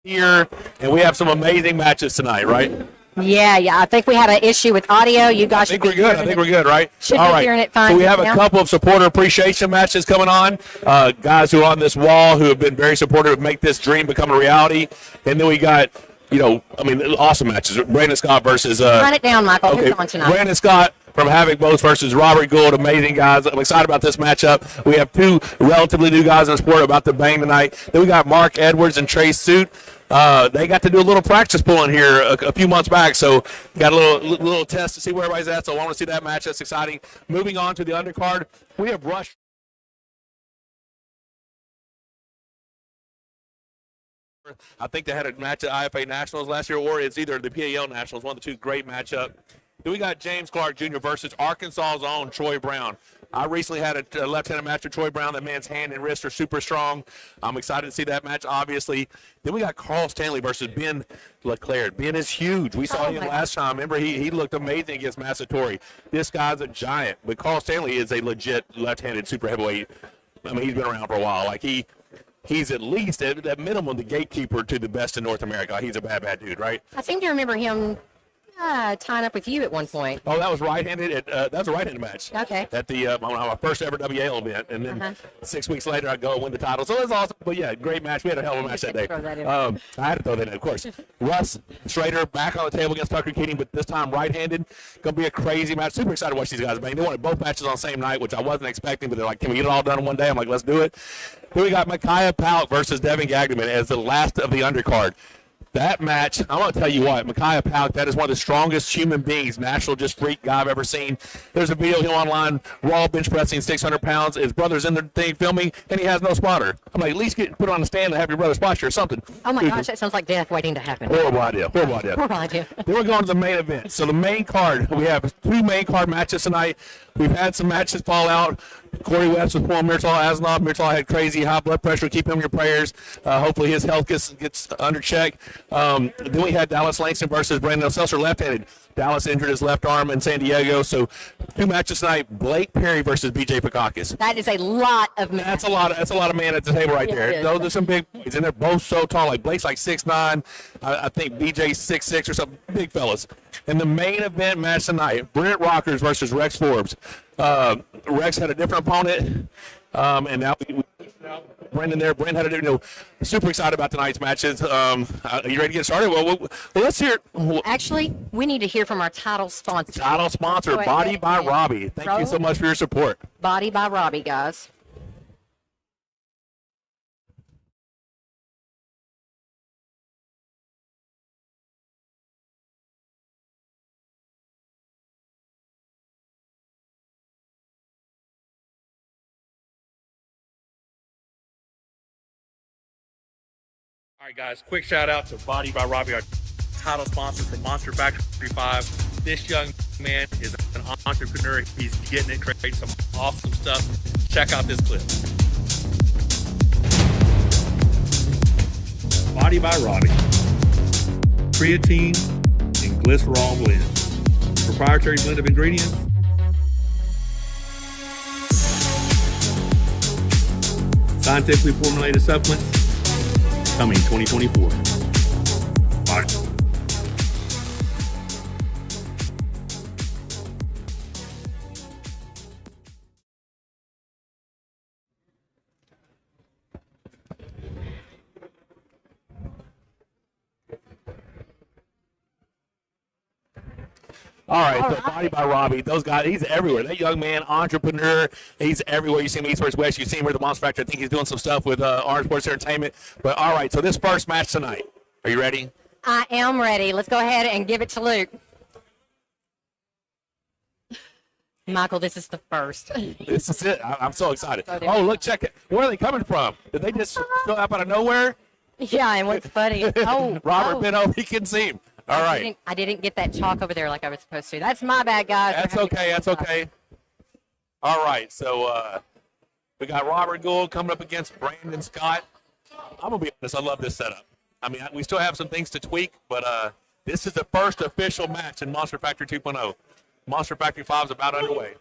here, and we have some amazing matches tonight, right? Yeah. I think we had an issue with audio. You guys I think we're good, right? Should All be right. hearing it fine. So we have a now. couple of supporter appreciation matches coming on. Guys who are on this wall who have been very supportive to make this dream become a reality. And then we got, awesome matches. Brandon Scott versus. Run it down, Michael. Okay, Who's on tonight? Brandon Scott from Havoc Boats versus Robert Gould. Amazing guys. I'm excited about this matchup. We have two relatively new guys in the sport about to bang tonight. Then we got Mark Edwards and Trey Suit. They got to do a little practice pulling here a few months back, so got a little test to see where everybody's at. So I want to see that match. That's exciting. Moving on to the undercard, we have Russ. I think they had a match at IFA Nationals last year, or it's either the PAL Nationals, one of the two. Great matchup. Then we got James Clark Jr. versus Arkansas's own Troy Brown. I recently had a left-handed match with Troy Brown. That man's hand and wrist are super strong. I'm excited to see that match, obviously. Then we got Karl Stanley versus Ben LaClair. Ben is huge. We saw him last time. Remember, he looked amazing against Massatori. This guy's a giant. But Karl Stanley is a legit left-handed super heavyweight. I mean, he's been around for a while. Like, he's at least, at minimum, the gatekeeper to the best in North America. He's a bad dude, right? I seem to remember him tying up with you at one point. Oh, that was right-handed. That was a right-handed match. Okay. At the my first ever WAL event, and then 6 weeks later I go and win the title. So it was awesome. But yeah, great match. We had a hell of a match that day. I had to throw that in, of course. Russ Schrader back on the table against Tucker Keating, but this time right-handed. Gonna be a crazy match. Super excited to watch these guys bang. They wanted both matches on the same night, which I wasn't expecting. But they're like, "Can we get it all done in one day?" I'm like, "Let's do it." Then we got Micaiah versus Devin Gagnebin as the last of the undercard. That match, I'm going to tell you what, Micaiah, that is one of the strongest human beings, natural just freak guy I've ever seen. There's a video of him online, raw bench pressing 600 pounds. His brother's in the thing filming, and he has no spotter. I'm like, at least put on the stand and have your brother spot you or something. Oh, my gosh, that sounds like death waiting to happen. Horrible idea. Horrible idea. Then we're going to the main event. So the main card, we have two main card matches tonight. We've had some matches fall out. Corey West was pulling Mirtal Aslanov. Mirtal had crazy high blood pressure. Keep him in your prayers. Hopefully his health gets under check. Then we had Dallas Langston versus Brandon Seltzer, left-handed. Dallas injured his left arm in San Diego. So two matches tonight. Blake Perry versus BJ Fokakis. That is a lot of men. That's a lot of men at the table right there. Those are some big boys, and they're both so tall. Like Blake's like 6'9". I think BJ's 6'6" or something. Big fellas. And the main event match tonight, Brent Rakers versus Rex Forbes. Rex had a different opponent, and now Brent in there. Brent had a super excited about tonight's matches. Are you ready to get started? Well, let's hear it. Actually, we need to hear from our title sponsor. Title sponsor, Body by Robbie. Thank you so much for your support. Body by Robbie, guys. All right, guys, quick shout out to Body by Robbie, our title sponsor from MonsterFactory 5. This young man is an entrepreneur. He's getting it, creating some awesome stuff. Check out this clip. Body by Robbie. Creatine and glycerol blend. Proprietary blend of ingredients. Scientifically formulated supplements. Coming 2024. Bye. All right, so Body by Robbie, those guys, he's everywhere. That young man, entrepreneur, he's everywhere. You see him East West West. You see him with the MonsterFactory. I think he's doing some stuff with Orange Sports Entertainment. But all right, so this first match tonight, are you ready? I am ready. Let's go ahead and give it to Luke. Michael, this is the first. This is it. I'm so excited. Oh, look, check it. Where are they coming from? Did they just show up out of nowhere? Yeah, and what's funny? Robert been over. He can see him. All right. I didn't get that chalk over there like I was supposed to. That's my bad, guys. That's okay. That's okay. All right. So we got Robert Gould coming up against Brandon Scott. I'm going to be honest. I love this setup. I mean, we still have some things to tweak, but this is the first official match in MonsterFactory 2.0. MonsterFactory 5 is about underway.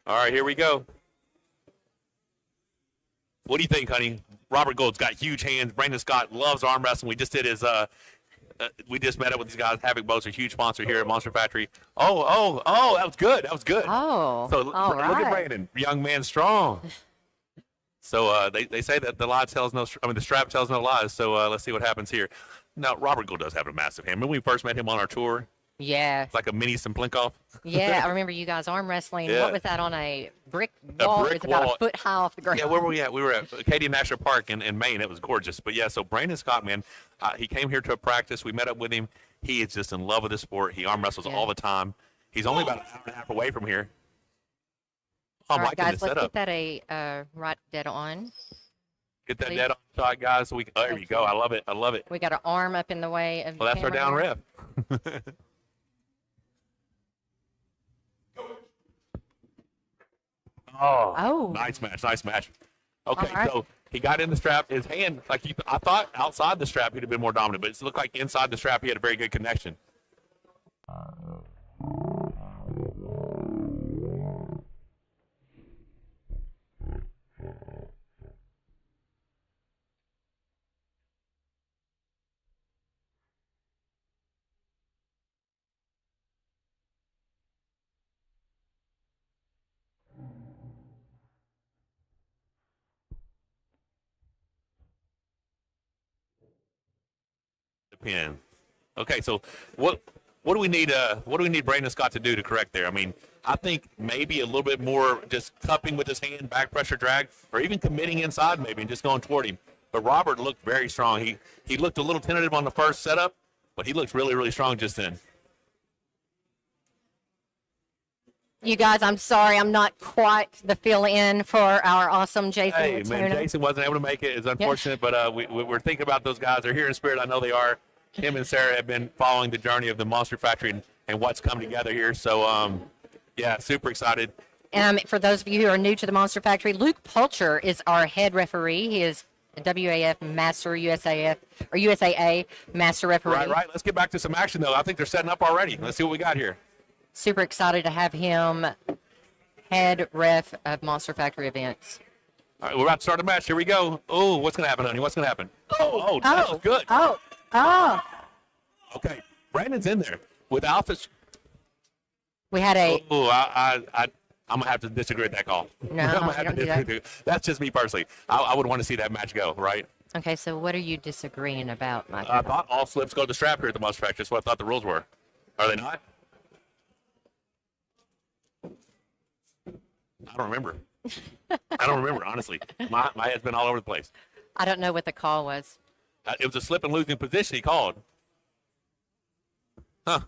All right, here we go. What do you think, honey? Robert Gould's got huge hands. Brandon Scott loves arm wrestling. We just did his. We just met up with these guys. Havoc Boats, a huge sponsor here at Monster Factory. Oh! That was good. That was good. Oh, so look at Brandon, young man, strong. So they say that the strap tells no lies. So let's see what happens here. Now Robert Gould does have a massive hand. When we first met him on our tour, yeah, it's like a mini Simplinkov. Yeah, I remember you guys arm wrestling. Yeah. What was that, on a brick wall? It's about a foot high off the ground. Yeah, where were we at? We were at Keating National Park in Maine. It was gorgeous. But yeah, so Brandon Scott, man, he came here to a practice. We met up with him. He is just in love with the sport. He arm wrestles all the time. He's only about an hour and a half away from here. All right, guys, let's get that right dead on. Get that dead on shot, guys. So there you go. I love it. I love it. We got an arm up in the way of. Well, that's our down ref. Oh, nice match. Okay, right. So he got in the strap. His hand, I thought outside the strap he'd have been more dominant, but it looked like inside the strap he had a very good connection. Pin. Okay, so what do we need? What do we need Brandon Scott to do to correct there? I mean, I think maybe a little bit more just cupping with his hand, back pressure drag, or even committing inside maybe and just going toward him. But Robert looked very strong. He looked a little tentative on the first setup, but he looked really, really strong just then. You guys, I'm sorry, I'm not quite the fill-in for our awesome Jason. Hey, man, Jason wasn't able to make it. It's unfortunate, but we're thinking about those guys. They're here in spirit. I know they are. Him and Sarah have been following the journey of the Monster Factory and what's come together here. So, yeah, super excited. For those of you who are new to the Monster Factory, Luke Pulcher is our head referee. He is a WAF Master USAA Master Referee. Right. Let's get back to some action, though. I think they're setting up already. Let's see what we got here. Super excited to have him head ref of Monster Factory events. All right, we're about to start the match. Here we go. Oh, what's going to happen, honey? What's going to happen? Oh, that was good. Oh. Okay, Brandon's in there with Alpha. We had a. Oh, I'm gonna have to disagree with that call. No, I'm gonna have to disagree. That's just me personally. I would want to see that match go right. Okay, so what are you disagreeing about, Mike? I thought all slips go to the strap here at the Monster Factory. That's what I thought the rules were. Are they not? I don't remember. Honestly. My head's been all over the place. I don't know what the call was. It was a slip and losing position he called. Huh.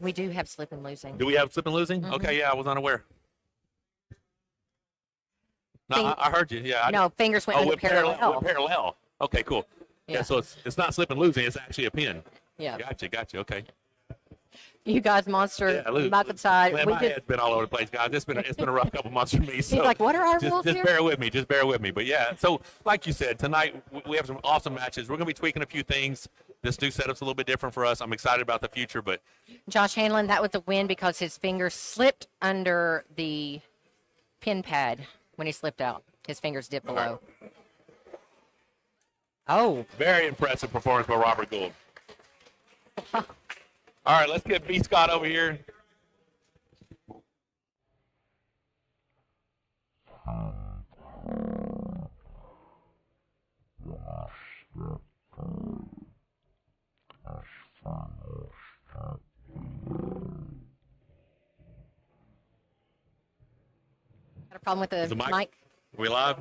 We do have slip and losing. Do we have slip and losing? Mm-hmm. Okay, yeah, I was unaware. No, I heard you. Yeah. Fingers went into parallel. Parallel. Okay, cool. Yeah, so it's not slip and losing. It's actually a pin. Yeah. Gotcha. Okay. You guys, Monster, about the side. Man, my head's been all over the place, guys. It's been a rough couple months for me. So he's like, what are our rules here? Just bear with me. But yeah, so like you said, tonight we have some awesome matches. We're gonna be tweaking a few things. This new setup's a little bit different for us. I'm excited about the future. But Josh Hanlon, that was a win because his finger slipped under the pin pad when he slipped out. His fingers dipped below. Right. Oh. Very impressive performance by Robert Gould. All right, let's get B. Scott over here. Got a problem with the mic? Are we live?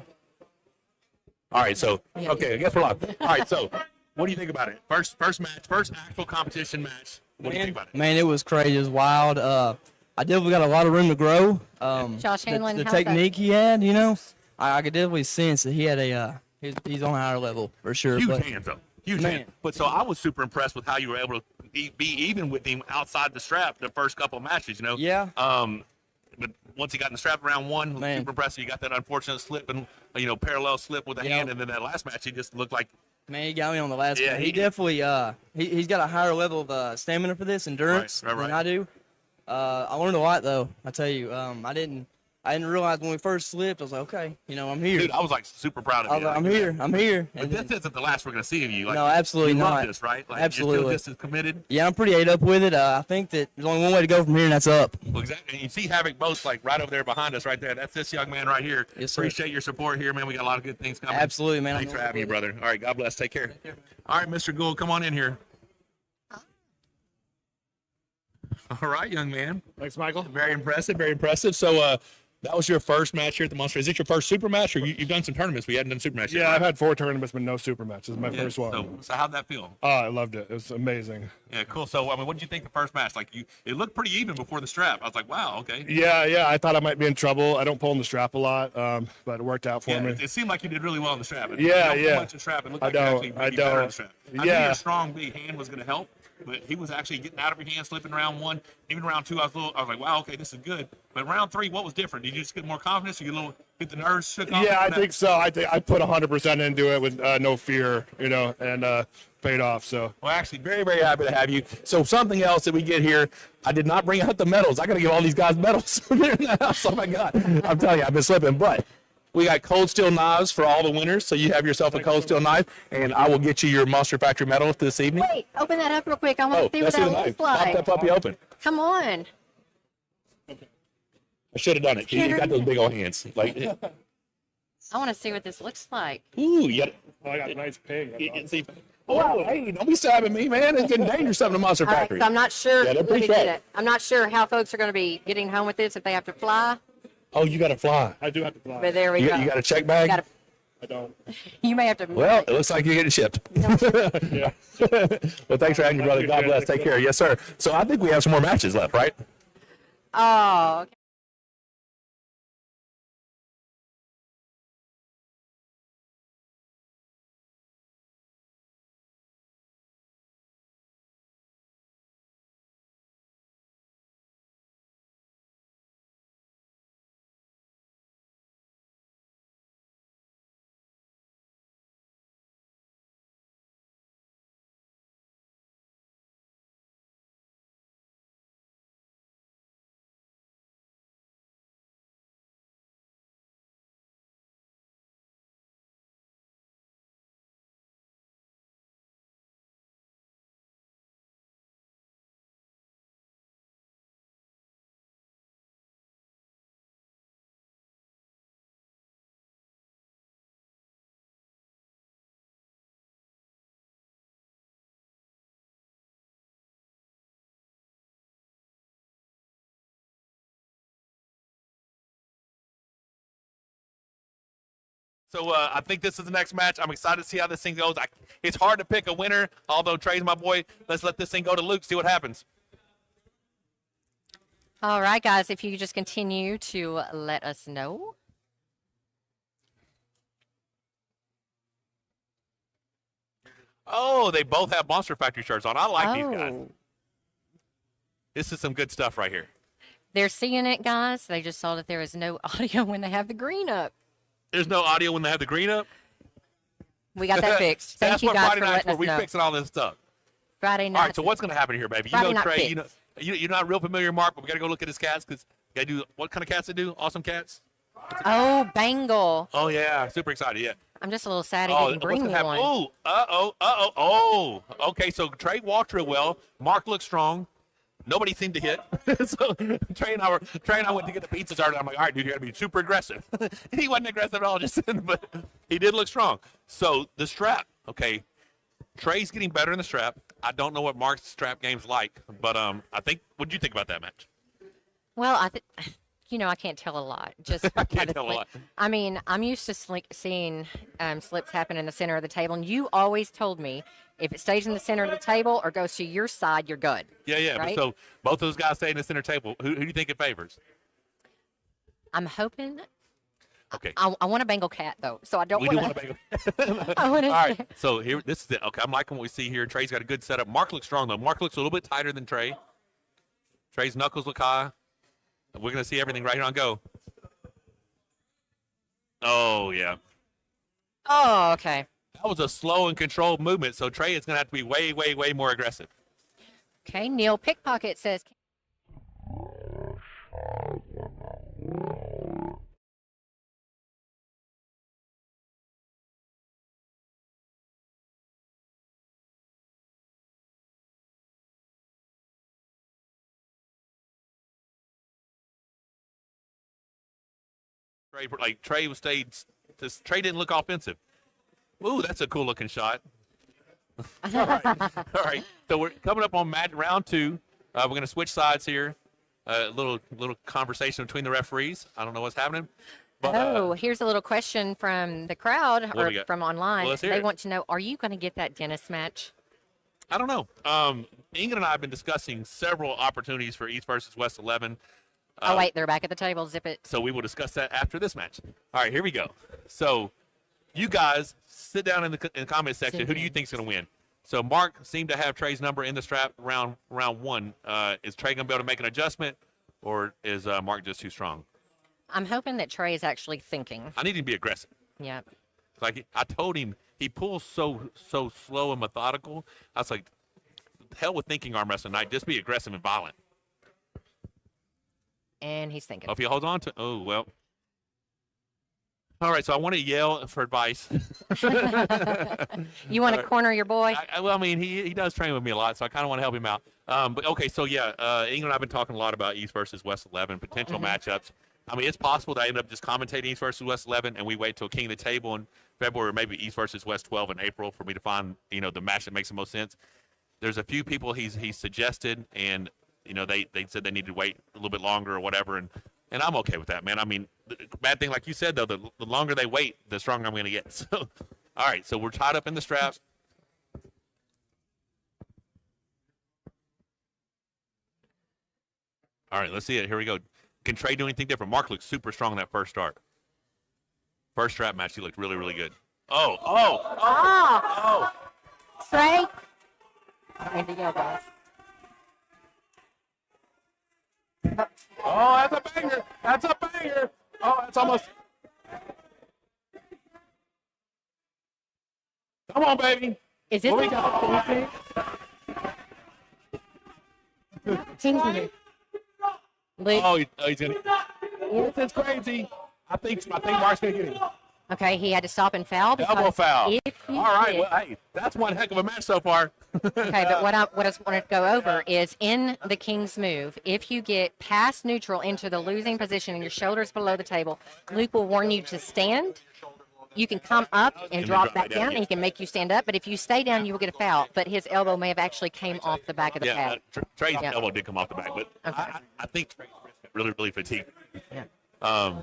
All right, so, okay, I guess we're live. All right, so what do you think about it? First match, first actual competition match. What do you think about it? Man, it was crazy. It was wild. I definitely got a lot of room to grow. Josh Hanlon, the technique he had, I could definitely sense that he had he's on a higher level for sure. Huge hands up. Huge hands. But so I was super impressed with how you were able to be even with him outside the strap the first couple of matches, Yeah. But once he got in the strap around one, super impressive. You got that unfortunate slip and, parallel slip with the hand. And then that last match, he just looked like. Man, he got me on the last one. He definitely, he's got a higher level of stamina for this, endurance, than I do. I learned a lot, though. I tell you, I didn't I didn't realize when we first slipped. I was like, okay, I'm here. Dude, I was like super proud of I you. was like, I'm here. But this isn't the last we're gonna see of you. Like, no, absolutely you not. love this, right? Like, Absolutely. You're still just as committed. Yeah, I'm pretty ate up with it. I think that there's only one way to go from here, and that's up. Well, exactly. And you see Havoc Boats like right over there behind us, right there. That's this young man right here. Yes, sir. Appreciate your support here, man. We got a lot of good things coming. Absolutely, man. Thanks for having me, brother. All right, God bless. Take care. All right, Mr. Gould, come on in here. All right, young man. Thanks, Michael. Very impressive, very impressive. So that was your first match here at the Monster. Is it your first super match, or you've done some tournaments, but you hadn't done super matches? Yeah, I've had 4 tournaments, but no super match. This is my first one. So how'd that feel? Oh, I loved it. It was amazing. Yeah, cool. So, I mean, what did you think the first match? Like, it looked pretty even before the strap. I was like, wow, okay. Yeah. I thought I might be in trouble. I don't pull in the strap a lot, but it worked out for me. It seemed like you did really well in the strap. Yeah. Pull much in the strap. It looked like you actually maybe better in the strap. I knew your strong big hand was going to help, but he was actually getting out of your hand, slipping round 1. Even round 2, I was like, wow, okay, this is good. But round 3, what was different? Did you just get more confidence? Or you get the nerves shook off? Yeah, I think so. I think I put 100% into it with no fear, and paid off. So. Well, actually, very, very happy to have you. So something else that we get here, I did not bring out the medals. I got to give all these guys medals. They're in the house. Oh, my God. I'm telling you, I've been slipping. But we got cold steel knives for all the winners. So you have yourself a cold steel knife, and I will get you your MonsterFactory medal this evening. Wait, open that up real quick. I want to see what that looks like. Pop that puppy open. Come on. I should have done it. You got those big old hands. Like, I want to see what this looks like. ooh, you got I got a nice pig. see. Oh, hey, don't be stabbing me, man. It's getting dangerous up in the Monster All right, Factory. so I'm not sure. Yeah, they're let pretty me get sharp. it. I'm not sure how folks are going to be getting home with this if they have to fly. Oh, you got to fly. I do have to fly. But there we You go. got a check bag? I don't. You may have to. Well, it looks like you're getting shipped. Yeah. Well, thanks for having me, brother. God bless. Take care. Yes, sir. So I think we have some more matches left, right? Oh, okay. So I think this is the next match. I'm excited to see how this thing goes. It's hard to pick a winner, although Trey's my boy. Let's let this thing go to Luke, see what happens. All right, guys, if you could just continue to let us know. Oh, they both have Monster Factory shirts on. I like these guys. This is some good stuff right here. They're seeing it, guys. They just saw that there is no audio when they have the green up. There's no audio when they have the green up? We got that fixed. Thank That's you what guys Friday for nights letting where us we know. fixing all this stuff. Friday night. All right, so what's going to happen here, baby? You Friday know night Trey, fix. you're not real familiar, Mark, but we got to go look at his cats because you got to do, what kind of cats they do? Awesome cats? Oh, Bengal. Oh, yeah, super excited, yeah. I'm just a little sad he Oh, didn't bring me happen? one. Oh, okay, so Trey walked real well. Mark looked strong. Nobody seemed to hit. So Trey and I went to get the pizza started. I'm like, all right, dude, you got to be super aggressive. He wasn't aggressive at all, just but he did look strong. So the strap, okay, Trey's getting better in the strap. I don't know what Mark's strap game's like, but I think, what did you think about that match? Well, I can't tell a lot. Just I can't tell a lot. I mean, I'm used to seeing slips happen in the center of the table, and you always told me if it stays in the center of the table or goes to your side, you're good. Yeah. Right? But so both of those guys stay in the center table. Who do you think it favors? I'm hoping. Okay. I want a Bengal cat though, so I don't We do want want to to. I want All right, so here, this is it. Okay, I'm liking what we see here. Trey's got a good setup. Mark looks strong, though. Mark looks a little bit tighter than Trey. Trey's knuckles look high. We're going to see everything right here on go. Oh, yeah. Oh, okay. That was a slow and controlled movement, so Trey is going to have to be way, way, way more aggressive. Okay, Neil Pickpocket says. Trey was stayed. Trey didn't look offensive. Ooh, that's a cool looking shot. All right. So we're coming up on round 2. We're going to switch sides here. A little conversation between the referees. I don't know what's happening. But, here's a little question from the crowd or from online. Well, they want to know, are you going to get that dentist match? I don't know. England and I have been discussing several opportunities for East versus West 11. Oh, wait, they're back at the table. Zip it. So we will discuss that after this match. All right, here we go. So you guys sit down in the comment section. Who do you think is going to win? So Mark seemed to have Trey's number in the strap round 1. Is Trey going to be able to make an adjustment, or is Mark just too strong? I'm hoping that Trey is actually thinking. I need him to be aggressive. Yeah. Like I told him, he pulls so slow and methodical. I was like, hell with thinking arm wrestling tonight. Just be aggressive and violent. And he's thinking. Oh, if he holds on to, well. All right, so I want to yell for advice. You want to corner your boy? Well, I mean, he does train with me a lot, so I kind of want to help him out. But okay, so yeah, England and I've been talking a lot about East versus West 11 potential matchups. I mean, it's possible that I end up just commentating East versus West 11, and we wait till King of the Table in February, or maybe East versus West 12 in April for me to find the match that makes the most sense. There's a few people he's suggested, and they said they need to wait a little bit longer or whatever, and I'm okay with that, man. I mean, the bad thing, like you said, though, the longer they wait, the stronger I'm going to get. So, all right, so we're tied up in the strap. All right, let's see it. Here we go. Can Trey do anything different? Mark looks super strong in that first start. First strap match, he looked really, really good. Oh. Trey? I need to yell, guys. Oh, that's a banger. That's a banger. Oh, that's almost. Come on, baby. Is this what we got? Luke? Oh, he's in it. This is crazy. I think Mark's going to get him. Okay, he had to stop and foul. Elbow foul. If he All right, did, well, hey, that's one heck of a match so far. okay, but what I wanted to go over is in the King's move, if you get past neutral into the losing position and your shoulders below the table, Luke will warn you to stand. You can come up and drop back down, and he can make you stand up. But if you stay down, you will get a foul. But his elbow may have actually came off the back of the pad. Trey's elbow did come off the back, but I think Trey's really, really fatigued. Yeah.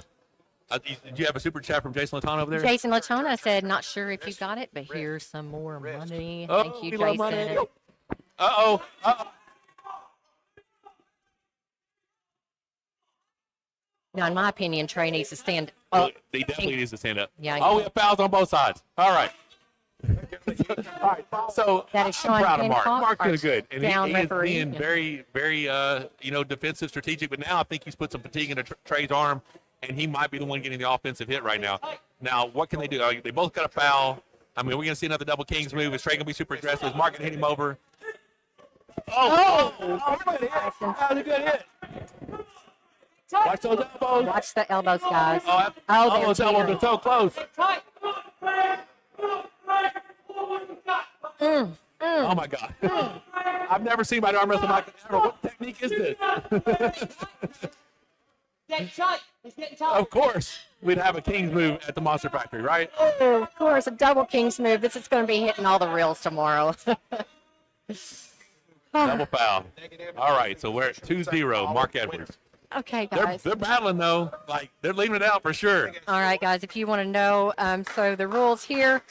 Did you have a super chat from Jason Latona over there? Jason Latona said, not sure if you got it, but here's some more money. Thank you, Jason. Uh-oh. Now, in my opinion, Trey needs to stand up. He definitely needs to stand up. Yeah. We have fouls on both sides. All right. All right. So that is I'm proud of Mark. Hancock, Mark did good. And he is referee. being very, very, defensive, strategic. But now I think he's put some fatigue into Trey's arm, and he might be the one getting the offensive hit right now. Now, what can they do? They both got a foul. I mean, we're going to see another double Kings move. Is Trey going to be super aggressive? Is Mark going to hit him over? Good hit. That was a good hit. Watch those elbows. Watch the elbows, guys. Those elbows are so close. Oh, my God. I've never seen my arm wrestle like that. What technique is this? He's getting tight. Of course, we'd have a King's move at the Monster Factory, right? Oh, of course, a double King's move. This is going to be hitting all the reels tomorrow. Double foul. All right, so we're at 2-0, Mark Edwards. Okay, guys. They're battling, though. Like, they're leaving it out for sure. All right, guys, if you want to know, so the rules here.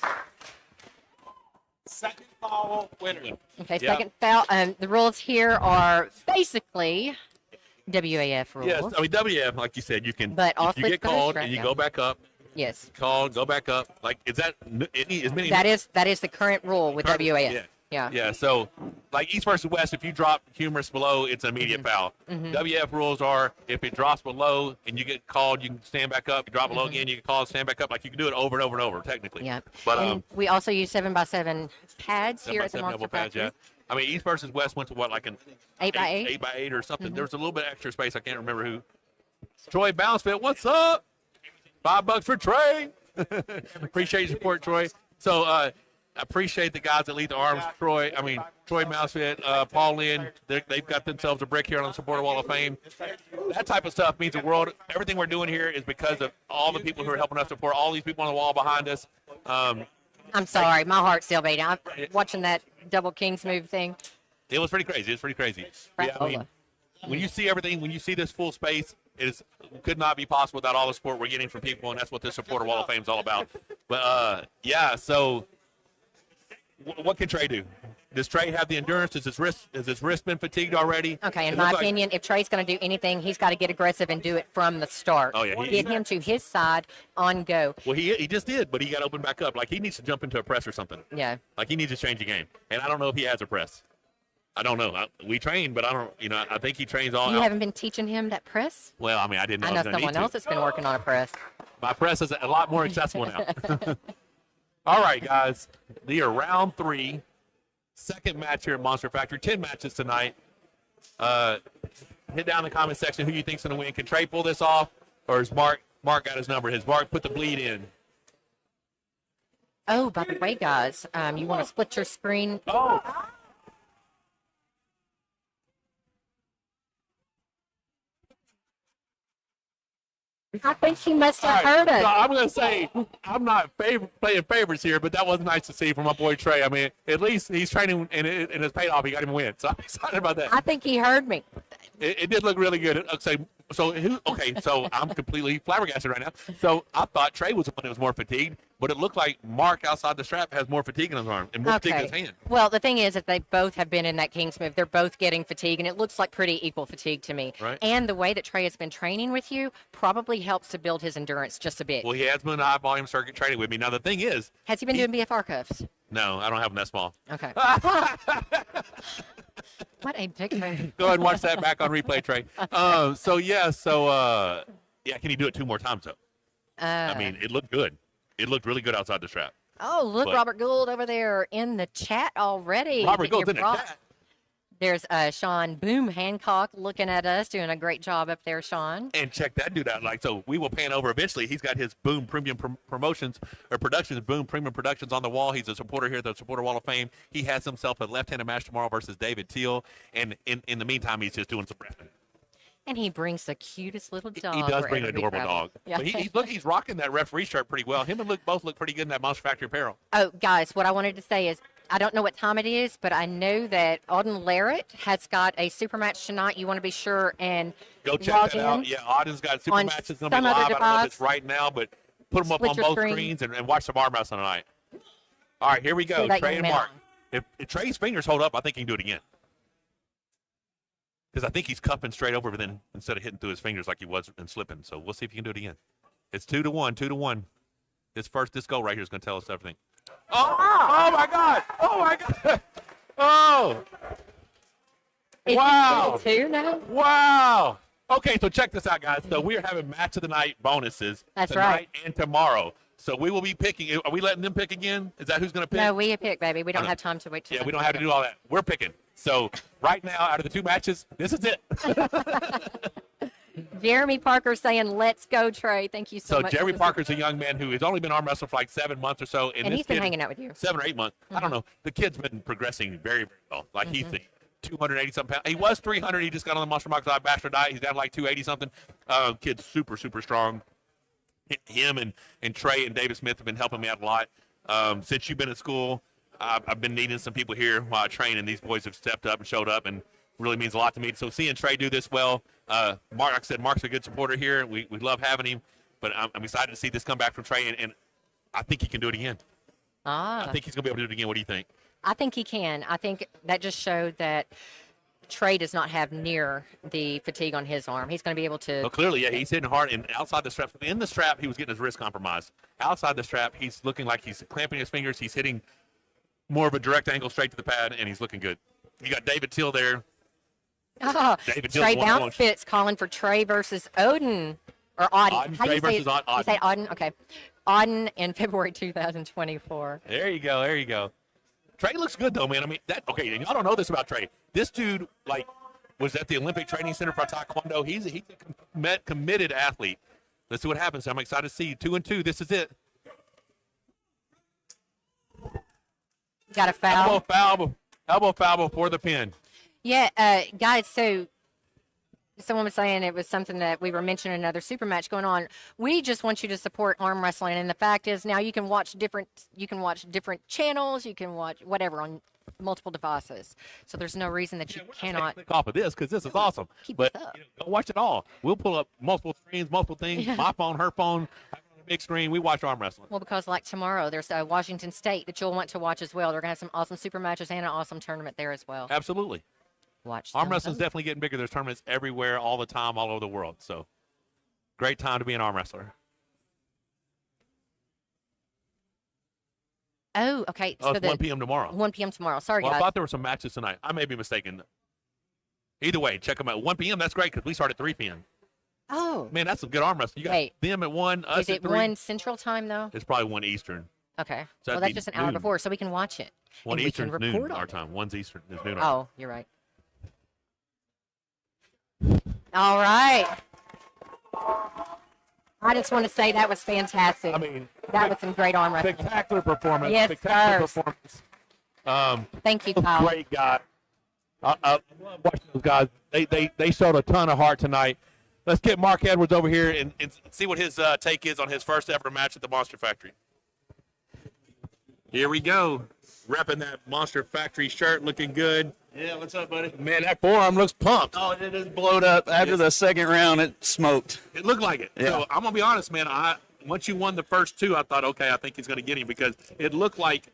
Second foul, winner. Okay, second foul. The rules here are basically WAF rules. Yes, I mean, WF, like you said, you can, but if you get called and you go back up. Yes. Called, go back up. Like, is that as many? That is the current rule with WAF. Yeah. So, like East versus West, if you drop humerus below, it's an immediate foul. WF rules are if it drops below and you get called, you can stand back up. You drop below again, you can call, stand back up. Like you can do it over and over and over, technically. Yeah. But and we also use 7x7 pads here at the Monster Factory. Yeah. I mean, East versus West went to what, like an 8x8? 8x8 or something. There was a little bit extra space. I can't remember who. Troy Bouncefit, what's up? $5 for Trey. Appreciate your support, Troy. So, I appreciate the guys that lead the arms. Troy Mousefit, Paul Lynn, they've got themselves a brick here on the Supporter Wall of Fame. that type of stuff means the world. Everything we're doing here is because of all the people who are helping us support, all these people on the wall behind us. I'm sorry, my heart's still beating. I'm watching that double Kings move thing. It was pretty crazy. Yeah, I mean, when you see everything, when you see this full space, could not be possible without all the support we're getting from people, and that's what this supporter wall of fame is all about. But yeah, so what can Trey do? Does Trey have the endurance? Has his wrist been fatigued already? Okay, in my opinion, if Trey's going to do anything, he's got to get aggressive and do it from the start. Oh, yeah. Get him to his side on go. Well, he just did, but he got opened back up. Like, he needs to jump into a press or something. Yeah. Like, he needs to change the game. And I don't know if he has a press. I don't know. We train, but I don't, I think he trains all. You haven't been teaching him that press? Well, I mean, I didn't know. I know someone else that's been working on a press. My press is a lot more accessible now. All right, guys. The round 3. Second match here at Monster Factory. 10 matches tonight. Hit down in the comment section who you think's going to win. Can Trey pull this off, or is Mark got his number? Has Mark put the bleed in? Oh, by the way, guys, you want to split your screen? Oh. I think she must have heard us. So I'm going to say I'm not playing favorites here, but that was nice to see from my boy Trey. I mean, at least he's training and it's paid off. He got him a win. So I'm excited about that. I think he heard me. It did look really good. So I'm completely flabbergasted right now. So I thought Trey was the one that was more fatigued, but it looked like Mark outside the strap has more fatigue in his arm and more fatigue in his hand. Well, the thing is that they both have been in that King's move. They're both getting fatigue, and it looks like pretty equal fatigue to me. Right. And the way that Trey has been training with you probably helps to build his endurance just a bit. Well, he has been in high volume circuit training with me. Now the thing is, has he been doing BFR cuffs? No, I don't have them that small. Okay. What a big man. Go ahead and watch that back on replay, Trey. Can he do it 2 more times though? I mean, it looked good. It looked really good outside the strap. Oh, look, Robert Gould over there in the chat already. Robert Gould's in the chat. There's Sean Boom Hancock looking at us, doing a great job up there, Sean. And check that dude out. So we will pan over eventually. He's got his Boom Premium Promotions or Productions, Boom Premium Productions on the wall. He's a supporter here at the Supporter Wall of Fame. He has himself a left-handed match tomorrow versus David Teal. And in the meantime, he's just doing some wrestling. And he brings the cutest little dog. He does bring an adorable dog. Yeah. But he's rocking that referee shirt pretty well. Him and Luke both look pretty good in that Monster Factory apparel. Oh, guys, what I wanted to say is, I don't know what time it is, but I know that Auden Larrett has got a super match tonight. You want to be sure and go check that out. Yeah, Auden's got super matches going to be live. I don't know if it's right now, but put them up on both screens and watch some arm wrestling tonight. All right, here we go. Trey and Mark. If Trey's fingers hold up, I think he can do it again. Because I think he's cupping straight over, but then instead of hitting through his fingers like he was and slipping. So we'll see if he can do it again. It's 2-1. This goal right here is going to tell us everything. Oh my God! Oh my God! Oh! Wow! 2 now? Wow! Okay, so check this out, guys. So we are having match of the night bonuses tonight and tomorrow. So we will be picking. Are we letting them pick again? Is that who's going to pick? No, we pick, baby. We don't have time to wait. Yeah, we don't have to do all that. We're picking. So right now, out of the 2 matches, this is it. Jeremy Parker saying, "Let's go, Trey." Thank you so much. So Jeremy Parker's a young man who has only been arm wrestling for like 7 months or so, and he's been hanging out with you 7 or 8 months. I don't know. The kid's been progressing very, very well. Like he's 280 something pounds. He was 300. He just got on the Monster Box Bachelor diet. He's down to like 280 something. Kid's super, super strong. Him and Trey and David Smith have been helping me out a lot. Since you've been at school, I've been needing some people here while I train, and these boys have stepped up and showed up, and really means a lot to me. So seeing Trey do this well, Mark, like I said, Mark's a good supporter here. We love having him, but I'm excited to see this come back from Trey, and I think he can do it again. I think he's going to be able to do it again. What do you think? I think he can. I think that just showed that Trey does not have near the fatigue on his arm. He's going to be able to. Well, clearly, yeah, he's hitting hard. And outside the strap, in the strap, he was getting his wrist compromised. Outside the strap, he's looking like he's clamping his fingers. He's hitting more of a direct angle straight to the pad, and he's looking good. You got David Teal there. Oh, Trey Bounce Fits calling for Trey versus Odin. Or Auden. Trey versus Auden. You say Auden? Okay. Auden in February 2024. There you go. Trey looks good, though, man. I mean, okay, and y'all don't know this about Trey. This dude, was at the Olympic Training Center for Taekwondo. He's a committed athlete. Let's see what happens. I'm excited to see 2-2. This is it. Got a foul. Elbow foul before the pin. Yeah, guys, so Someone was saying it was something that we were mentioning another super match going on. We just want you to support arm wrestling, and the fact is now you can watch different channels, you can watch whatever on multiple devices. So there's no reason that you cannot click off of this because this is awesome. keep But this up. go watch it all. We'll pull up multiple screens, multiple things. Yeah. My phone, her phone, have it on the big screen. We watch arm wrestling. Well, because like tomorrow, there's Washington State that you'll want to watch as well. They're going to have some awesome super matches and an awesome tournament there as well. Absolutely. Watch Arm them wrestling's both. definitely getting bigger. There's tournaments everywhere, all the time, all over the world. So, great time to be an arm wrestler. Oh, okay. Oh, So it's 1 p.m. tomorrow. 1 p.m. tomorrow. Sorry, Well, I guys. thought there were some matches tonight. I may be mistaken. Either way, check them out. 1 p.m. That's great because we start at 3 p.m. Oh, Man, that's some good arm wrestling. You got Wait. them at 1, us is at it 3. 1 Central Time though? It's probably 1 Eastern. Okay. So Well, that'd that's be just an hour noon. before, so we can watch it. 1 and we Eastern can is noon report on our it. time. 1 Eastern is noon our time. Oh, you're right. All right. I just want to say that was fantastic. I mean, that was some great arm wrestling. spectacular performance. Yes, spectacular sir. performance. Thank you, Kyle. Great guy. I love watching those guys. They showed a ton of heart tonight. Let's get Mark Edwards over here and see what his take is on his first ever match at the Monster Factory. Here we go. Repping that Monster Factory shirt, looking good. Yeah, what's up, buddy? Man, that forearm looks pumped. Oh, it is blowed up. After the second round, it smoked. It looked like it. Yeah. So I'm gonna be honest, man. Once you won the first two, I thought, okay, I think he's gonna get him because it looked like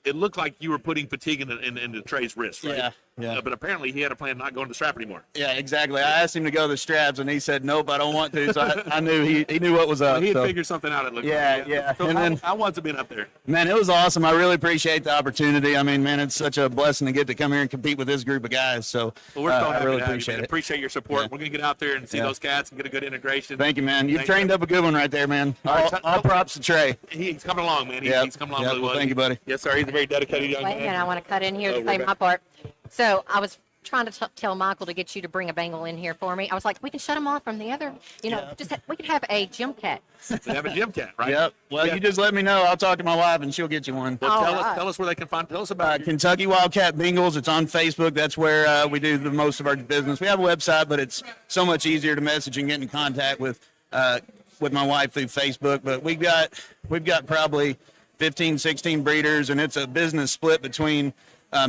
you were putting fatigue into Trey's wrist, right? Yeah. But apparently he had a plan of not going to the strap anymore. Yeah, exactly. I asked him to go to the straps, and he said, nope, I don't want to. So I knew he knew what was up. He had so. figured something out. It looked Yeah, like. yeah. So And then- how was it being up there? Man, it was awesome. I really appreciate the opportunity. I mean, man, it's such a blessing to get to come here and compete with this group of guys. So Well, we're so I happy really to have you, appreciate man. it. Appreciate your support. Yeah. We're gonna get out there and see Yeah. those cats and get a good integration. Thank you, man. You've Thank trained you. up a good one right there, man. All right, All props to Trey. He's coming along, man. Yep. He's coming along Yep. really Well, well. thank you, buddy. Yes, sir. He's a very dedicated young Wait a minute, I man. want to cut in here Oh, to say Rebecca. my part. So I was trying to tell Michael to get you to bring a bangle in here for me. I was like, we can shut him off from the other, we could have a gym cat. We have a gym cat, right? Yep. Well, Yeah. you just let me know. I'll talk to my wife, and she'll get you one. Well, All tell right. us where they can find. Tell us about it. Kentucky Wildcat Bengals. It's on Facebook. That's where we do the most of our business. We have a website, but it's so much easier to message and get in contact with my wife through Facebook. But we've got probably 15, 16 breeders, and it's a business split between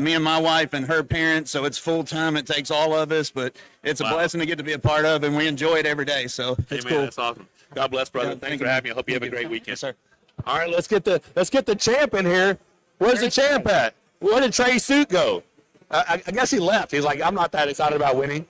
me and my wife and her parents. So it's full time. It takes all of us, but it's a Wow. blessing to get to be a part of, and we enjoy it every day. So Hey, it's man, cool. that's awesome. God bless, brother. Yeah, Thanks thank for you. having me. I hope you have a Thank great you. weekend. Yes, sir. All right, let's get the champ in here. Where's the champ at? Where did Trey's suit go? I guess he left. He's like, I'm not that excited about winning.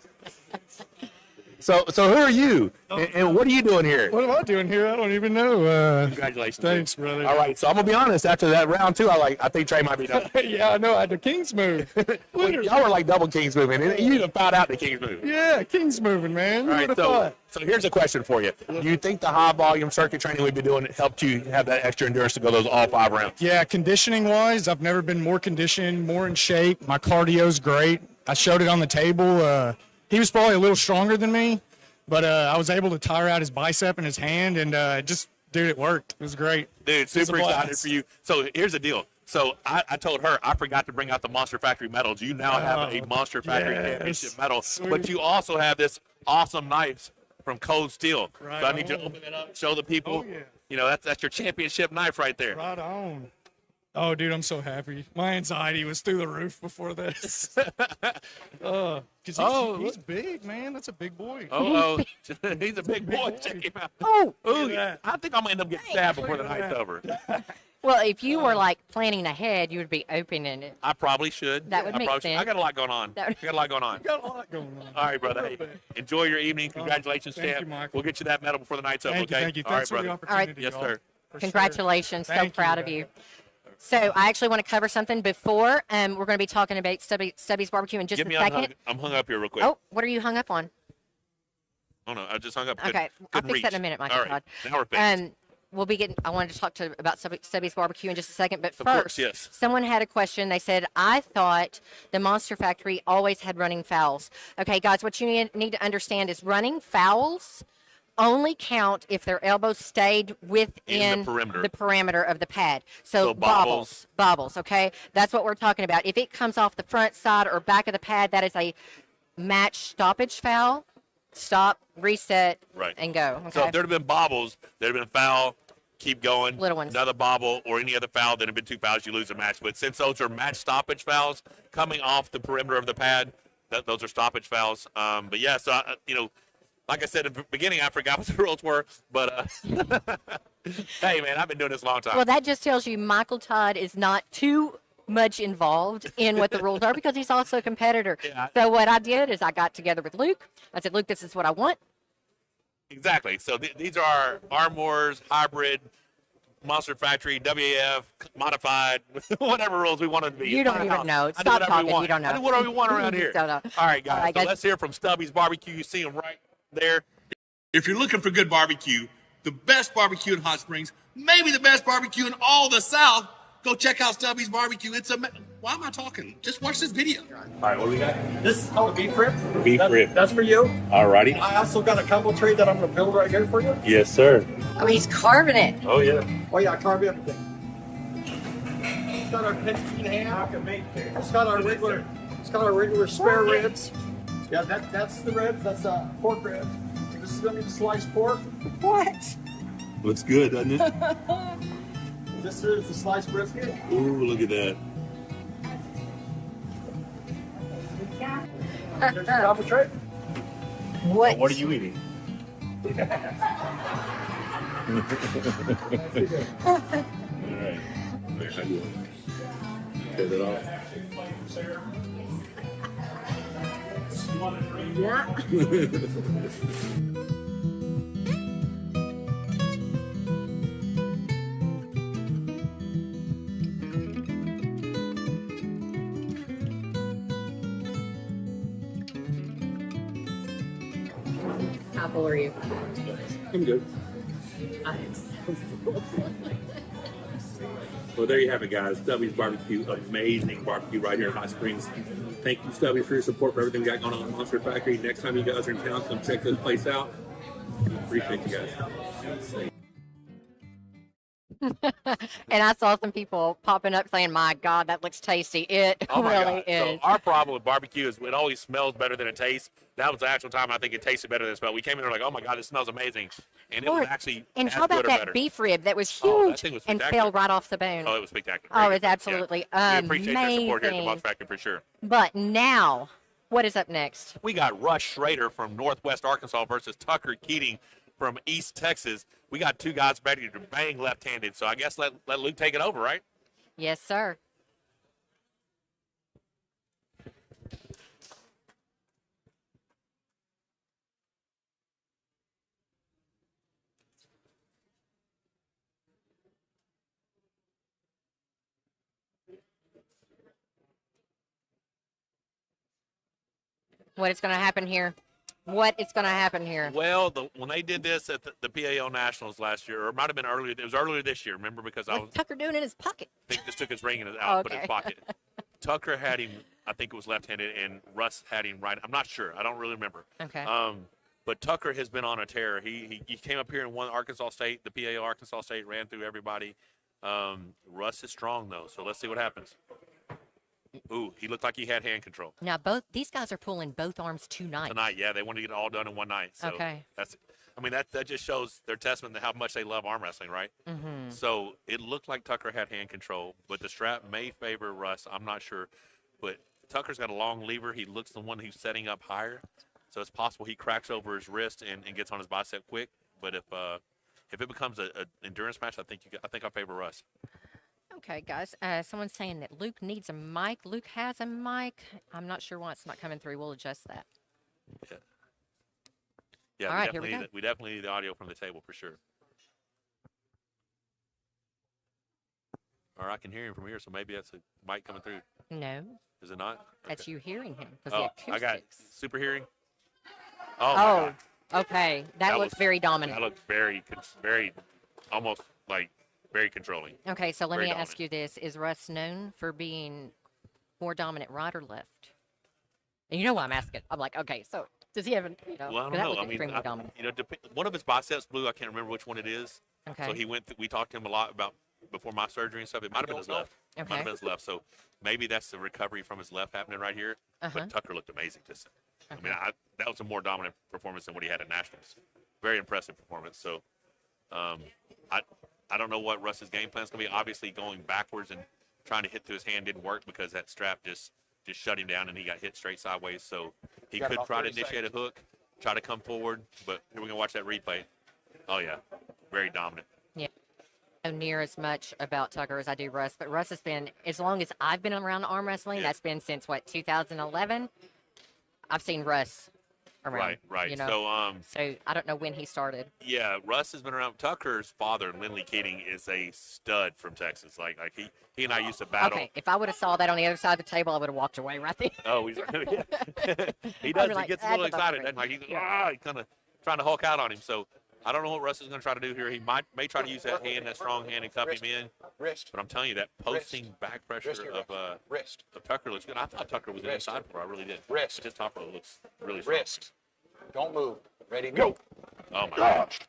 So who are you? And what are you doing here? What am I doing here? I don't even know. Congratulations. Thanks, brother. All right, so I'm gonna be honest. After that round two, I think Trey might be done. Yeah, I know. I had the Kings move. Y'all were like double Kings moving, and you even found out the Kings move. Yeah, Kings moving, man. All right, so here's a question for you. Do you think the high volume circuit training we've been doing helped you have that extra endurance to go those all 5 rounds? Yeah, conditioning wise, I've never been more conditioned, more in shape. My cardio's great. I showed it on the table. He was probably a little stronger than me, but I was able to tire out his bicep and his hand, and dude, it worked. It was great. Dude, was a super excited blast. for you. So here's the deal. So I told her I forgot to bring out the Monster Factory medals. You now have a Monster Factory yes. championship medal, Sweet. but you also have this awesome knife from Cold Steel. Right So I need you to on. open it up, show the people. Oh, yeah. You know, that's your championship knife right there. Right on. Oh, dude, I'm so happy. My anxiety was through the roof before this. Because he's big, man. That's a big boy. Oh, he's a big boy. Check him out. Oh, Ooh, that. I think I'm gonna end up getting stabbed before the night's over. well, if you were like planning ahead, you would be opening it. I probably should. That would I make probably should. sense. I got a lot going on. That would- I got a lot going on. Got a lot going on. All right, brother. Hey, enjoy your evening. Congratulations, Thank you, champ. Michael. We'll get you that medal before the night's over. Thank you, Okay. thank you. All right, Thanks for the brother. opportunity. Yes, y'all. sir. For sure. Congratulations. So Thank proud of brother. you. So I actually want to cover something before we're going to be talking about Stubby's barbecue in just Get a me second. unhung. I'm hung up here real quick. Oh, what are you hung up on? Oh no, I just hung up. Okay, I'll Couldn't fix that in a reach. minute, Michael. All right, Todd. now we're fixed. We'll be getting. I wanted to talk about Stubby's barbecue in just a second, but Of course, first, yes. someone had a question. They said, "I thought the Monster Factory always had running fouls." Okay, guys, what you need to understand is running fouls only count if their elbows stayed within perimeter. parameter of the pad. So, So bobbles. bobbles. Okay, that's what we're talking about. If it comes off the front side or back of the pad, that is a match stoppage foul. stop, reset, Right. and go. Okay. So if there'd have been bobbles, there'd have been foul, keep going. Little ones. Another bobble or any other foul, there'd have been 2 fouls, you lose the match. But since those are match stoppage fouls coming off the perimeter of the pad, those are stoppage fouls. But yeah, so like I said in the beginning, I forgot what the rules were. But hey, man, I've been doing this a long time. Well, that just tells you Michael Todd is not too much involved in what the rules are because he's also a competitor. Yeah. So what I did is I got together with Luke. I said, Luke, this is what I want. Exactly. So these are Arm Wars, Hybrid, Monster Factory, WAF, Modified, whatever rules we want it to be. You don't even know. Stop talking. You don't know. I do whatever we want around here. Don't know. All right, guys. All right, so guys. let's hear from Stubby's Barbecue. You see him right there. If you're looking for good barbecue, the best barbecue in Hot Springs, maybe the best barbecue in all the South, go check out Stubby's Barbecue. Why am I talking? Just watch this video. All right, what do we got? This is a beef rib. Beef rib. That's for you. All righty. I also got a combo tray that I'm going to build right here for you. Yes, sir. Oh, he's carving it. Oh, yeah. Oh yeah, I carve everything. It's got our pinky ham. It's got our regular spare ribs. Yeah, that's the ribs. That's pork ribs. This is going to be the sliced pork. What? Looks good, doesn't it? This is the sliced brisket. Ooh, look at that. There's the combo tray. What? What are you eating? All right. Cut it off. How full are you? I'm good. Well, there you have it, guys. Stubby's Barbecue, amazing barbecue right here in Hot Springs. Thank you, Stubby, for your support for everything we got going on at Monster Factory. Next time you guys are in town, come check this place out. Appreciate you guys. And I saw some people popping up saying, my God, that looks tasty. It Oh my really God. is. So our problem with barbecue is it always smells better than it tastes. That was the actual time I think it tasted better than it smelled. We came in there like, oh my God, it smells amazing. And it was actually And as how about good or that better. beef rib that was Oh, that huge thing was and spectacular. fell right off the bone? Oh, it was spectacular. Oh, Very it's good. absolutely Yeah. We appreciate their support here at the amazing. Monster Factory for sure. But now, what is up next? We got Russ Schrader from Northwest Arkansas versus Tucker Keating from East Texas. We got 2 guys ready to bang left-handed, so I guess let Luke take it over, right? Yes, sir. What is going to happen here? What is going to happen here? Well, when they did this at the PAO Nationals last year, or it might have been earlier, it was earlier this year, remember, because I What's Tucker doing in his pocket? think just took his ring and out, put it in his Okay. pocket. Tucker had him, I think it was left-handed, and Russ had him right. I'm not sure. I don't really remember. Okay. But Tucker has been on a tear. He came up here and won Arkansas State, the PAO Arkansas State, ran through everybody. Russ is strong, though, so let's see what happens. Ooh, he looked like he had hand control. Now, these guys are pulling both arms tonight. Tonight, yeah, they wanted to get it all done in one night. So Okay. that just shows their testament to how much they love arm wrestling, right? Mm-hmm. So it looked like Tucker had hand control, but the strap may favor Russ. I'm not sure, but Tucker's got a long lever. He looks the one who's setting up higher, so it's possible he cracks over his wrist and gets on his bicep quick. But if it becomes an endurance match, I think I favor Russ. Okay, guys. Someone's saying that Luke needs a mic. Luke has a mic. I'm not sure why it's not coming through. We'll adjust that. Yeah, All right, here we go. we definitely need the audio from the table for sure. Or I can hear him from here, so maybe that's a mic coming through. No, Is it not? that's Okay. you hearing him. 'Cause Oh, the I got acoustics. super hearing. Oh, my Oh, God. okay. That looks very dominant. That looks very, almost like very controlling. Okay, so let very me ask dominant. you this. Is Russ known for being more dominant right or left? And you know why I'm asking. I'm like, okay, so does he have a, Well, I don't that know. looks I mean, extremely dominant. one of his biceps blew. I can't remember which one it is. Okay. So we talked to him a lot about before my surgery and stuff. It might have been his left. Might Okay. have been his left. So maybe that's the recovery from his left happening right here. Uh-huh. But Tucker looked amazing. I mean, that was a more dominant performance than what he had at Nationals. Very impressive performance. So, I don't know what Russ's game plan is going to be. Obviously, going backwards and trying to hit through his hand didn't work because that strap just shut him down and he got hit straight sideways. So he could try to initiate a hook, try to come forward, but here we're going to watch that replay. Oh, yeah, very dominant. Yeah. I don't know near as much about Tucker as I do Russ, but Russ has been, as long as I've been around arm wrestling, that's been since, 2011? I've seen Russ around. Right. You know? So I don't know when he started. Yeah, Russ has been around. Tucker's father, Lindley Keating, is a stud from Texas. Like he and I used to battle. Okay, if I would have saw that on the other side of the table, I would have walked away right there. Oh, he's he does. He gets a little excited. And like he kind of trying to Hulk out on him. So I don't know what Russ is going to try to do here. He may try to use that strong hand, and cup him in. But I'm telling you, that posting back pressure of Tucker looks good. I thought Tucker was an inside for. I really did. His top row looks really strong. Don't move. Ready, go. Oh my gosh.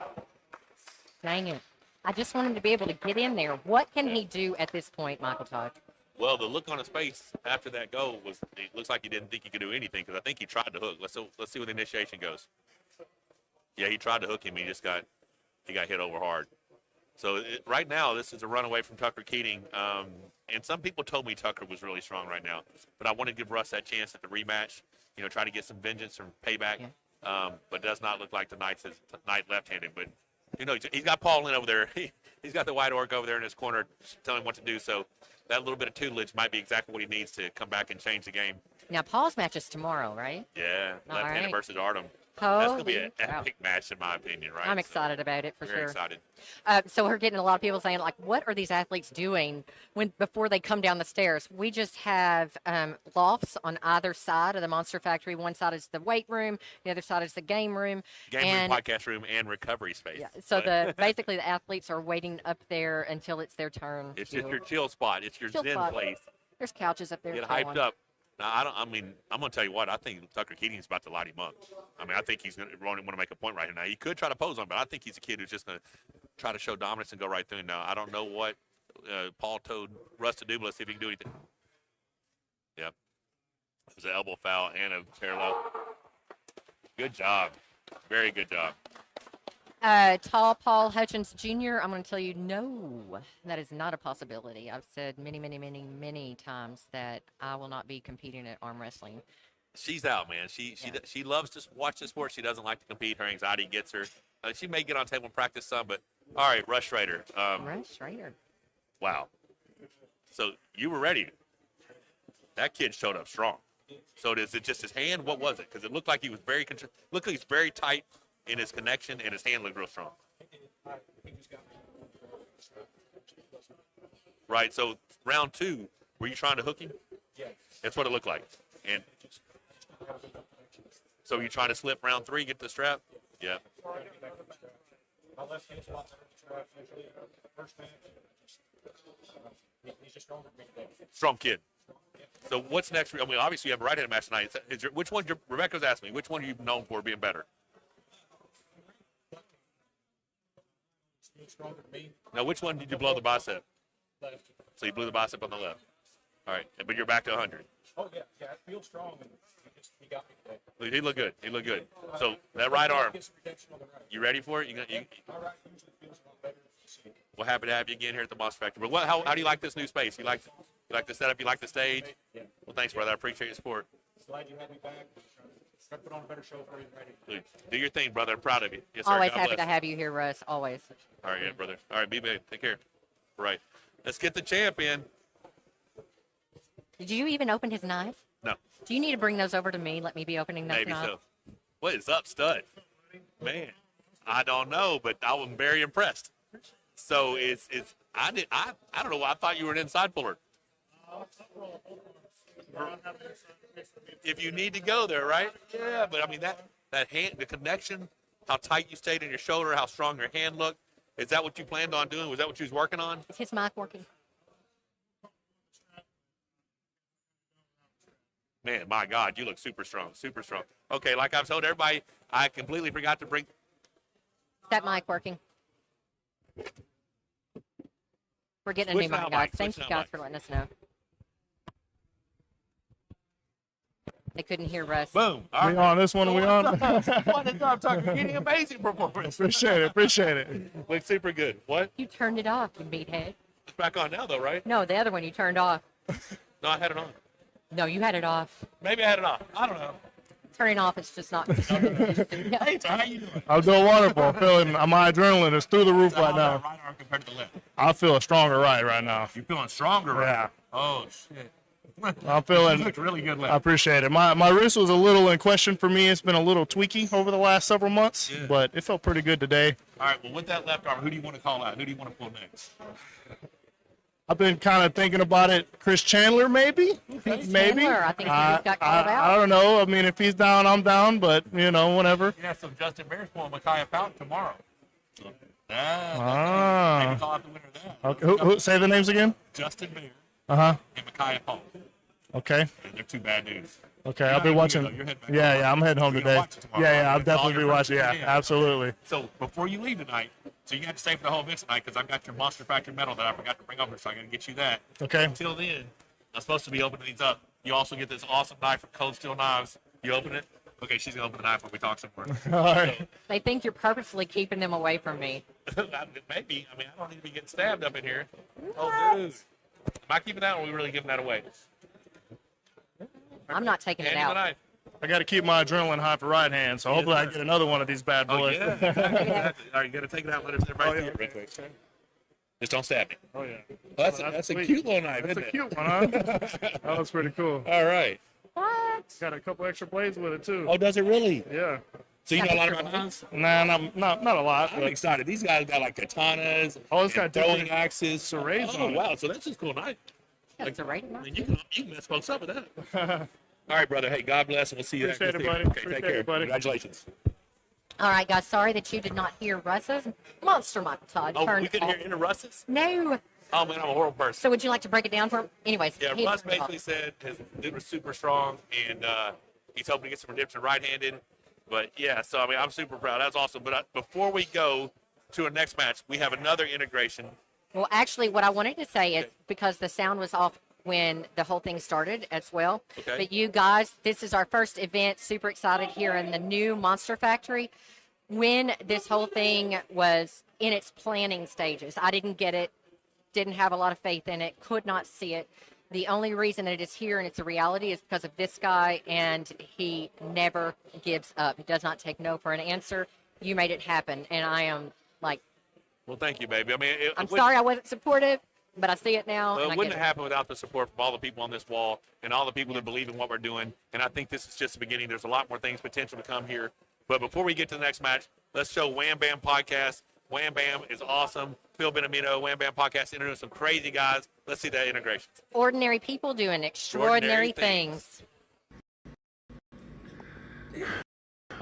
Dang it. I just want him to be able to get in there. What can he do at this point, Michael Todd? Well, the look on his face after that goal was, it looks like he didn't think he could do anything because I think he tried to hook. Let's see where the initiation goes. Yeah, he tried to hook him. He got hit over hard. So right now, this is a runaway from Tucker Keating. And some people told me Tucker was really strong right now. But I want to give Russ that chance at the rematch, try to get some vengeance or payback. Yeah. But it does not look like the Knight's Knight left-handed. But, he's got Paul Lynn over there. He's got the white orc over there in his corner telling him what to do. So that little bit of tutelage might be exactly what he needs to come back and change the game. Now, Paul's match is tomorrow, right? Yeah, left-handed versus Artem. Holy That's going to be an epic match, in my opinion, right? I'm excited about it, for very sure. Excited. So we're getting a lot of people saying, like, what are these athletes doing before they come down the stairs? We just have lofts on either side of the Monster Factory. One side is the weight room. The other side is the game room. Game room, podcast room, and recovery space. Yeah, so basically the athletes are waiting up there until it's their turn. It's just your chill spot. It's your zen place. There's couches up there. Get hyped up. Now, I'm going to tell you what, I think Tucker Keating's about to light him up. I think he's going to want to make a point right here. Now, he could try to pose on, but I think he's a kid who's just going to try to show dominance and go right through him. Now, I don't know what Paul told Russ to do, but let's see if he can do anything. Yep. It was an elbow foul and a parallel. Good job. Very good job. Tall Paul Hutchins Jr., I'm going to tell you, no, that is not a possibility. I've said many, many, many, many times that I will not be competing at arm wrestling. She's out, man. She loves to watch the sport. She doesn't like to compete. Her anxiety gets her. She may get on table and practice some, but all right, Russ Schrader. Russ Schrader. Wow. So you were ready. That kid showed up strong. So is it just his hand? What was it? Because it looked like he was looked like he's very tight in his connection, and his hand looked real strong. Right, so round 2, were you trying to hook him? Yeah. That's what it looked like. And so you trying to slip round 3, get the strap? Yeah. Strong kid. So what's next? Obviously you have a right-handed match tonight. Which one? Rebecca's asked me. Which one are you known for being better? Now, which one did you blow the bicep? Left. So you blew the bicep on the left. All right, but you're back to 100. Oh, yeah, I feel strong, and he got me today. He looked good. So that right arm, you ready for it? My right usually feels a lot better. We're happy to have you again here at the MonsterFactory. But how do you like this new space? You like the setup? You like the stage? Yeah. Well, thanks, brother. I appreciate your support. Glad you had me back. Try to put on a better show for you. Ready. Do your thing, brother. I'm proud of you. Yes, sir. Always God happy bless. to have you here, Russ. Always. All right, yeah, brother. All right, be big. Take care. Right. Let's get the champ in. Did you even open his knife? No. Do you need to bring those over to me? Let me be opening those Maybe knives. so. What is up, stud? Man, I don't know, but I was very impressed. So I don't know why I thought you were an inside puller. If you need to go there, right? Yeah, but that hand, the connection, how tight you stayed in your shoulder, how strong your hand looked. Is that what you planned on doing? Was that what you was working on? Is his mic working? Man, my God, you look super strong, super strong. Okay, like I've told everybody, I completely forgot to bring. Is that mic working? We're getting a new mic, guys. Thank you guys for letting us know. They couldn't hear Russ. Boom. All We right. on this one? We on? What a job, Tucker. Getting amazing performance. Appreciate it. Looks super good. What? You turned it off, you meathead. It's back on now, though, right? No, the other one you turned off. No, I had it on. No, you had it off. Maybe I had it off. I don't know. Turning off, it's just not. Hey, so how you doing? I'm doing wonderful. I'm feeling my adrenaline is through the roof So right how's now. that right arm compared to the left? I feel a stronger right now. You're feeling stronger, right? Yeah. Oh, shit. I'm feeling. You looked really good I left. appreciate it. My wrist was a little in question for me. It's been a little tweaky over the last several months, Yeah. but it felt pretty good today. All right, well, with that left arm, who do you want to call out? Who do you want to pull next? I've been kind of thinking about it. Chris Chandler, maybe. Maybe. Chandler, I think he just got called out. I don't know. I mean, if he's down, I'm down. But whatever. Yeah, so Justin Bear's pulling Micaiah Fountain tomorrow. So, maybe call out the winner of that. Okay. Who say the names again? Justin Bear And Micaiah Paul. Okay. They're two bad dudes. Okay. I'll be watching. You're heading back Yeah. I'm heading home You're gonna today. watch it tomorrow, right? I'll It's all definitely your be friends watching. Yeah. tune in. Absolutely. So before you leave tonight, so you got to stay for the whole event tonight because I've got your MonsterFactory medal that I forgot to bring over, so I got to get you that. Okay. Until then, I'm supposed to be opening these up. You also get this awesome knife from Cold Steel Knives. You open it. Okay, she's gonna open the knife when we talk somewhere. All right. They think you're purposely keeping them away from me. Maybe. I mean, I don't need to be getting stabbed up in here. Oh, dude. Am I keeping that, or are we really giving that away? I'm not taking it Hand me the out. knife. I got to keep my adrenaline high for right hand, so hopefully I get another one of these bad Oh, boys. yeah. Exactly. All right, you got to take it out. Let everybody see it real quick. Just don't stab me. Oh, yeah. Well, that's a sweet. cute little knife, That's isn't a it? cute one, huh? That was pretty cool. All right. What? Got a couple extra blades with it, too. Oh, does it really? Yeah. So you know a lot about knives? Nah, not a lot. I'm But excited. These guys got like katanas, Oh, it's got and throwing different axes, serrades Oh, on it. wow. So that's just a cool knife. That's a rating. I mean, you can mess folks up with that. All right, brother. Hey, God bless, and we'll see you Appreciate next it, buddy. Okay, Appreciate take care. it, buddy. Congratulations. All right, guys. Sorry that you did not hear Russ's monster mic, Todd. Oh, turned we couldn't off. hear into Russ's? No. Oh, man, I'm a horrible person. So would you like to break it down for him? Anyways. Yeah, he Russ turned it off. basically said his dude was super strong, and he's hoping to get some redemption right-handed. But, yeah, so, I mean, I'm super proud. That's awesome. But before we go to our next match, we have another integration. Well, actually, what I wanted to say is because the sound was off when the whole thing started as well. Okay. But you guys, this is our first event. Super excited here in the new MonsterFactory. When this whole thing was in its planning stages, I didn't get it, didn't have a lot of faith in it, could not see it. The only reason that it is here and it's a reality is because of this guy, and he never gives up. He does not take no for an answer. You made it happen, and I am like, Well, thank you, baby. I mean, I'm sorry I wasn't supportive, but I see it now. Well, and it I wouldn't get have happened without the support from all the people on this wall and all the people that believe in what we're doing. And I think this is just the beginning. There's a lot more things potential to come here. But before we get to the next match, let's show Wham Bam Podcast. Wham Bam is awesome. Phil Benamino, Wham Bam Podcast, introduced some crazy guys. Let's see that integration. Ordinary people doing extraordinary things.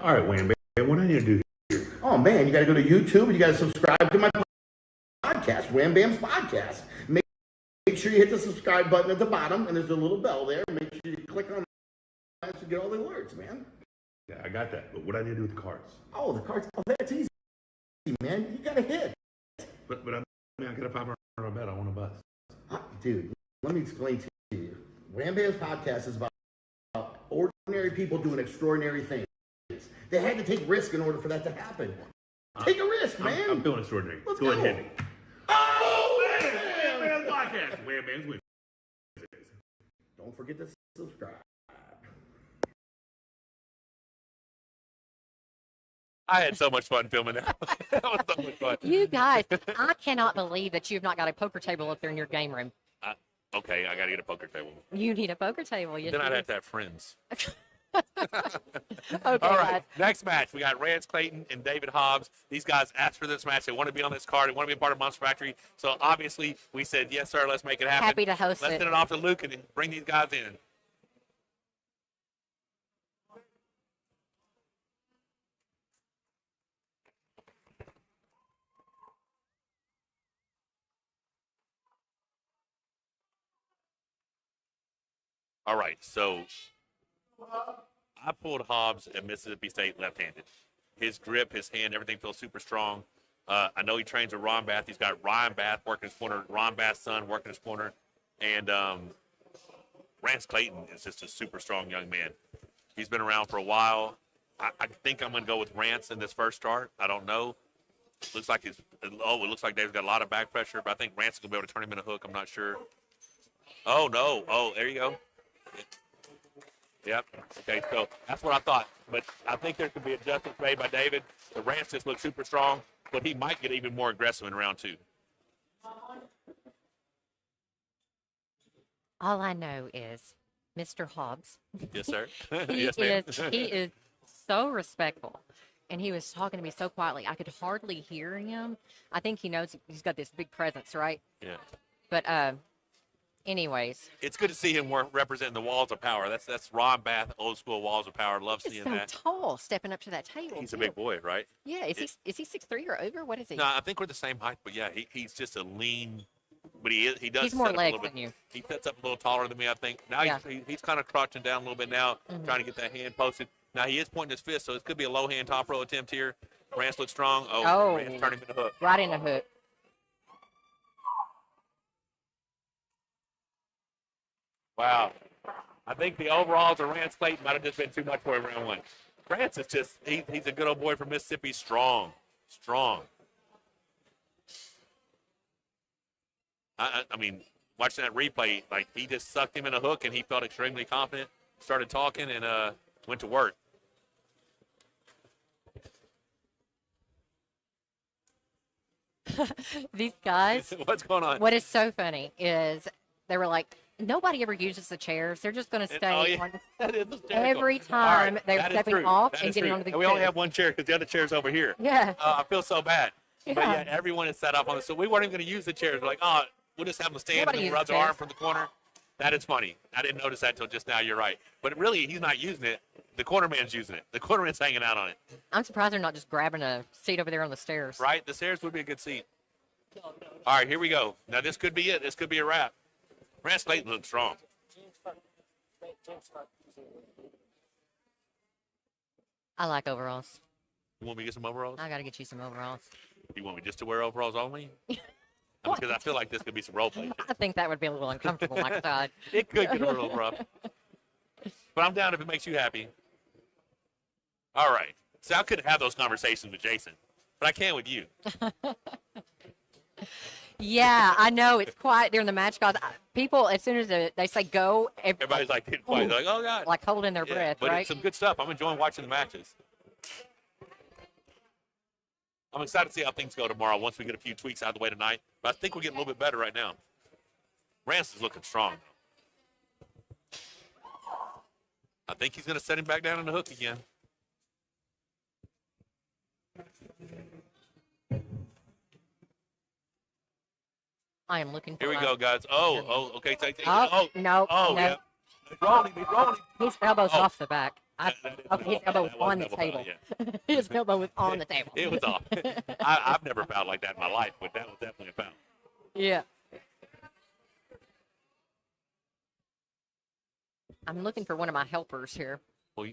All right, Wham Bam, what do I need to do here? Oh, man, you got to go to YouTube and you got to subscribe to my podcast, Wham Bam's Podcast. Make sure you hit the subscribe button at the bottom, and there's a little bell there. Make sure you click on that to get all the alerts, man. Yeah, I got that. But what do I need to do with the cards? Oh, the cards. Oh, that's easy, man. You got to hit. But I got a $500 bet. I want a bus. Dude, let me explain to you. Wham Bam's Podcast is about ordinary people doing extraordinary things. They had to take risk in order for that to happen. Take a risk, man. I'm feeling extraordinary. Let's go ahead, go. hit me. Oh, Wham Bam's Podcast. Wham Bam's with. Don't forget to subscribe. I had so much fun filming that. That was so much fun. You guys, I cannot believe that you've not got a poker table up there in your game room. Okay, I got to get a poker table. You need a poker table. Yes, Then you I'd do. have to have friends. Okay, All right, guys. next match. We got Rance, Clayton, and David Hobbs. These guys asked for this match. They want to be on this card. They want to be a part of MonsterFactory. So obviously, we said, yes, sir, let's make it happen. Happy to host Let's it. send it off to Luke and bring these guys in. All right, so I pulled Hobbs at Mississippi State left-handed. His grip, his hand, everything feels super strong. I know he trains with Ron Bath. He's got Ryan Bath working his corner, Ron Bath's son working his corner. And Rance Clayton is just a super strong young man. He's been around for a while. I think I'm going to go with Rance in this first start. I don't know. Looks like it looks like Dave's got a lot of back pressure, but I think Rance is going to be able to turn him in a hook. I'm not sure. Oh, no. Oh, there you go. Yep. Okay, so that's what I thought. But I think there could be adjustments made by David. The Rance just looks super strong, but he might get even more aggressive in round 2. All I know is Mr. Hobbs. Yes, sir. He Yes, ma'am. he is so respectful. And he was talking to me so quietly, I could hardly hear him. I think he knows he's got this big presence, right? Yeah. But anyways. It's good to see him representing the walls of power. That's Ron Bath, old school walls of power. Love He's seeing so that. tall, stepping up to that table. He's a too. big boy, right? Yeah, is he 6'3" or over? What is he? No, I think we're the same height, but yeah, he's just a lean, but he does. He's more set up legs a little bit. than you. He sets up a little taller than me, I think. Now Yeah. he's kind of crouching down a little bit now, trying to get that hand posted. Now he is pointing his fist, so it could be a low hand top row attempt here. Rance looks strong. Oh. Rance turning him in the hook. Right in the hook. Wow. I think the overalls of Rance Clayton might have just been too much for him round 1. Rance is just, he's a good old boy from Mississippi, strong. I mean, watching that replay, like he just sucked him in a hook and he felt extremely confident, started talking and went to work. These guys. What's going on? What is so funny is they were like, nobody ever uses the chairs. They're just going to stay on that is hysterical. every time Right, they're that is stepping true. off That and is getting true. onto the And we only chair. have one chair because the other chair's over here. Yeah. I feel so bad. Yeah. But yeah, everyone is set up on it. So we weren't even going to use the chairs. We're like, oh, we'll just have them stand Nobody and uses rub their chairs. arm from the corner. That is funny. I didn't notice that until just now. You're right. But really, he's not using it. The cornerman's using it. The cornerman's hanging out on it. I'm surprised they're not just grabbing a seat over there on the stairs. Right? The stairs would be a good seat. All right, here we go. Now, this could be it. This could be a wrap. Rance Clayton looks strong. I like overalls. You want me to get some overalls? I got to get you some overalls. You want me just to wear overalls only? Because I feel like this could be some role play. I think that would be a little uncomfortable, like Todd. It could get a little rough. But I'm down if it makes you happy. All right. So I couldn't have those conversations with Jason, but I can with you. Yeah, I know. It's quiet during the match because people, as soon as they say go, Everybody's like, getting quiet. They're like, oh, God. like holding their Yeah, breath, but right? it's some good stuff. I'm enjoying watching the matches. I'm excited to see how things go tomorrow once we get a few tweaks out of the way tonight. But I think we're getting a little bit better right now. Rance is looking strong. I think he's going to set him back down in the hook again. I am looking for Here we a- go, guys. Okay. Oh, no. Oh, no. yeah. He's rolling. His elbow's Oh. off the back. Okay, his elbow was That on the wasn't table. foul, His elbow was on the table. It was off. I've never fouled like that in my life, but that was definitely a foul. Yeah. I'm looking for one of my helpers here. Who?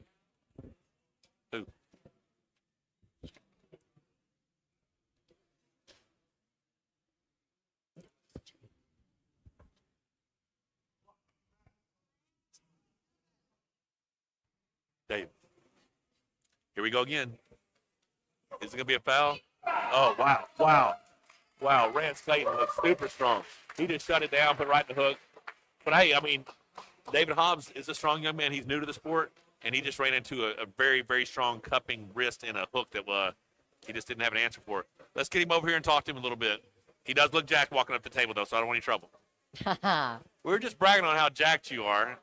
Dave. Here we go again. Is it going to be a foul? Oh, wow. Rance Clayton looks super strong. He just shut it down, put it right in the hook. But, hey, I mean, David Hobbs is a strong young man. He's new to the sport, and he just ran into a very, very strong cupping wrist and a hook that he just didn't have an answer for. Let's get him over here and talk to him a little bit. He does look jacked walking up the table, though, so I don't want any trouble. We're just bragging on how jacked you are.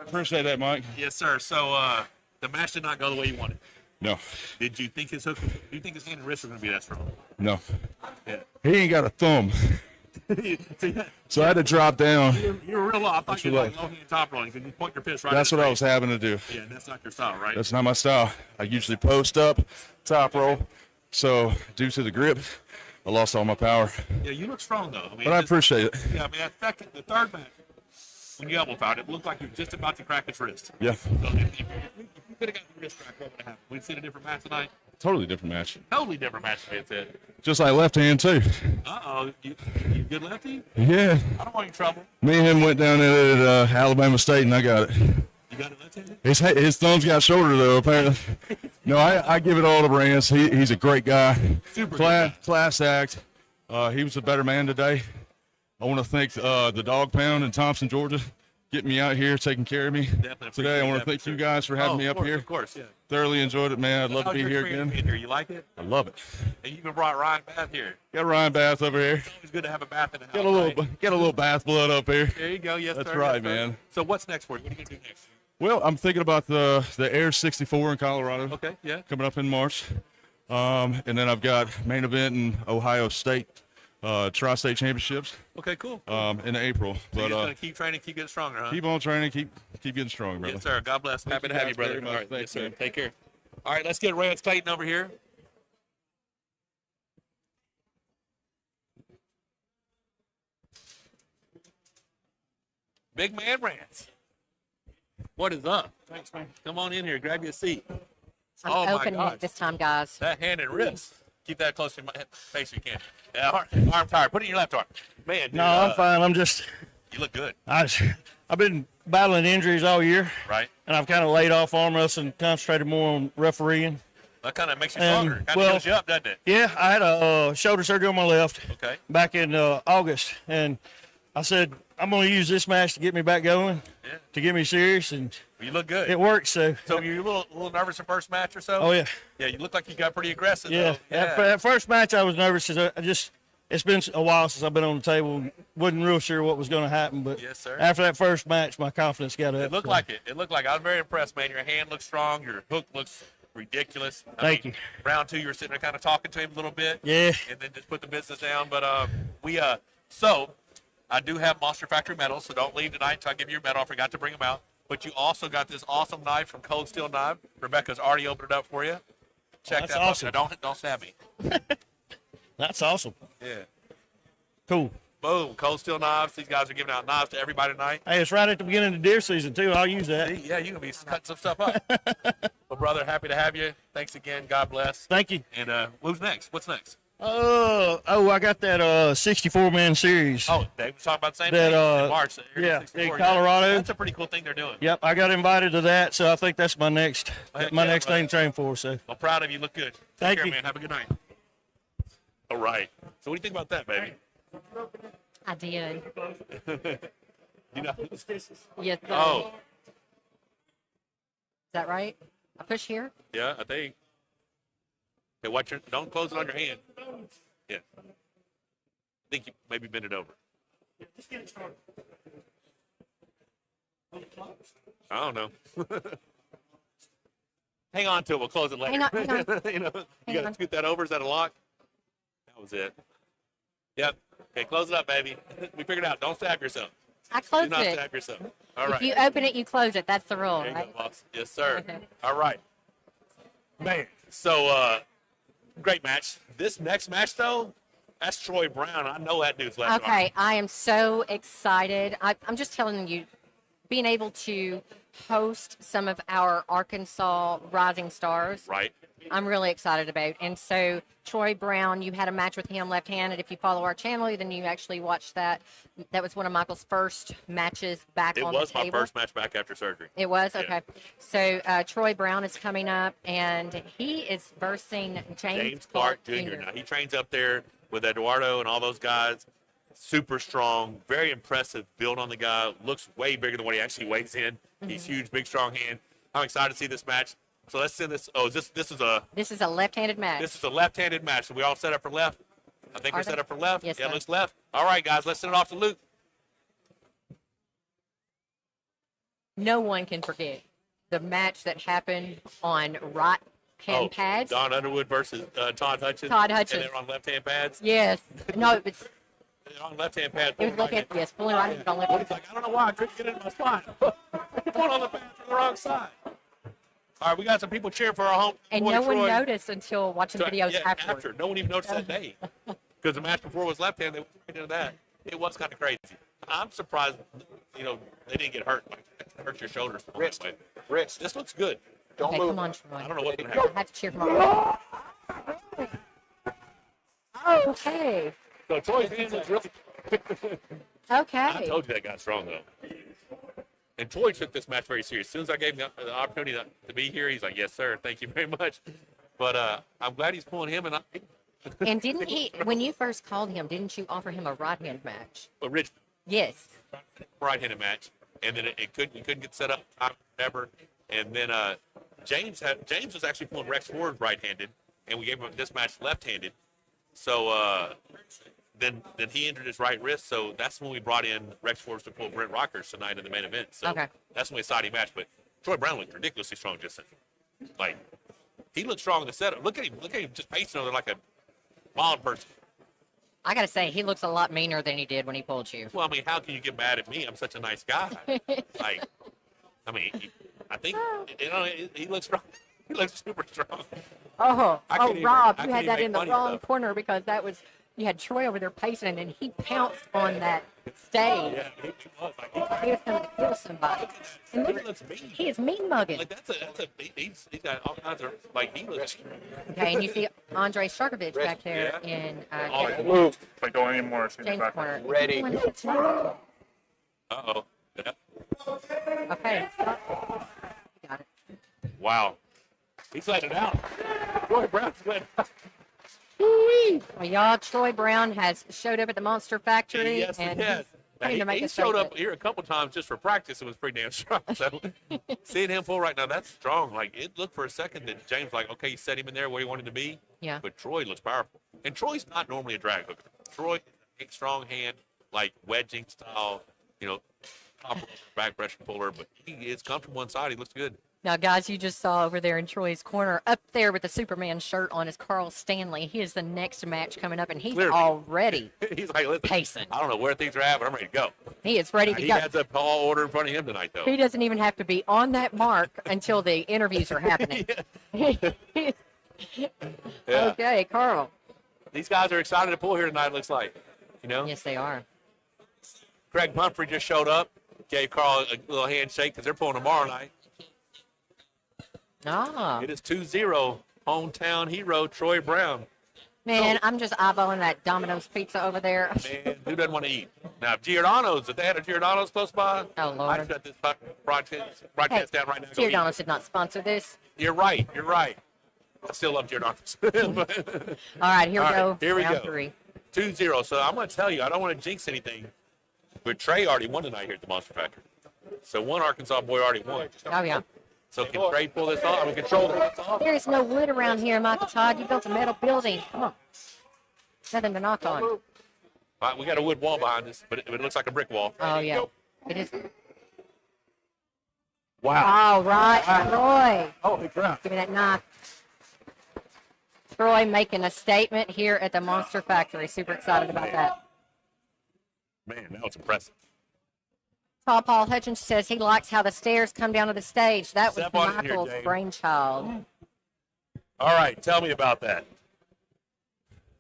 Appreciate that, Mike. Yes, sir. So the match did not go the way you wanted. No, Did you think his hook? Do you think his hand and wrist were going to be that strong? no. Yeah. He ain't got a thumb, so I had to drop down. You're real low. I thought That's you were like what- low hand top rolling because you point your fist right. That's at what his I was face. having to do. Yeah, that's not your style, right? That's not my style. I usually post up, top roll. So due to the grip, I lost all my power. Yeah, you look strong though. I mean, But I appreciate it. Yeah, I mean, the third match when you elbow fouled, it looked like you were just about to crack his wrist. Yeah, So if you could have got the wrist crack, what would have happened? We'd seen a different match tonight. totally different match. Totally different match, man. Said. Just like left hand too. You good lefty? Yeah. I don't want any trouble. Me and him went down there at Alabama State, and I got it. You got it left-handed? His thumb's got shorter though. Apparently, no. I give it all to Rance. He's a great guy. Super class act. He was a better man today. I want to thank the Dog Pound in Thompson, Georgia, getting me out here, taking care of me today. I want to thank you guys for having me up here. Of course, yeah. Thoroughly enjoyed it, man. I'd love to be here again. You like it? I love it. And you even brought Ryan Bath here. Got Ryan Bath over here. It's always good to have a bath in the house. Get a little bath blood up here. There you go. Yes, That's sir. right, Yes, sir. man. So what's next for you? What are you going to do next? Well, I'm thinking about the Air 64 in Colorado. Okay, yeah. Coming up in March. And then I've got main event in Ohio State, Tri-State Championships. Okay, cool. In April. So But you're just going to keep training, keep getting stronger, huh? keep on training, keep getting strong, brother. Yes, sir. God bless. Happy to have you, brother. very much. All right, Thanks, yes, sir. man. Take care. All right, let's get Rance Clayton over here. Big man Rance. What is up? Thanks, man. Come on in here. Grab you a seat. I'm my opening gosh. it this time, guys. That hand and wrist. Keep that close to my face if you can. Arm tired. Put it in your left arm. Man, dude, No, I'm fine. I'm just, you look good. I've been battling injuries all year, Right? and I've kind of laid off arm wrestling, concentrated more on refereeing. That kind of makes you And, stronger. Kind of well, builds you up, doesn't it? Yeah, I had a shoulder surgery on my left Okay. back in August, and I said I'm going to use this match to get me back going, Yeah. to get me serious, and You look good. it worked. So, So you're a little nervous the first match or so? oh yeah, Yeah, you look like you got pretty aggressive. yeah. Though. That first match I was nervous because it's been a while since I've been on the table. Wasn't real sure what was going to happen, but Yes, sir. after that first match, my confidence got up. It looked so. like it. It looked like I was very impressed, man. Your hand looks strong. Your hook looks ridiculous. Thank you. Round two, you were sitting there kind of talking to him a little bit. Yeah. And then just put the business down. But so I do have MonsterFactory medals, so don't leave tonight until I give you your medal. I forgot to bring them out. But you also got this awesome knife from Cold Steel Knife. Rebecca's already opened it up for you. Check that's that. awesome. Now, don't stab me. That's awesome. Yeah. Cool. Boom. Cold Steel Knives. These guys are giving out knives to everybody tonight. Hey, it's right at the beginning of the deer season too. I'll use that. Yeah, you're going to be cutting some stuff up. Well, brother, happy to have you. Thanks again. God bless. Thank you. And who's next? What's next? I got that 64-man series. Oh, they were talking about the same That, thing in March. yeah, 64, in Colorado. That's a pretty cool thing they're doing. Yep, I got invited to that, so I think that's my next Heck my yeah, next brother. thing to train for. So I'm proud of you. Look good. Take Thank care, you. man. Have a good night. All right. So what do you think about that, baby? I did. You know? Yes, sir. Oh, Is that right? I push here? yeah, I think. Hey, watch your, don't close it on your hand. Yeah. I think you maybe bend it over. I don't know. Hang on to it. We'll close it later. Hang on. You know, you Hang got to on. scoot that over. Is that a lock? That was it. Yep. Okay, close it up, baby. We figured it out. Don't stab yourself. I Do closed not it. stab yourself. All If right. you open it, you close it. That's the rule, There you right? go, boss. Yes, sir. Okay. All right. Man, so great match. This next match, though, that's Troy Brown. I know that dude's left arm. Okay, I am so excited. I'm just telling you, being able to host some of our Arkansas rising stars, Right. I'm really excited about. And so Troy Brown, you had a match with him left-handed. If you follow our channel, then you actually watched that. That was one of Michael's first matches back It on was the my table. first match back after surgery. It was? Yeah. Okay. So Troy Brown is coming up, and he is versing James Clark Jr. Now, he trains up there with Eduardo and all those guys. Super strong, very impressive build on the guy. Looks way bigger than what he actually weighs in. He's huge, big, strong hand. I'm excited to see this match. So let's send this. Oh, this is a left-handed match. This is a left-handed match. So we all set up for left. I think Are we're they? set up for left. Yes, yeah, sir. looks left. All right, guys, let's send it off to Luke. No one can forget the match that happened on right-hand pads. Don Underwood versus Todd Hutchins. Todd Hutchins. And they're on left-hand pads. Yes. No, it's They're on left-hand pads. it was left-hand. Yes, pulling right hand on left. He's like, I don't know why I couldn't get into my spot. Put on the pads from the wrong side. All right, we got some people cheering for our home. And boy, no one Troy. noticed until watching So, videos yeah, afterward. after. No one even noticed that day. Because the match before was left-hand. They went right into that. It was kind of crazy. I'm surprised, they didn't get hurt. Like, hurt your shoulders. Wrist. Way. Wrist. This looks good. Don't Okay, move. come on, Troy. I don't know what's going to I happen. have to cheer for my. Okay. So Troy's hands looks really. I Okay. told you that got strong, though. And Troy took this match very serious. As soon as I gave him the opportunity to be here, he's like, yes, sir. Thank you very much. But I'm glad he's pulling him. And didn't he, when you first called him, didn't you offer him a right-hand match? Original Yes. right-handed match. And then he couldn't get set up, whatever. And then James was actually pulling Rex Ford right-handed, and we gave him this match left-handed. So then he injured his right wrist, so that's when we brought in Rex Ford to pull Brent Rakers tonight in the main event. So that's when we decided to match. But Troy Brown looked ridiculously strong just then. Like, he looked strong in the setup. Look at him just pacing over there like a wild person. I got to say, he looks a lot meaner than he did when he pulled you. Well, I mean, how can you get mad at me? I'm such a nice guy. Like, I mean, I think, he looks strong. He looks super strong. Rob, you had that in the wrong stuff. corner because you had Troy over there pacing, and then he pounced on that stage. Yeah, he was. Like, He was coming to kill somebody. And he look, looks mean. he is mean mugging. Like, he's got all kinds of, like, he looks. Okay, and you see Andrei Sharkovich back there in Move. Like, don't anymore. James' corner. Ready. Uh-oh. Yeah. Okay. You got it. Wow. He's letting it out. Troy Brown's letting it out. Well, y'all, Troy Brown has showed up at the Monster Factory. Yes, and he has. Now, ready to make he a showed up statement. here a couple times just for practice. It was pretty damn strong. So seeing him pull right now, that's strong. Like, it looked for a second that James, like, okay, you set him in there where he wanted to be. Yeah. But Troy looks powerful. And Troy's not normally a drag hooker. Troy, big, strong hand, like wedging style, top back pressure puller. But he is comfortable inside. He looks good. Now, guys, you just saw over there in Troy's corner, up there with the Superman shirt on, is Karl Stanley. He is the next match coming up, and he's already He's like, listen, pacing. I don't know where things are at, but I'm ready to go. He is ready to He go. has a tall order in front of him tonight, though. He doesn't even have to be on that mark until the interviews are happening. Yeah. Okay, Karl. These guys are excited to pull here tonight, it looks like. Yes, they are. Craig Pumphrey just showed up, gave Karl a little handshake because they're pulling tomorrow night. It is 2-0, hometown hero Troy Brown. Man, I'm just eyeballing that Domino's pizza over there. Man, who doesn't want to eat? Now, if they had a Giordano's close by, Oh, Lord. I'd shut this broadcast down right now. Go eat. Giordano's did not sponsor this. You're right. I still love Giordano's. All right, here we go. Here we Round go. 3. 2-0. So I'm going to tell you, I don't want to jinx anything, but Trey already won tonight here at the Monster Factory. So one Arkansas boy already won. Oh, yeah. So can Trey pull this off? I mean, control this off? There is no wood around here, Michael Todd. You built a metal building. Come on. Nothing to knock on. All right, we got a wood wall behind us, but it looks like a brick wall. Oh, yeah. It is. Wow. All right, Troy. Holy crap. Give me that knife. Troy making a statement here at the Monster Factory. Super excited about that. Man, that was impressive. Paul Hutchins says he likes how the stairs come down to the stage. That was Step on it here, Michael's James. brainchild. All right, tell me about that.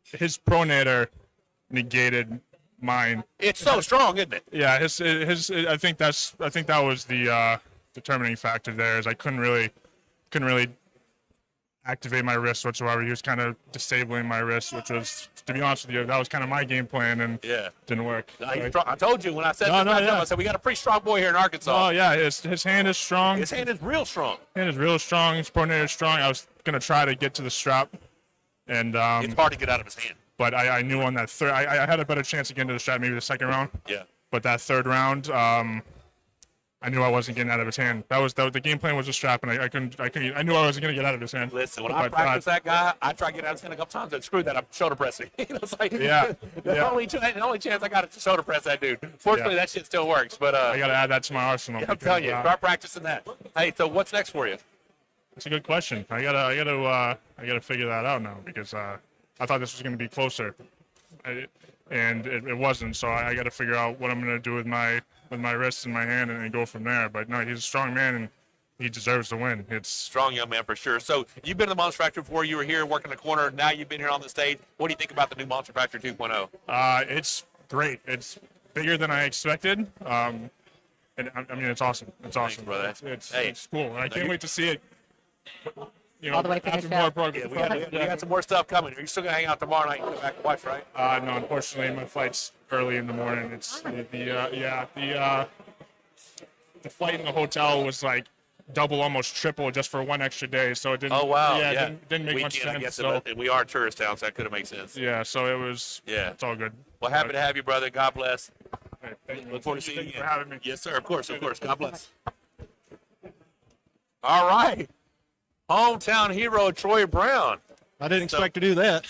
His pronator negated mine. It's so strong, isn't it? Yeah, his. I think that was the determining factor there. Is I couldn't really activate my wrist whatsoever. He was kind of disabling my wrist, which was, to be honest with you, that was kind of my game plan, and didn't work. I told you when I said I said we got a pretty strong boy here in Arkansas. Oh yeah, his hand is strong. His hand is real strong. His pronator is strong. I was gonna try to get to the strap, and it's hard to get out of his hand. But I knew on that third, I had a better chance of getting to the strap, maybe the second round. Yeah. But that third round, I knew I wasn't getting out of his hand. That was the game plan was a strap, and I knew I wasn't gonna get out of his hand. Listen, when I practice that guy, I try to get out of his hand a couple times, and screw that, I'm shoulder pressing. It's like the only chance I got is to shoulder press that dude. Fortunately, that shit still works. But I gotta add that to my arsenal. I'm telling you, start practicing that. Hey, so what's next for you? That's a good question. I gotta figure that out now because I thought this was gonna be closer, and it wasn't. So I got to figure out what I'm gonna do with my wrist and my hand and go from there. But no, he's a strong man and he deserves to win. It's strong young man for sure. So you've been in the Monster Factory before. You were here working the corner. Now you've been here on the stage. What do you think about the new Monster Factory 2.0? It's great. It's bigger than I expected. And I mean, it's awesome. It's awesome, brother. It's cool. And I can't wait to see it. All the way to finish out. We got some more stuff coming. Are you still gonna hang out tomorrow night and come back and watch, right? No, unfortunately, my flight's early in the morning. It's the flight in the hotel was like double, almost triple, just for one extra day. So it didn't. Oh wow, Yeah, Didn't make much Weekend, I sense. guess, So and we are a tourist town, so that could have made sense. yeah, so it was. Yeah. It's all good. Well, happy to have you, brother. God bless. Hey, thank you. Look forward to seeing you Thank again. for having me. Yes, sir. Of course, of course. God bless. All right. Hometown hero Troy Brown. I didn't expect to do that.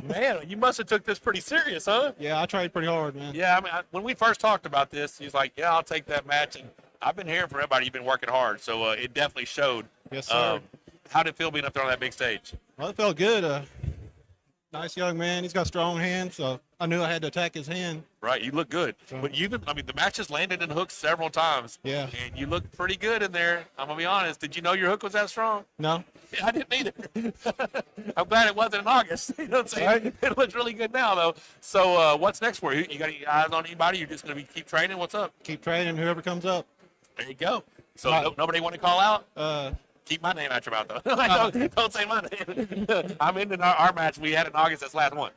Man, you must have took this pretty serious, huh? Yeah, I tried pretty hard, man. Yeah, I mean, when we first talked about this, he's like, "Yeah, I'll take that match." And I've been hearing from everybody you've been working hard, so it definitely showed. Yes, sir. How did it feel being up there on that big stage? Well, it felt good. Nice young man. He's got strong hands, so I knew I had to attack his hand. Right, you look good. But the match has landed in hooks several times. Yeah. And you look pretty good in there. I'm gonna be honest. Did you know your hook was that strong? No. Yeah, I didn't either. I'm glad it wasn't in August. You know what I'm saying? Right. It looks really good now, though. So what's next for you? You got any eyes on anybody? You're just gonna keep training? What's up? Keep training. Whoever comes up. There you go. So nobody want to call out? Keep my name out your mouth, though. Don't say my name. I'm in our match we had in August. That's last one.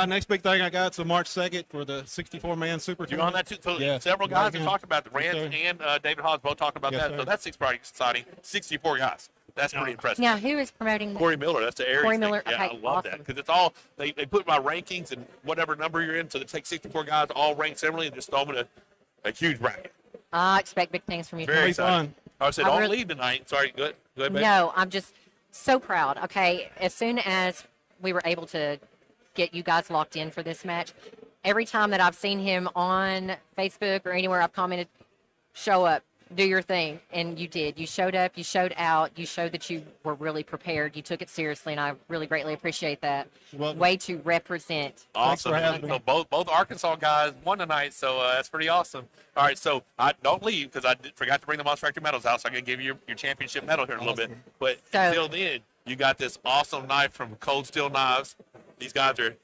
Next big thing I got is March 2nd for the 64-man super. You're on that too. So Yeah. several guys have Yeah. talked about it. Rance Yes, sir. and David Hobbs both talked about Yes, that. sir. So that's pretty exciting. 64 guys. That's pretty impressive. Now, who is promoting? Corey Miller, that's the Aries Corey thing. Miller, Yeah, okay, I love awesome. that because it's all they put my rankings and whatever number you're in. So they take 64 guys all ranked similarly and just throw them in a huge bracket. I expect big things from you. Very exciting. fun. I said, I don't really- leave tonight. Sorry, go ahead, babe. No, I'm just so proud. Okay, as soon as we were able to get you guys locked in for this match, every time that I've seen him on Facebook or anywhere I've commented, show up, do your thing, and you did. You showed up, you showed out, you showed that you were really prepared. You took it seriously, and I really greatly appreciate that. welcome. Way to represent. Awesome. for having So both Arkansas guys won tonight, so that's pretty awesome. All right, so don't leave because I forgot to bring the MonsterFactory medals out, so I'm going to give you your championship medal here in a little bit. But So- until then, you got this awesome knife from Cold Steel Knives. These guys are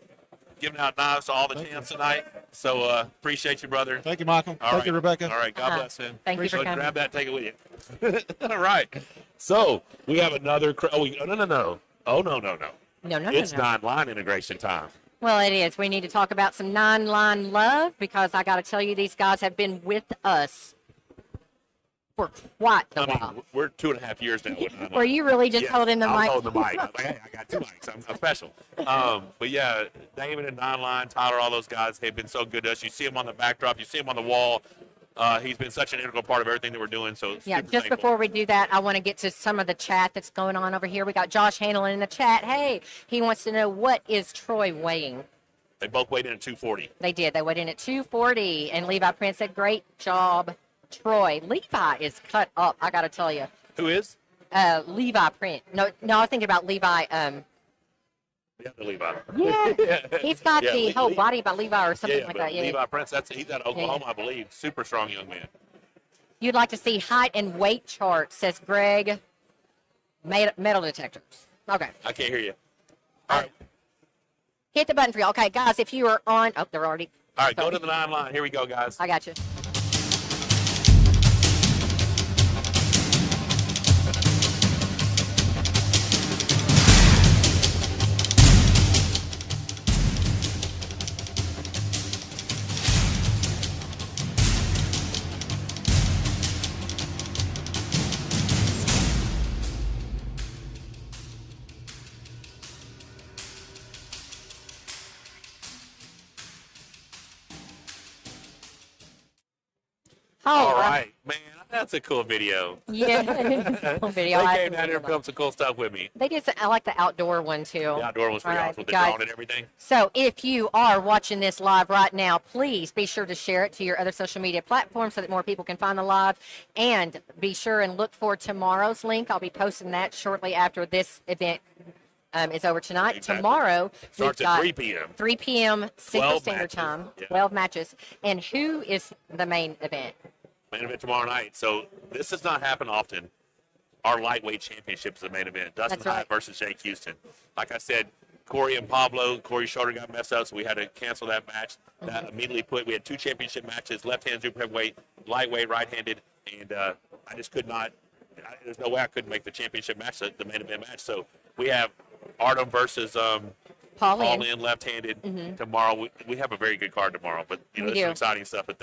giving out knives to all the champs tonight, so appreciate you, brother. Thank you, Michael. All Thank you, right. Rebecca. All right, God Uh-huh. bless him. Thank you for So coming. grab that and take it with you. All right. So we have another. No. Oh, no. No. It's 9-line integration time. Well, it is. We need to talk about some 9-line love because I got to tell you, these guys have been with us for quite a while. We're 2.5 years now. With 9-line. Were you really just holding the I'm mic? holding the mic. I'm like, hey, I got 2 mics. I'm special. But yeah, David and 9-line, Tyler, all those guys have been so good to us. You see him on the backdrop. You see him on the wall. He's been such an integral part of everything that we're doing. So Yeah, super just thankful. before we do that, I want to get to some of the chat that's going on over here. We got Josh Hanlon in the chat. Hey, he wants to know, what is Troy weighing? They both weighed in at 240. They did. They weighed in at 240. And Levi Prince said, great job, Troy. Levi is cut up, I got to tell you. Who is? Levi Print. No, I was thinking about Levi. Yeah, the Levi. Yeah, he's got Yeah, the whole body by Levi or something like but that. Yeah. Levi Prince, he's out of Oklahoma, I believe. Super strong young man. You'd like to see height and weight chart, says Greg. Metal detectors. Okay. I can't hear you. All right. Hit the button for you. Okay, guys, if you are on. Oh, they're already. All right, go to the 9-line. Here we go, guys. I got you. All right, man. That's a cool video. Yeah, it's a cool video. They I came down here really and filmed some cool stuff with me. They did. I like the outdoor one too. The outdoor was pretty All right, awesome with the guys. drone and everything. So if you are watching this live right now, please be sure to share it to your other social media platforms so that more people can find the live. And be sure and look for tomorrow's link. I'll be posting that shortly after this event is over tonight. Exactly. Tomorrow, Starts we've at got 3 p.m. 3 p.m. Central 12 Standard matches. Time. Yeah. 12 matches. And who is the main event? Main event tomorrow night. So this does not happen often. Our lightweight championship is the main event. Dustin That's right. Hyatt versus Jake Houston. Like I said, Corey and Pablo, Schrader got messed up, so we had to cancel that match. That immediately we had 2 championship matches, left-handed super heavyweight, lightweight, right-handed, and I just could not, there's no way I couldn't make the championship match, the main event match. So we have Artem versus Paul all in. in left-handed. Tomorrow, we have a very good card tomorrow, but We there's do. some exciting stuff. But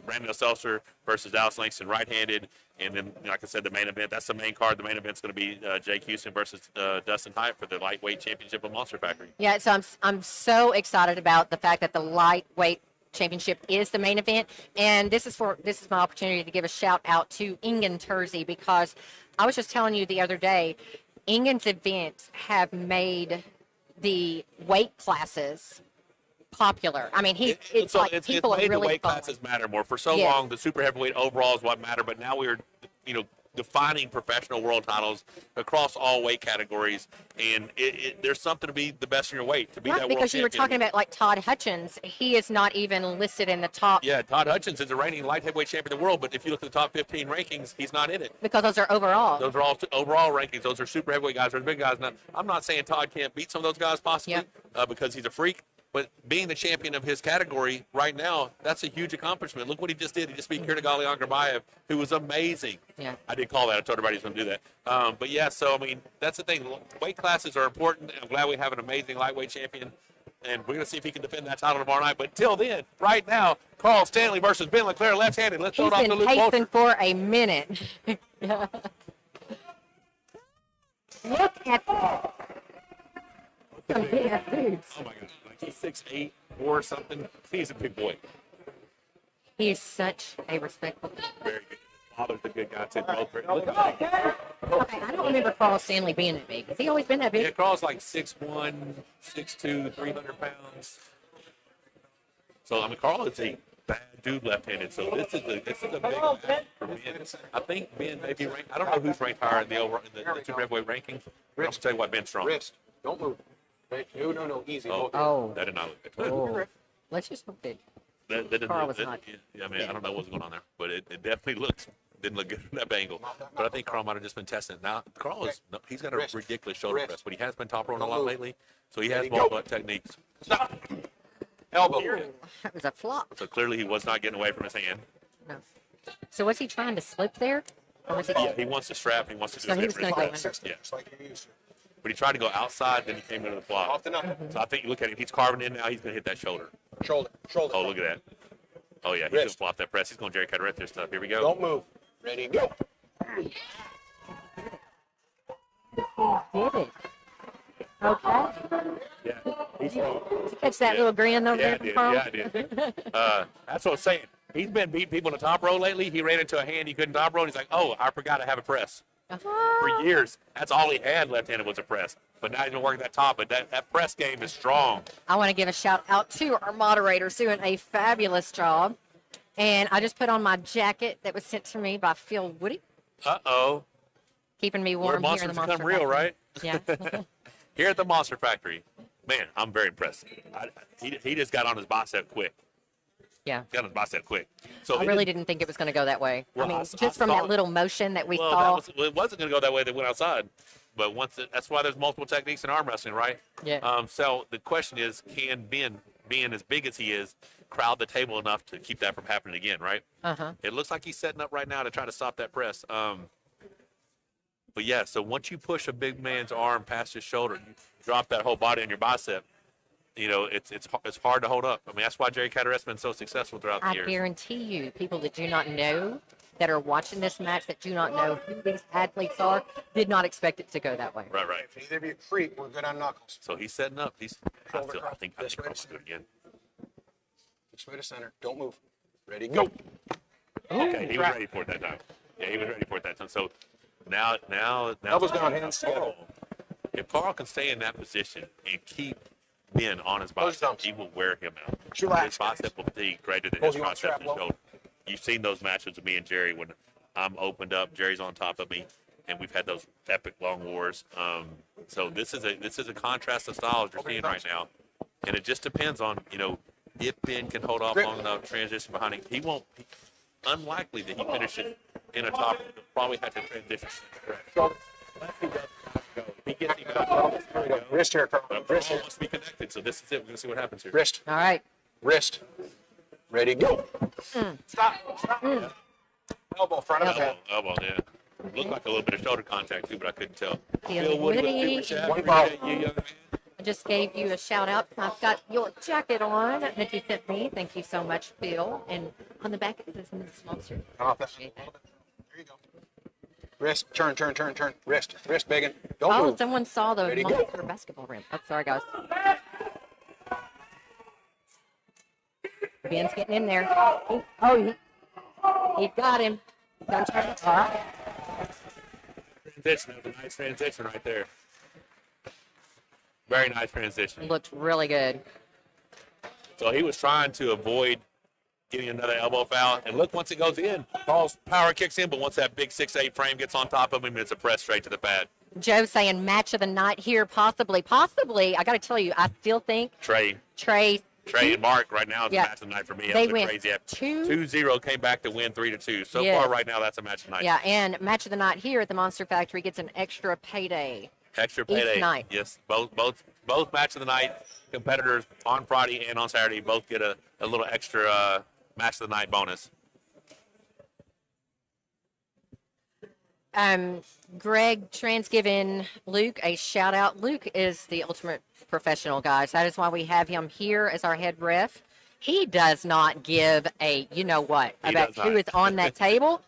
Brandon Seltzer versus Dallas Langston right-handed, and then like I said, the main event. That's the main card. The main event's going to be Jake Houston versus Dustin Hyatt for the lightweight championship of Monster Factory. Yeah, so I'm so excited about the fact that the lightweight championship is the main event, and this is my opportunity to give a shout out to Ingen Terzi, because I was just telling you the other day, Ingen's events have made the weight classes popular. I mean, it's like people made are really the weight following. classes matter more. For so Yeah. long, the super heavyweight overall is what mattered, but now we're defining professional world titles across all weight categories, and there's something to be the best in your weight, to be that Right, world because you were champion. talking about like Todd Hutchins. He is not even listed in the top Yeah, Todd Hutchins is a reigning light heavyweight champion of the world, but if you look at the top 15 rankings, he's not in it. because those are overall. Those are all overall rankings. Those are super heavyweight guys. Those are big guys. Now, I'm not saying Todd can't beat some of those guys possibly because he's a freak, but being the champion of his category right now, that's a huge accomplishment. Look what he just did. He just beat Kirdagali Angarbayev, who was amazing. Yeah. I did call that. I told everybody he was going to do that. But yeah, so I mean, that's the thing. Weight classes are important. I'm glad we have an amazing lightweight champion, and we're going to see if he can defend that title tomorrow night. But till then, right now, Karl Stanley versus Ben LaClair left-handed. Let's throw He's it off to been Luke pacing Walter. for a minute. Look at that. Some big ass dudes. Oh my God, like he's 6'8" or something. He's a big boy. He is such a respectful. Very good. Father's a good guy too. Both very- Look at that. Okay, I don't remember Karl Stanley being that big. Has he always been that big? Yeah, Karl's like 6'1", 6'2", 300 pounds. So I mean, Karl is a bad dude left-handed. So this is a big match for Ben. I think Ben may be ranked. I don't know who's ranked higher in the super heavyweight rankings. I'm gonna tell you what, Ben's strong. Wrist. Don't move. Right? No, easy. Oh, that did not look good. Oh. Let's just hope that. That didn't Karl look, was not. yeah, I mean, I don't know what's going on there, but it definitely didn't look good from that angle. But I think Karl might have just been testing it. Now, he's got a ridiculous shoulder press, but he has been top rolling a lot lately, so he has multiple techniques. Stop. Elbow. That was a flop. So clearly he was not getting away from his hand. No. So was he trying to slip there? Or was he? Yeah, he wants to strap. He wants to do So he a was different gonna go press. in. Yeah. Just like you used to. But he tried to go outside, then he came into the flop. Off the nothing. So I think you look at him, he's carving in now, he's going to hit that shoulder. Shoulder. Oh, look at that. Oh, yeah, he's going to flop that press. He's going to Jerry Carteret this stuff. Here we go. Don't move. Ready, go. Did it? Okay. Yeah. Did you catch that little grin over there from Karl? Yeah, I did. That's what I'm saying. He's been beating people in the top row lately. He ran into a hand he couldn't top row, and he's like, oh, I forgot I have a press. For years, that's all he had left-handed was a press. But now he's been working that top, but that press game is strong. I want to give a shout out to our moderators doing a fabulous job. And I just put on my jacket that was sent to me by Phil Woody, Uh-oh. keeping me Where warm here in monsters the Monster become real, Factory. right? Yeah. Here at the Monster Factory, man, I'm very impressed. He just got on his bicep quick. Yeah. Got on his bicep quick. So I really didn't think it was going to go that way. Well, I mean, I just from saw that it. little motion that we Well, saw. it wasn't going to go that way. They went outside. But that's why there's multiple techniques in arm wrestling, right? Yeah. So the question is, can Ben, being as big as he is, crowd the table enough to keep that from happening again, right? Uh-huh. It looks like he's setting up right now to try to stop that press. But yeah, so once you push a big man's arm past his shoulder, you drop that whole body on your bicep. You know, it's hard to hold up. I mean, that's why Jerry Carteret's been so successful throughout the I years. guarantee you, people that do not know, that are watching this match, that do not know who these athletes are, did not expect it to go that way. Right. If either of you creep, we're good on knuckles. So he's setting up. I think This way I'll to do it again. This way to center. Don't move. Ready, go. Okay, he was ready for it that time. Yeah, he was ready for it that time. So now. Elbows down, hands forward. If Karl can stay in that position and keep Ben on his bicep, he will wear him out. His bicep will be greater than his tricep and shoulder. You've seen those matches with me and Jerry when I'm opened up, Jerry's on top of me, and we've had those epic long wars. So this is a contrast of styles you're seeing right now, and it just depends on if Ben can hold off long enough, transition behind him. He won't. Unlikely that he finishes in a top. He'll probably have to transition. He gets even up. Wrist here, Karl. Wrist here. Wants to be connected, so this is it. We're gonna see what happens here. Wrist. All right. Wrist. Ready, go. Stop. Elbow, front of head. Elbow, yeah. Looked like a little bit of shoulder contact too, but I couldn't tell. Feel Phil Woody with Woody. super chat. One Appreciate ball. you, young man. just gave you a shout out. I've got your jacket on that you sent me. Thank you so much, Phil. And on the back it says Mrs. Monster. Appreciate that. There you go. Wrist, turn. Wrist begging. Don't move. Someone saw the Ready, Monster basketball rim. Oh, sorry, guys. Ben's getting in there. He got him. All right. Transition. That was a nice transition right there. Very nice transition. Looked really good. So he was trying to avoid getting another elbow foul. And look, once it goes in, Karl's power kicks in, but once that big 6'8" frame gets on top of him, it's a press straight to the pad. Joe saying match of the night here, possibly. I got to tell you, I still think Trey and Mark right now is a match of the night for me. They That was went crazy. 2-0, came back to win 3-2. So Yes. far right now, that's a match of the night. Yeah, and match of the night here at the Monster Factory gets an extra payday. Extra payday. Each night. Yes, both match of the night competitors on Friday and on Saturday both get a little extra match of the night bonus. Greg Trans giving Luke a shout out. Luke is the ultimate professional, guys. That is why we have him here as our head ref. He does not give a about who is on that table,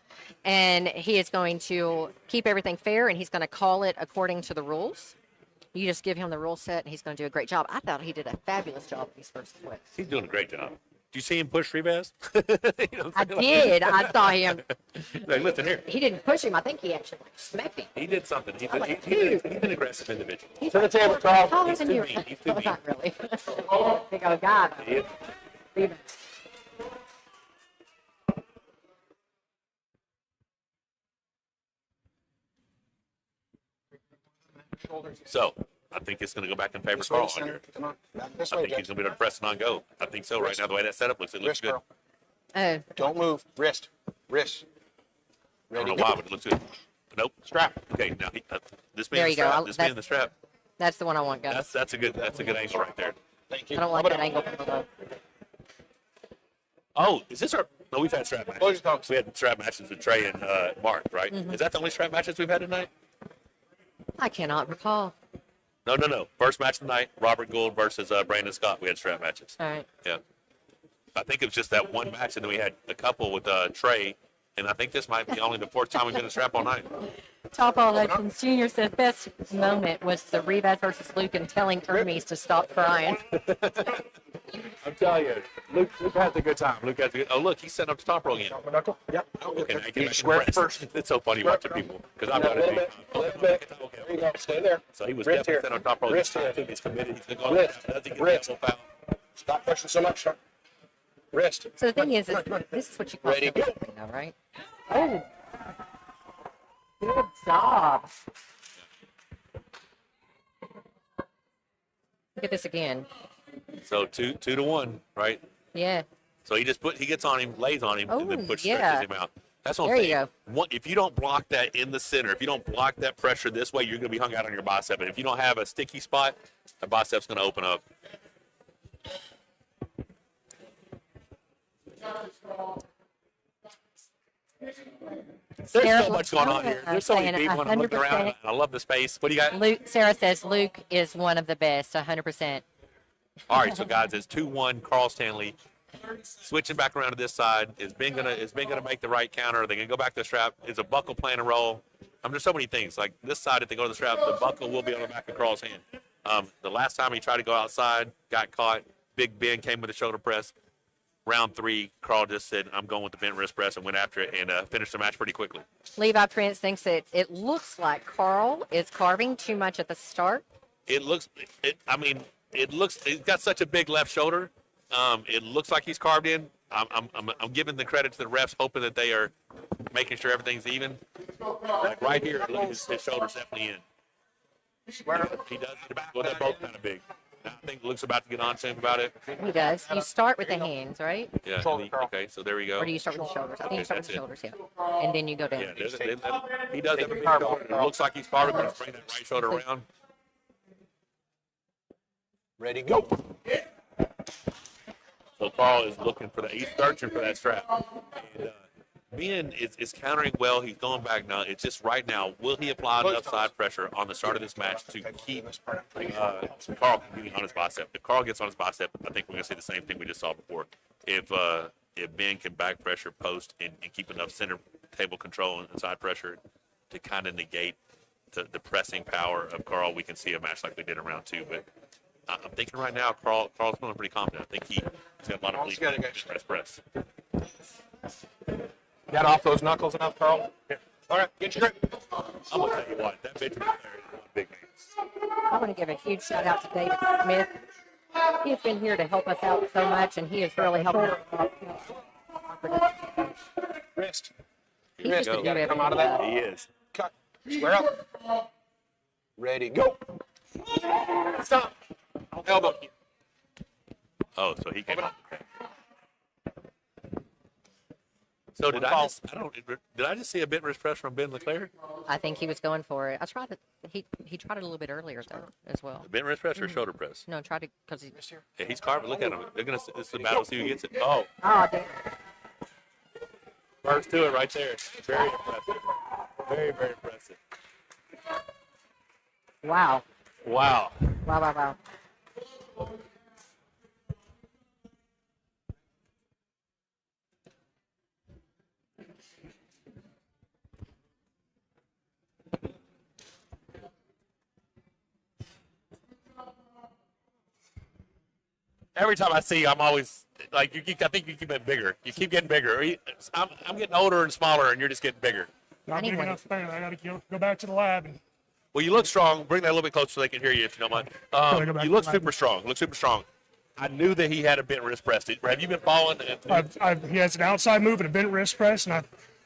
and he is going to keep everything fair, and he's going to call it according to the rules. You just give him the rule set, and he's going to do a great job. I thought he did a fabulous job with these first splits. He's doing a great job. Do you see him push Rivas? I did. I saw him. Like, listen here. He didn't push him. I think he actually smacked him. He did something. He's an aggressive individual. He's to the table, Karl. taller He's than too you. mean. He's too mean. Not really. Big old guy. He is. So, I think it's going to go back in favor of Karl. Come on. Back this I way, think he's going to be able to press it on go. I think so right now, the way that setup looks. It looks Wrist, good. Karl. Don't move. Wrist. I Ready, don't know why, but it looks good. Nope. Strap. Okay, now this There being the you go. strap. This being the strap. That's the one I want, guys. That's a good angle right there. Thank you. I don't like that angle from below. Oh, is this our? No, we've had strap matches. Close your thumbs. We had strap matches with Trey and Mark, right? Is that the only strap matches we've had tonight? I cannot recall. No. First match of the night, Robert Gould versus Brandon Scott. We had strap matches. All right. Yeah. I think it was just that one match, and then we had a couple with Trey, and I think this might be only the fourth time we've been in strap all night. Top All Legends Jr. says best moment was the Revat versus Luke and telling Hermes to stop crying. I'm telling you, Luke has a good time. Oh, look, he's setting up the top roll again. Yep. Okay, now You square it first. It's so funny watching people because I'm going to be. There you go. Stay there. So he was Wrist definitely here. setting up top roll. Wrist here. He's committed. He's going to go. Wrist. Does he get Wrist. the elbow foul? Stop pushing so much. Wrist. So the thing is this is what you call Ready, go. now, right? Oh, good job. Look at this again. So 2-1, right? Yeah. So he gets on him, lays on him, and then stretches him out. That's what I'm There saying. you go. If you don't block that in the center, if you don't block that pressure this way, you're going to be hung out on your bicep. And if you don't have a sticky spot, the bicep's going to open up. There's so much going on here. There's so many people, and I'm looking around, and I love the space. What do you got? Sarah says Luke is one of the best, 100%. All right, so guys, it's 2-1. Karl Stanley switching back around to this side. Is Ben gonna make the right counter? Are they gonna go back to the strap? Is a buckle playing a role? There's so many things. Like this side, if they go to the strap, the buckle will be on the back of Karl's hand. The last time he tried to go outside, got caught. Big Ben came with a shoulder press. Round 3, Karl just said, I'm going with the bent wrist press, and went after it and finished the match pretty quickly. Levi Prince thinks that it looks like Karl is carving too much at the start. It's got such a big left shoulder. It looks like he's carved in. I'm giving the credit to the refs, hoping that they are making sure everything's even. Like right here, look at his shoulder's definitely in. He does. Well, they're both kind of big. I think Luke's about to get on to him about it. He does. You start with the hands, right? Yeah. Okay, so there we go. Or do you start with the shoulders? I think you start with the shoulders, yeah. And then you go down. Yeah, he does have a big shoulder. It looks like he's carving, but he's bringing that right shoulder around. Ready, go. So Karl is looking for he's searching for that strap. And Ben is countering well. He's going back now. It's just right now, will he apply enough side pressure on the start of this match to keep Karl getting on his bicep? If Karl gets on his bicep, I think we're going to see the same thing we just saw before. If Ben can back pressure post and keep enough center table control and side pressure to kind of negate the pressing power of Karl, we can see a match like we did in round 2. But I'm thinking right now, Karl's feeling pretty confident. I think he's got a lot of belief in his press. Got off those knuckles enough, Karl? Yeah. All right, get your grip. I'm going to tell you what, that bitch right there is one big man. I want to give a huge shout out to David Smith. He has been here to help us out so much, and he is really helping us out. Wrist. He's Wrist, just you got to come out of that. He is. Cut. Square up. Ready, go. Stop. Elbow. Oh, so he came out. So did I just see a bit wrist press from Ben LaClair? I think he was going for it. I tried it. He tried it a little bit earlier though, as well. Bent wrist press or shoulder press? No, tried to because he. Yeah, he's carving. Look at him. They're gonna. It's the battle. See who gets it. Oh, Oh, damn. first to it right there. Very impressive. Very, very impressive. Wow. Wow. Wow, wow, wow. Every time I see you, I'm always like, I think you keep getting bigger. You keep getting bigger. I'm getting older and smaller, and you're just getting bigger. Not big enough there. I got to go back to the lab. And Well, you look strong. Bring that a little bit closer so they can hear you, if you don't mind. You look super strong. Look super strong. I knew that he had a bent wrist press. Have you been following? he has an outside move and a bent wrist press, and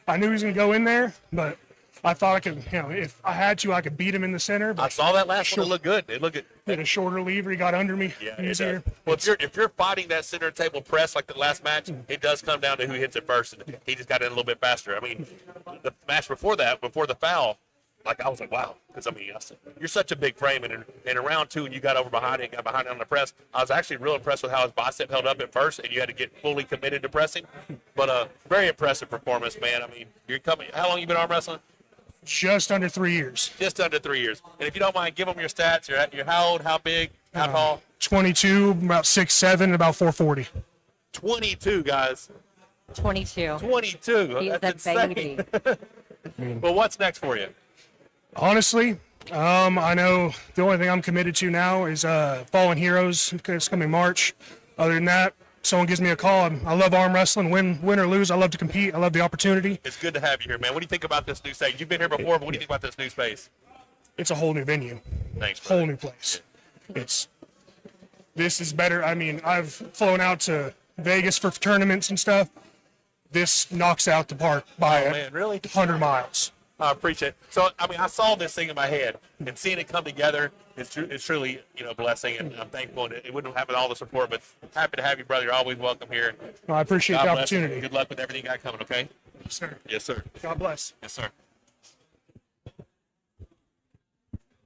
I knew he was going to go in there, but I thought I could, if I had to, I could beat him in the center. But I saw that last one. It looked good. It looked good. Did a shorter lever. He got under me easier. Well, if you're fighting that center table press like the last match, it does come down to who hits it first, and he just got in a little bit faster. I mean, the match before that, before the foul, I was like, wow, because you're such a big frame, and in round 2, and you got over behind it, and got behind it on the press. I was actually real impressed with how his bicep held up at first, and you had to get fully committed to pressing. But very impressive performance, man. I mean, you're coming. How long you been arm wrestling? Just under 3 years. Just under 3 years. And if you don't mind, give them your stats. You're how old? How big? How tall? 22, about 6'7", about 440. 22, guys. 22. 22. He's That's a insane. baby. Well, what's next for you? Honestly, I know the only thing I'm committed to now is Fallen Heroes. It's coming March. Other than that, someone gives me a call. I love arm wrestling, win or lose. I love to compete. I love the opportunity. It's good to have you here, man. What do you think about this new stage? You've been here before, but what do you think about this new space? It's a whole new venue. Thanks, brother. brother. Whole new place. This is better. I mean, I've flown out to Vegas for tournaments and stuff. This knocks out the park by 100 miles. I appreciate it. So, I mean, I saw this thing in my head, and seeing it come together is truly, a blessing, and I'm thankful. And it wouldn't have all the support, but happy to have you, brother. You're always welcome here. Well, I appreciate God the bless you. opportunity. Good luck with everything you got coming, okay? Yes, sir. Yes, sir. God bless. Yes, sir.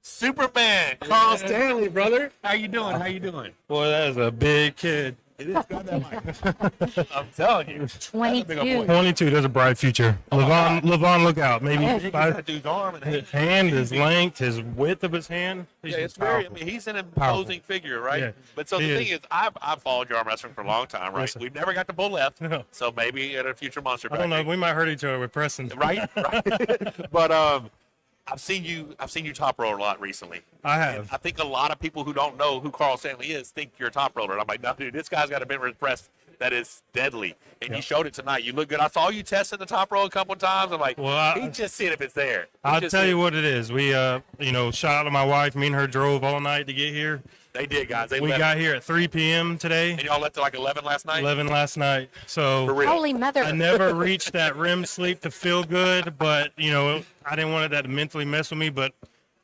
Superman, Karl Stanley, brother. How you doing? How you doing? Boy, that is a big kid. It is. Grab that mic. I'm telling you. 22. 22, there's a bright future. Levon, look out. Maybe that dude's arm and his hand, his length, his width of his hand. Yeah, it's very. I mean, he's an imposing figure, right? Yeah, but so the thing is, I've followed your arm wrestling for a long time, right? Listen. We've never got to bull left, so maybe at a future Monster I don't know. Factory. We might hurt each other with pressing. Right. But I've seen you top roller a lot recently. I have. And I think a lot of people who don't know who Karl Stanley is think you're a top roller. And I'm like, no, dude, this guy's got a bent wrist press that is deadly, and you showed it tonight. You look good. I saw you testing the top roll a couple of times. I'm like, he just see it if it's there. I'll tell you what it is. We, shout out to my wife. Me and her drove all night to get here. They did, guys. We got here at 3 p.m. today. And y'all left at like 11 last night? 11 last night. So For real. Holy mother. I never reached that REM sleep to feel good, but, I didn't want that to mentally mess with me. But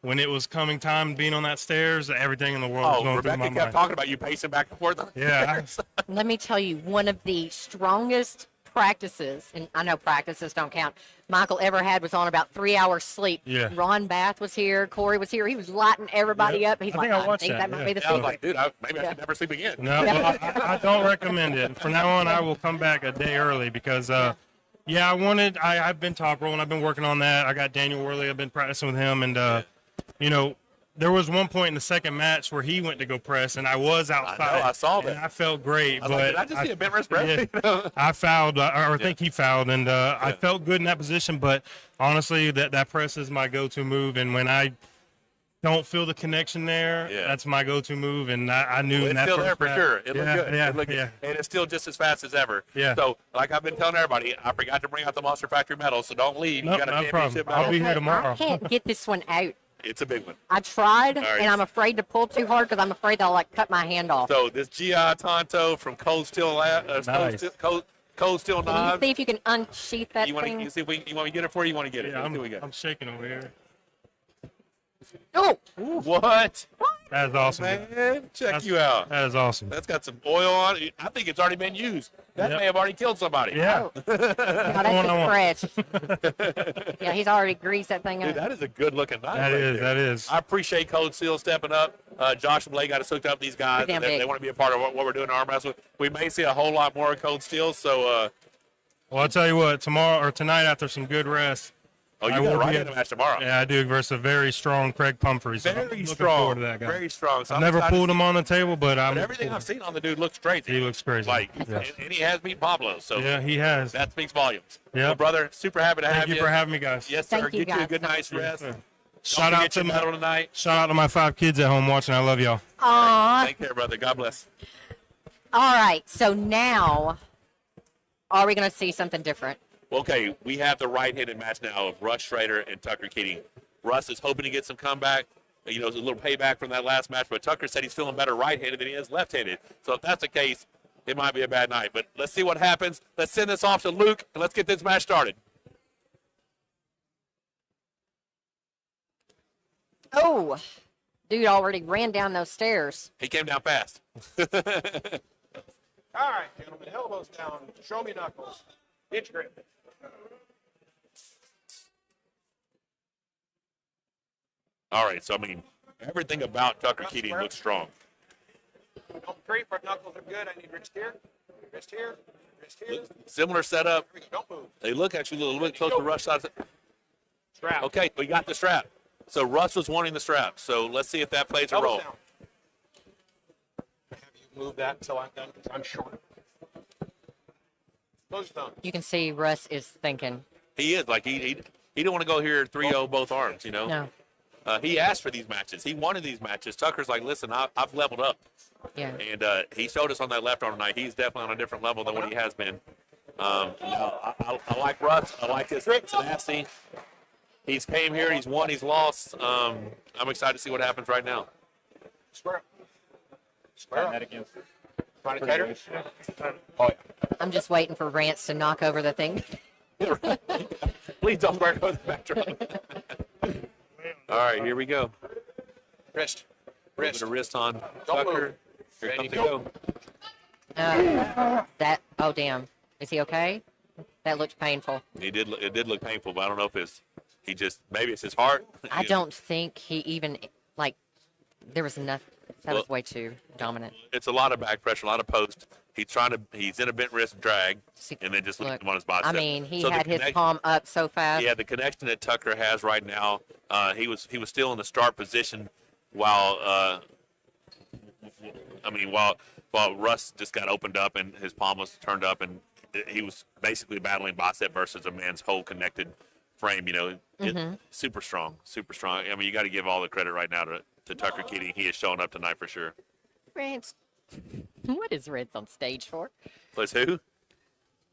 when it was coming time being on that stairs, everything in the world was going through my Rebecca mind. kept talking about you pacing back and forth. Yeah. Let me tell you, one of the strongest practices, and I know practices don't count, Michael ever had was on about 3 hours sleep. Yeah. Ron Bath was here. Corey was here. He was lighting everybody up. He's I like, think I I watched think that might be the I was secret. like, dude, maybe I should never sleep again. No, well, I don't recommend it. From now on, I will come back a day early because Yeah, I've been top rolling. I've been working on that. I got Daniel Worley. I've been practicing with him, and you know, there was one point in the second match where he went to go press, and I was outside. I know, I saw that. And I felt great, I was but like, did I just see a bent wrist press? yeah, I fouled, or I think he fouled, and I felt good in that position. But honestly, that press is my go-to move, and when I don't feel the connection there, that's my go-to move, and I knew Well, in it's that still first there for round. sure. It looked good. Yeah, It looked good. And it's still just as fast as ever. Yeah. So, like I've been telling everybody, I forgot to bring out the Monster Factory medal, so don't leave. Nope, You got a no championship problem. I'll medal. be here tomorrow. I can't get this one out. It's a big one. I tried, All right. and I'm afraid to pull too hard because I'm afraid they'll like cut my hand off. So this GI Tonto from Cold Steel, Nice. Cold Steel Can you Knives. see if you can unsheath that You want thing? to see if you want me to get it for you? You want to get it? Yeah, Let's see what we got. I'm shaking over here. Oh, What? That is awesome. Man, check you out. That is awesome. That's got some oil on it. I think it's already been used. That Yep. may have already killed somebody. Yeah. no, that's just fresh. Yeah, he's already greased that thing Dude, up. that is a good looking knife. That right is, there. that is. I appreciate Cold Steel stepping up. Josh and Blake got us hooked up with these guys. Damn They big. want to be a part of what we're doing in arm wrestling. We may see a whole lot more of Cold Steel. So, Well, I'll tell you what, tomorrow or tonight after some good rest. you I got a will right be in the match tomorrow. Yeah, I do versus a very strong Craig Pumphrey. So I'm Very looking strong. forward to that guy. Very strong. So I've I'm never excited pulled to him on the table, but I'm. But everything I've seen on the dude looks great. He looks crazy. Like, Yeah. and he has beat Pablo. So Yeah, he has. that speaks volumes. Yeah. Well, brother, super happy to have Thank you for having me, guys. Yes, sir. Thank you, Get you a guys, good so night's much. rest. Shout Don't out forget to your my medal tonight. shout out to my 5 kids at home watching. I love y'all. Aw. Take care, brother. God bless. All right, so now, are we going to see something different? Okay, we have the right-handed match now of Russ Schrader and Tucker Keating. Russ is hoping to get some comeback, a little payback from that last match, but Tucker said he's feeling better right-handed than he is left-handed. So if that's the case, it might be a bad night. But let's see what happens. Let's send this off to Luke, and let's get this match started. Oh, dude already ran down those stairs. He came down fast. All right, gentlemen, elbows down. Show me knuckles. Itch grip. All right, so, everything about Tucker Keating looks strong. Don't creep, our knuckles are good. I need wrist here, wrist here, wrist here. Similar setup. Here we go. Don't move. They look actually a little bit close to Russ' side. Strap. Okay, we got the strap. So Russ was wanting the strap. So let's see if that plays a Elbows role. down. Have you move that until I'm done because I'm short. Close your thumb. You can see Russ is thinking. He is like he didn't want to go here 3-0 both arms. No. He asked for these matches. He wanted these matches. Tucker's like, listen, I've leveled up. Yeah. And he showed us on that left arm tonight. He's definitely on a different level than what he has been. I like Russ. I like his tenacity. He's came here. He's won. He's lost. I'm excited to see what happens right now. Square up. Square up. Trying to cater? Oh, yeah. I'm just waiting for Rance to knock over the thing. Please don't break over the backdrop. All right, here we go. Wrist. Wrist. A wrist on Don't Tucker. move. Here Ready, comes the go. go. Oh, damn. Is he okay? That looked painful. It did look painful, but I don't know if maybe it's his heart. I don't think he even, there was nothing. That was way too dominant. It's a lot of back pressure, a lot of post. He's in a bent wrist drag, and then just look him on his bicep. I mean, he So the had his connection- palm up so fast. Yeah, the connection that Tucker has right now, he was still in the start position while Russ just got opened up and his palm was turned up, and he was basically battling bicep versus a man's whole connected frame. Super strong, super strong. I mean, you got to give all the credit right now to Tucker Keating. He is showing up tonight for sure. Rance. What is Rance on stage for? Plus who?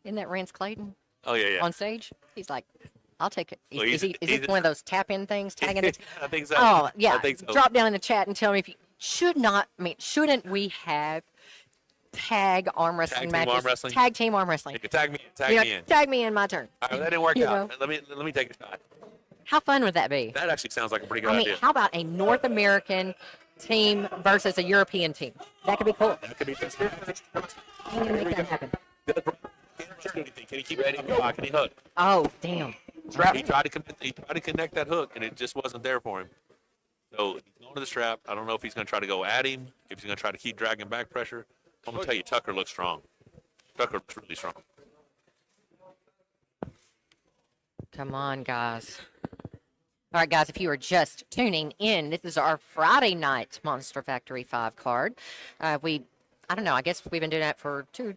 Isn't that Rance Clayton Oh yeah. on stage? He's like, I'll take it. Well, Is it one of those tap-in things, tagging it? I think so. Oh, yeah. I think so. Drop down in the chat and tell me if you shouldn't we have tag arm wrestling team matches? arm wrestling? Tag team arm wrestling. You can tag me in. Tag me in my turn. All right, that didn't work You out. know. Let me take a shot. How fun would that be? That actually sounds like a pretty good I mean, idea. how about a North American team versus a European team? That could be cool. That could be. I'm gonna make that happen. Can he keep it? Can he hook? Oh, damn. He tried to connect that hook, and it just wasn't there for him. So he's going to the strap. I don't know if he's going to try to go at him, if he's going to try to keep dragging back pressure. I'm going to tell you, Tucker looks strong. Tucker looks really strong. Come on, guys. All right, guys, if you are just tuning in, this is our Friday night Monster Factory 5 card. I don't know, I guess we've been doing that for two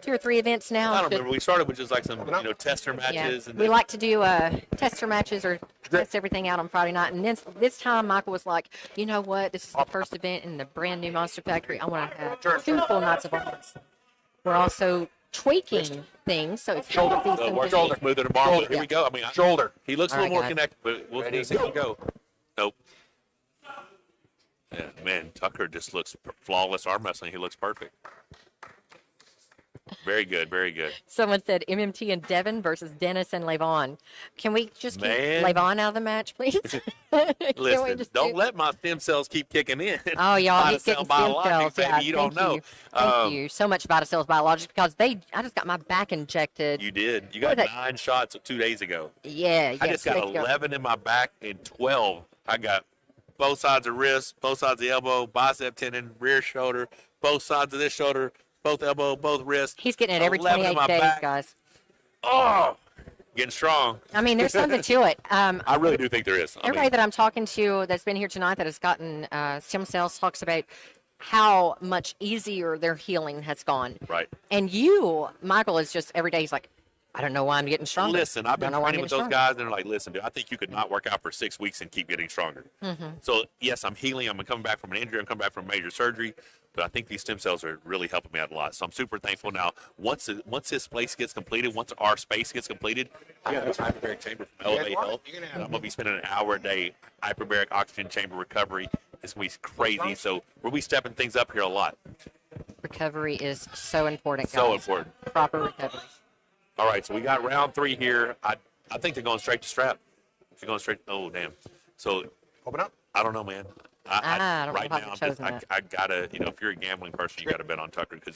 or three events now. I don't remember. We started with just like some, tester matches. Yeah. And we like to do tester matches or test everything out on Friday night. And this time, Michael was like, you know what? This is the first event in the brand new Monster Factory. I want to have 2 full nights of arms. We're also tweaking things, so it's shoulder. Shoulder smoother to bar. Here we go. I mean, shoulder. He looks a little more connected, but we'll see him go. Nope. Yeah, man, Tucker just looks flawless arm wrestling. He looks perfect. Very good, very good. Someone said MMT and Devin versus Dennis and Levon. Can we just keep Levon out of the match, please? Listen, don't let my stem cells keep kicking in. Oh, y'all, he's getting stem cells. Baby, you don't know. Thank you so much, Vitacells Biologics, because I just got my back injected. You did. You got 9 shots 2 days ago. Yeah. I just got 11 in my back and 12. I got both sides of wrist, both sides of the elbow, bicep tendon, rear shoulder, both sides of this shoulder, both elbow, both wrists. He's getting it every 28 days, guys. Oh, getting strong. I mean, there's something to it. I really do think there is. Everybody that I'm talking to that's been here tonight that has gotten stem cells talks about how much easier their healing has gone. Right. And you, Michael, is just every day he's like, I don't know why I'm getting stronger. Listen, I've been training with those guys, and they're like, listen, dude, I think you could not work out for 6 weeks and keep getting stronger. Mm-hmm. So, yes, I'm healing. I'm coming back from an injury. I'm coming back from major surgery. But I think these stem cells are really helping me out a lot. So I'm super thankful now. Once this place gets completed, once our space gets completed, I got this hyperbaric chamber from Elevate Health. And I'm going to be spending an hour a day hyperbaric oxygen chamber recovery. It's going to be crazy. So we'll be stepping things up here a lot. Recovery is so important, guys. So important. Proper recovery. All right, so we got round 3 here. I think they're going straight to strap. They're going straight. Oh, damn. So open up. I don't know, man. I don't right know now, I gotta, if you're a gambling person, you gotta bet on Tucker because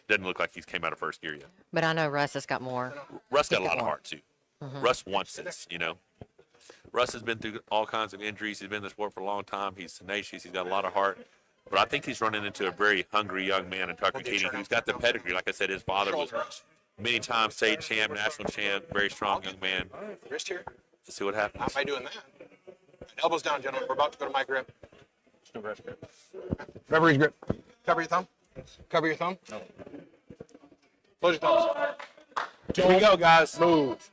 doesn't look like he's came out of first gear yet. But I know Russ has got more. Russ got a lot of heart too. Mm-hmm. Russ wants this, Russ has been through all kinds of injuries. He's been in the sport for a long time. He's tenacious. He's got a lot of heart. But I think he's running into a very hungry young man in Tucker Keating who's got the pedigree. Like I said, his father was many times state champ, national champ, very strong young man. Wrist here. Let's see what happens. How am I doing that? Elbows down, gentlemen. We're about to go to my grip. Referee's grip. Cover your thumb. Cover your thumb. No. Close your thumbs. Here we go, guys. Move.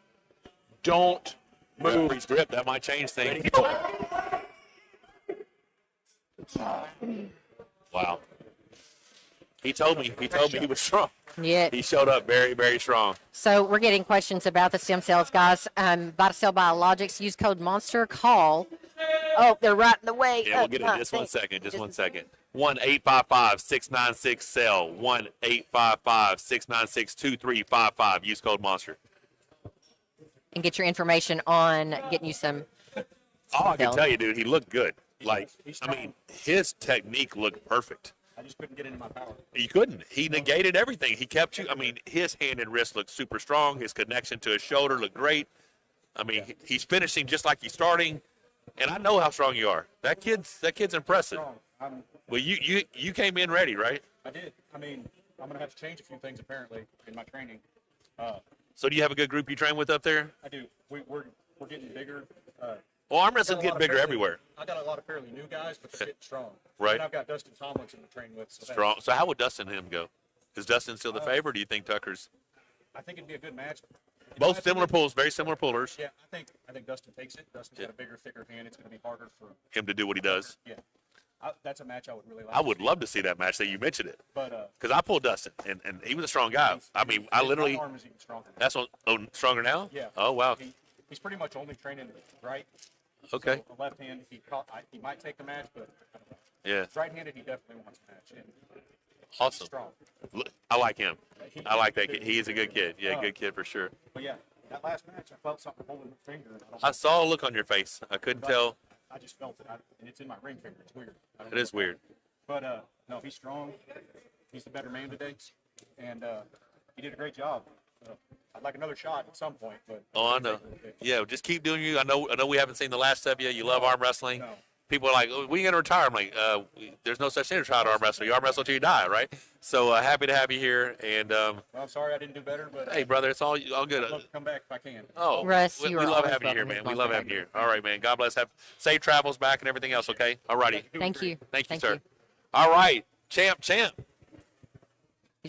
Don't move. Referee's grip. That might change things. Wow. He told me he was strong. Yeah. He showed up very, very strong. So we're getting questions about the stem cells, guys. Vitacell Biologics, use code Monster. Call. Oh, they're right in the way. Yeah, we'll get it. Just 1 second. Just 1 second. 1-855-696-CELL. 1-855-696-2355. Use code Monster. And get your information on getting you some. All I can tell you, dude, he looked good. His technique looked perfect. I just couldn't get into my power. You couldn't. He negated everything. He kept you. His hand and wrist looked super strong. His connection to his shoulder looked great. He's finishing just like he's starting. And I know how strong you are. That kid's impressive. Well, you came in ready, right? I did. I'm going to have to change a few things apparently in my training. So do you have a good group you train with up there? I do. We're getting bigger. Well, arm wrestling's getting bigger everywhere. I got a lot of fairly new guys, but they're getting strong. Right. And I've got Dustin Tomlinson to train with. Strong. So how would Dustin and him go? Is Dustin still the favorite, or do you think Tucker's? I think it'd be a good match. Both similar pulls, very similar pullers. Yeah, I think Dustin takes it. Dustin's got a bigger, thicker hand. It's going to be harder for him to do what he does. Yeah. That's a match I would really like. I would love to see that match that you mentioned it. But because I pulled Dustin, and he was a strong guy. I literally. My arm is even stronger. That's what. Oh, stronger now? Yeah. Oh wow. He's pretty much only training right. Okay. So the left hand, he might take the match, but I don't know. Yeah. Right-handed, he definitely wants the match. And awesome. He's strong. I like him. I like that kid. He is a good kid. Yeah, good kid for sure. But yeah, that last match, I felt something holding my finger. I saw a look on your face. I couldn't tell. I just felt it, and it's in my ring finger. It's weird. It is weird. But no, he's strong. He's the better man today, and he did a great job. I'd like another shot at some point, but I know. Yeah, just keep doing you. I know we haven't seen the last of you. You love arm wrestling. No. people are like, oh, "We gonna retire?" I'm like, "There's no such thing as trying to arm wrestle. You arm wrestle till you die, right?" So happy to have you here. And well, I'm sorry I didn't do better, but hey, brother, it's all good. I'd love to come back if I can. Oh, Russ, we you are love always having you here, welcome man. to We love having you here. All right, man. God bless. Have safe travels back and everything else. Okay. All righty. Thank you. Thank you, sir. All right, champ. Did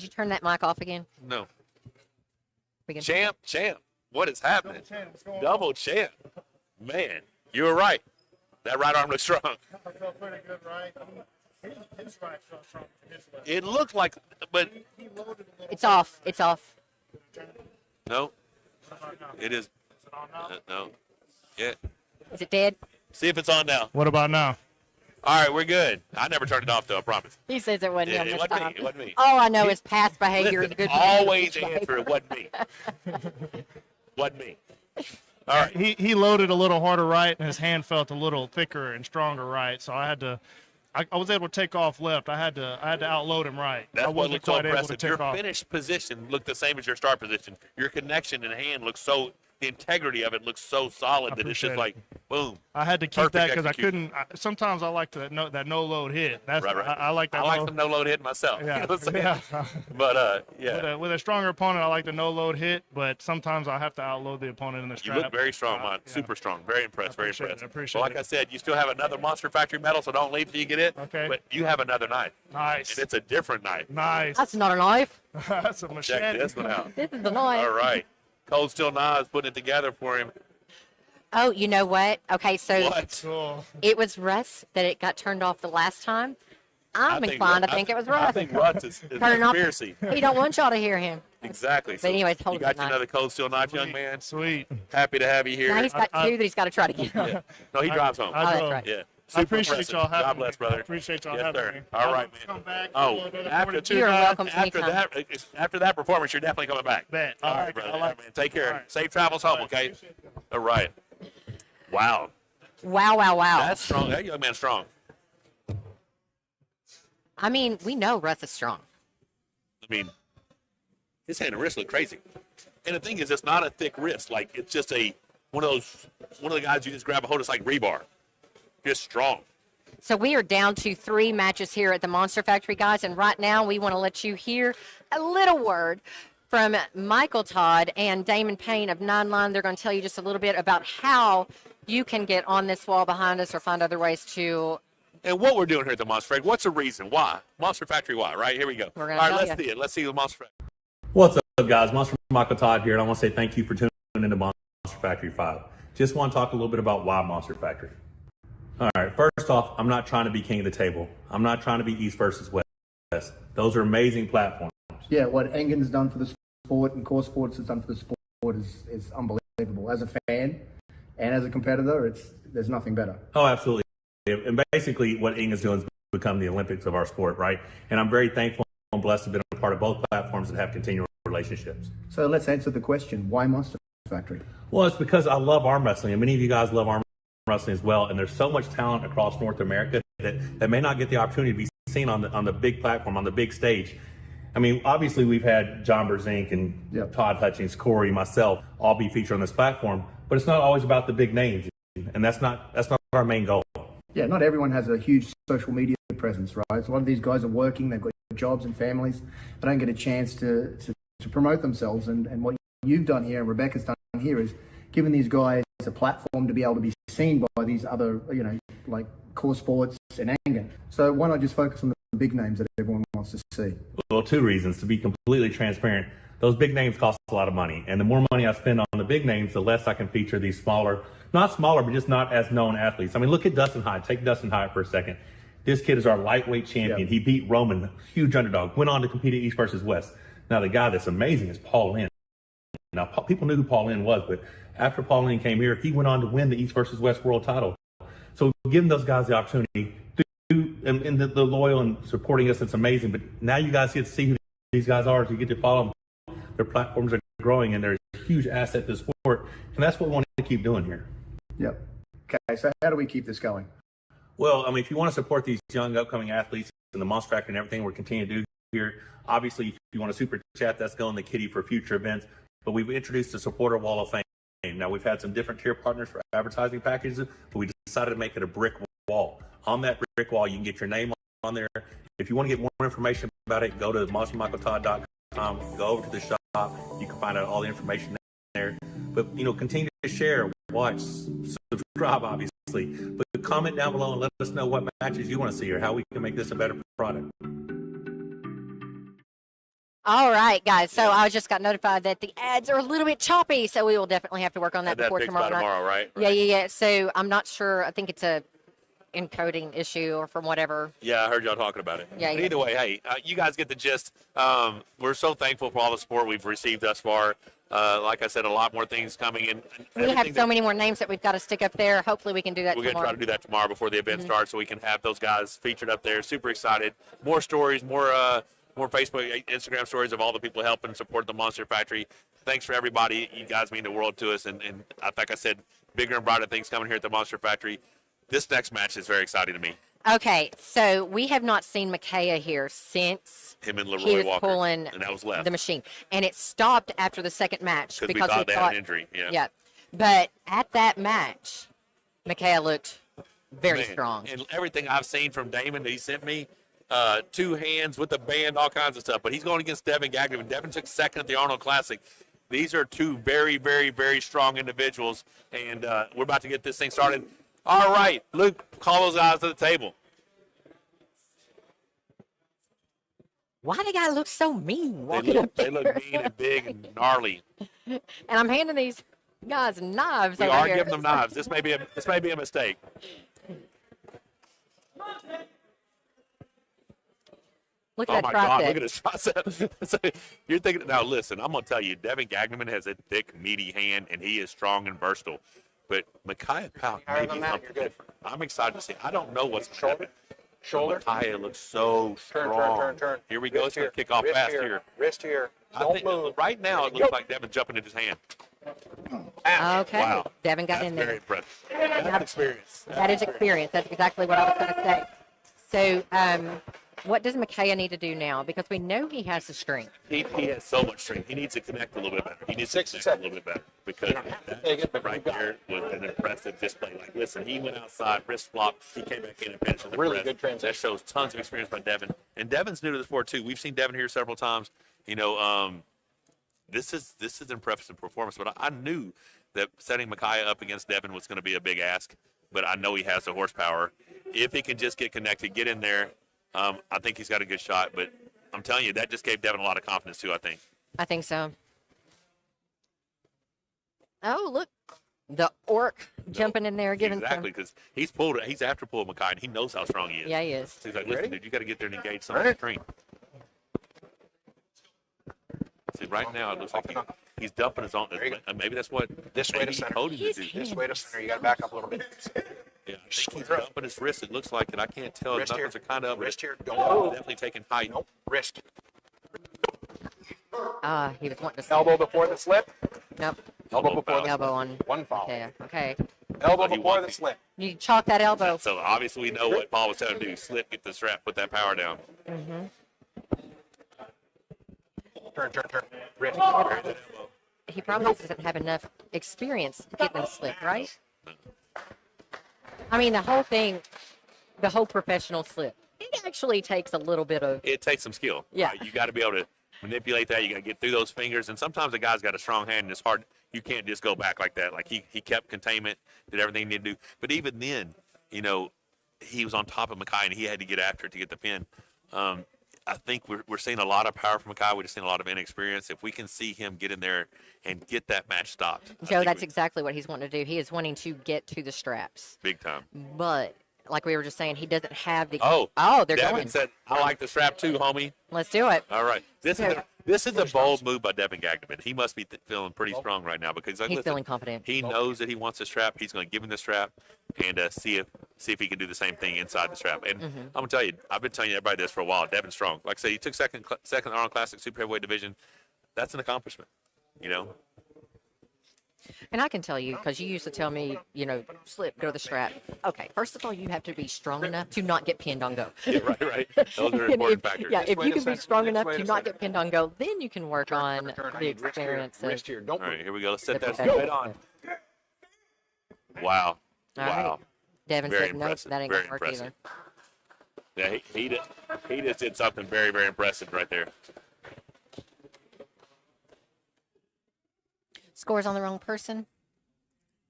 you turn that mic off again? No. We can- Champ. What is happening? Double champ. Man, you were right. That right arm looks strong. I felt pretty good, right? His right felt strong from his left. It looked like, but It's off. It's off. no, it is. No. Yeah. Is it dead? See if it's on now. What about now? All right, we're good. I never turned it off, though, I promise. He says it wasn't Yeah, him it this wasn't me. time. It wasn't me. All I know is past behavior is Listen, good. always answer it wasn't me. Wasn't me. All right. He loaded a little harder right, and his hand felt a little thicker and stronger right. So I had to. I was able to take off left. I had to outload him right. That's I what wasn't looked so quite able to impressive. take Your off. finished position looked the same as your start position. Your connection in hand looks so, the integrity of it looks so solid that it's just like, boom. I had to keep Perfect that because I execution. couldn't. Sometimes I like that no load hit. That's Right. I like that. I like some no load hit myself. Yeah. You know what I'm saying? Yeah. But yeah. With a stronger opponent, I like the no load hit, but sometimes I have to outload the opponent in the You strap. look very strong, man. Yeah. Super strong. Very impressed. Very appreciate it. impressed. I appreciate Well, like I said, you still have another Monster Factory medal, so don't leave till you get it. Okay. But you have another knife. Nice. And it's a different knife. Nice. That's not a knife. That's a machete. Check this one out. This is a knife. All right. Cold Steel Knives putting it together for him. Oh, you know what? Okay, so What? Cool. it was Russ that it got turned off the last time. I'm inclined to think it was Russ. I think Russ is a Turn it off. conspiracy. He don't want y'all to hear him. Exactly. But anyways, hold you got it you another Cold Steel Knife, young man. Sweet. Happy to have you here. Now he's got two that he's got to try to get. Yeah. No, he drives home. I that's drove. right. Yeah. I Super appreciate impressive. y'all having God bless, me. brother. I appreciate y'all Yes, having sir. me. All right, man. Come back. Oh, You're welcome after anytime. after that performance, you're definitely coming back. Bet. All I right, like it. brother. I All like right, man. Take care. All right. Safe travels home, okay? All right. Wow. Wow. That's strong. That young man's strong. I mean, we know Russ is strong. I mean, his hand and wrist look crazy. And the thing is, it's not a thick wrist. Like, it's just one of the guys you just grab a hold of, it's like rebar. Just strong. So we are down to 3 matches here at the Monster Factory, guys. And right now, we want to let you hear a little word from Michael Todd and Damon Payne of 9 Line. They're going to tell you just a little bit about how you can get on this wall behind us or find other ways to. And what we're doing here at the Monster Factory, what's the reason? Why? Monster Factory, why? Right? Here we go. We're All gonna right, tell let's you. see it. Let's see the Monster Factory. What's up, guys? Monster Michael Todd here, and I want to say thank you for tuning into Monster Factory 5. Just want to talk a little bit about why Monster Factory. All right, first off, I'm not trying to be king of the table. I'm not trying to be East versus West. Those are amazing platforms. Yeah, what Engen's done for the sport and Core Sports has done for the sport is unbelievable. As a fan and as a competitor, there's nothing better. Oh, absolutely. And basically what Ing is doing is become the Olympics of our sport, right? And I'm very thankful and blessed to have been a part of both platforms that have continual relationships. So let's answer the question, why Monster Factory? Well, it's because I love arm wrestling, and many of you guys love arm wrestling as well, and there's so much talent across North America that may not get the opportunity to be seen on the big platform, on the big stage. I mean, obviously we've had John Berzink and Todd Hutchings, Corey, myself, all be featured on this platform, but it's not always about the big names, and that's not our main goal. Yeah, not everyone has a huge social media presence, right? So a lot of these guys are working, they've got jobs and families, they don't get a chance to promote themselves, and what you've done here and Rebecca's done here is given these guys a platform to be able to be seen by these other, like Core Sports and Engen. So why not just focus on the big names that everyone wants to see? Well, 2 reasons. To be completely transparent, those big names cost a lot of money, and the more money I spend on the big names, the less I can feature these smaller, not smaller, but just not as known athletes. I mean, look at Dustin Hyatt. Take Dustin Hyatt for a second. This kid is our lightweight champion. Yep. He beat Roman, huge underdog, went on to compete at East versus West. Now, the guy that's amazing is Paul Lynn. Now, people knew who Paul Lynn was, but after Paul Lynn came here, he went on to win the East versus West world title. So giving those guys the opportunity and the loyal and supporting us, it's amazing. But now you guys get to see who these guys are. So you get to follow them. Their platforms are growing, and they're a huge asset to the sport. And that's what we want to keep doing here. Yep. Okay, so how do we keep this going? Well, I mean, if you want to support these young upcoming athletes and the Monster Factory and everything we're continuing to do here, obviously, if you want to super chat, that's going to Kitty for future events. But we've introduced the supporter wall of fame. Now, we've had some different tier partners for advertising packages, but we decided to make it a brick wall. On that brick wall, you can get your name on there. If you want to get more information about it, go to monstermichaeltodd.com. Go over to the shop. You can find out all the information there. But, continue to share, watch, subscribe, obviously. But comment down below and let us know what matches you want to see or how we can make this a better product. All right, guys. So I just got notified that the ads are a little bit choppy, so we will definitely have to work on that before tomorrow night. Right? Yeah. So I'm not sure. I think it's a encoding issue or from whatever. Yeah, I heard y'all talking about it. Yeah. But either way, hey, you guys get the gist. We're so thankful for all the support we've received thus far. Like I said, a lot more things coming in. We have so many more names that we've got to stick up there. Hopefully we can do that We're tomorrow. going to try to do that tomorrow before the event starts so we can have those guys featured up there. Super excited. More stories, more Facebook, Instagram stories of all the people helping support the Monster Factory. Thanks for everybody. You guys mean the world to us. And like I said, bigger and brighter things coming here at the Monster Factory. This next match is very exciting to me. Okay, so we have not seen Micaiah here since him and Leroy he was Walker, pulling and that was left. the machine. And it stopped after the second match because we thought they had an injury. Yeah. But at that match, Micaiah looked very strong. And everything I've seen from Damon that he sent me, 2 hands with the band, all kinds of stuff. But he's going against Devin Gagnebin. Devin took second at the Arnold Classic. These are 2 very, very, very strong individuals. And we're about to get this thing started. All right, Luke, call those guys to the table. Why they gotta look so mean? They look mean and big and gnarly. And I'm handing these guys knives We over are here. giving them knives. This may be a mistake. Look at that my tricep. God, look at his tricep. So you're thinking, now listen, I'm going to tell you, Devin Gagnebin has a thick, meaty hand, and he is strong and versatile. But Micaiah Powell, maybe something different. I'm excited to see. I don't know what's shoulder. Micaiah looks so strong. Turn. Here we go. It's going to kick off fast here. Wrist here. I think right now it looks like Devin's jumping in his hand. Okay. Wow. Devin got That's in there. very impressive. That's experience. That is experience. That's exactly what I was going to say. So, what does Micaiah need to do now? Because we know he has the strength. He has so much strength. He needs to connect a little bit better. He needs to connect a little bit better because that right there was an impressive display. Like, listen, he went outside, wrist flop. He came back in and finished with the Really press. good transition. That shows tons of experience by Devin. And Devin's new to the sport, too. We've seen Devin here several times. This is impressive performance. But I knew that setting Micaiah up against Devin was going to be a big ask. But I know he has the horsepower. If he can just get connected, get in there, I think he's got a good shot, but I'm telling you, that just gave Devin a lot of confidence, too, I think. I think so. Oh, look. The orc jumping in there, giving Exactly, because he's after pulled Micaiah, and he knows how strong he is. Yeah, he is. So he's like, listen, dude, you got to get there and engage some of the strength. See, right now, it looks like he's dumping his own. Maybe that's what This way to center. This way to center. You got to back up a little bit. Yeah, I think he's dumping his wrist. It looks like it. I can't tell. Wrist Knuckles here. are kind of Wrist here. definitely taking height. Nope. Wrist. He was wanting to Elbow before the slip. Nope. Elbow before the Elbow on. One foul. Okay. Okay. Elbow before the slip. You chalk that elbow. So obviously we know what Paul was telling him to do. Slip, get the strap, put that power down. Mm-hmm. Turn. Wrist. He probably doesn't have enough experience getting the slip, right? I mean, the whole professional slip. It actually takes a little bit of. It takes some skill. Yeah. Right? You got to be able to manipulate that. You got to get through those fingers. And sometimes a guy's got a strong hand and it's hard. You can't just go back like that. Like he kept containment, did everything he needed to do. But even then, he was on top of Micaiah and he had to get after it to get the pin. I think we're seeing a lot of power from Micaiah. We're just seeing a lot of inexperience. If we can see him get in there and get that match stopped. Joe, that's exactly what he's wanting to do. He is wanting to get to the straps. Big time. But, like we were just saying, he doesn't have the. Oh, they're Devin going. said, I like the strap too, homie. Let's do it. All right. This is a bold move by Devin Gagnebin. He must be feeling pretty strong right now because He's feeling confident. He knows that he wants the strap. He's going to give him the strap and see if he can do the same thing inside the strap. And I'm going to tell you, I've been telling you everybody this for a while. Devin's strong. Like I said, he took second Arnold Classic Super Heavyweight Division. That's an accomplishment, And I can tell you, because you used to tell me, slip, go to the strap. Okay, first of all, you have to be strong enough to not get pinned on go. Yeah, right. Those are important factors. Yeah, if you can be strong enough to not get pinned on go, then you can work on the experience. Wrist here. All right, here we go. Let's set that straight on. Wow. All right. Devin Very said, nope, impressive. that ain't Very going to work impressive. either. Yeah, he just did something very, very impressive right there. Scores on the wrong person?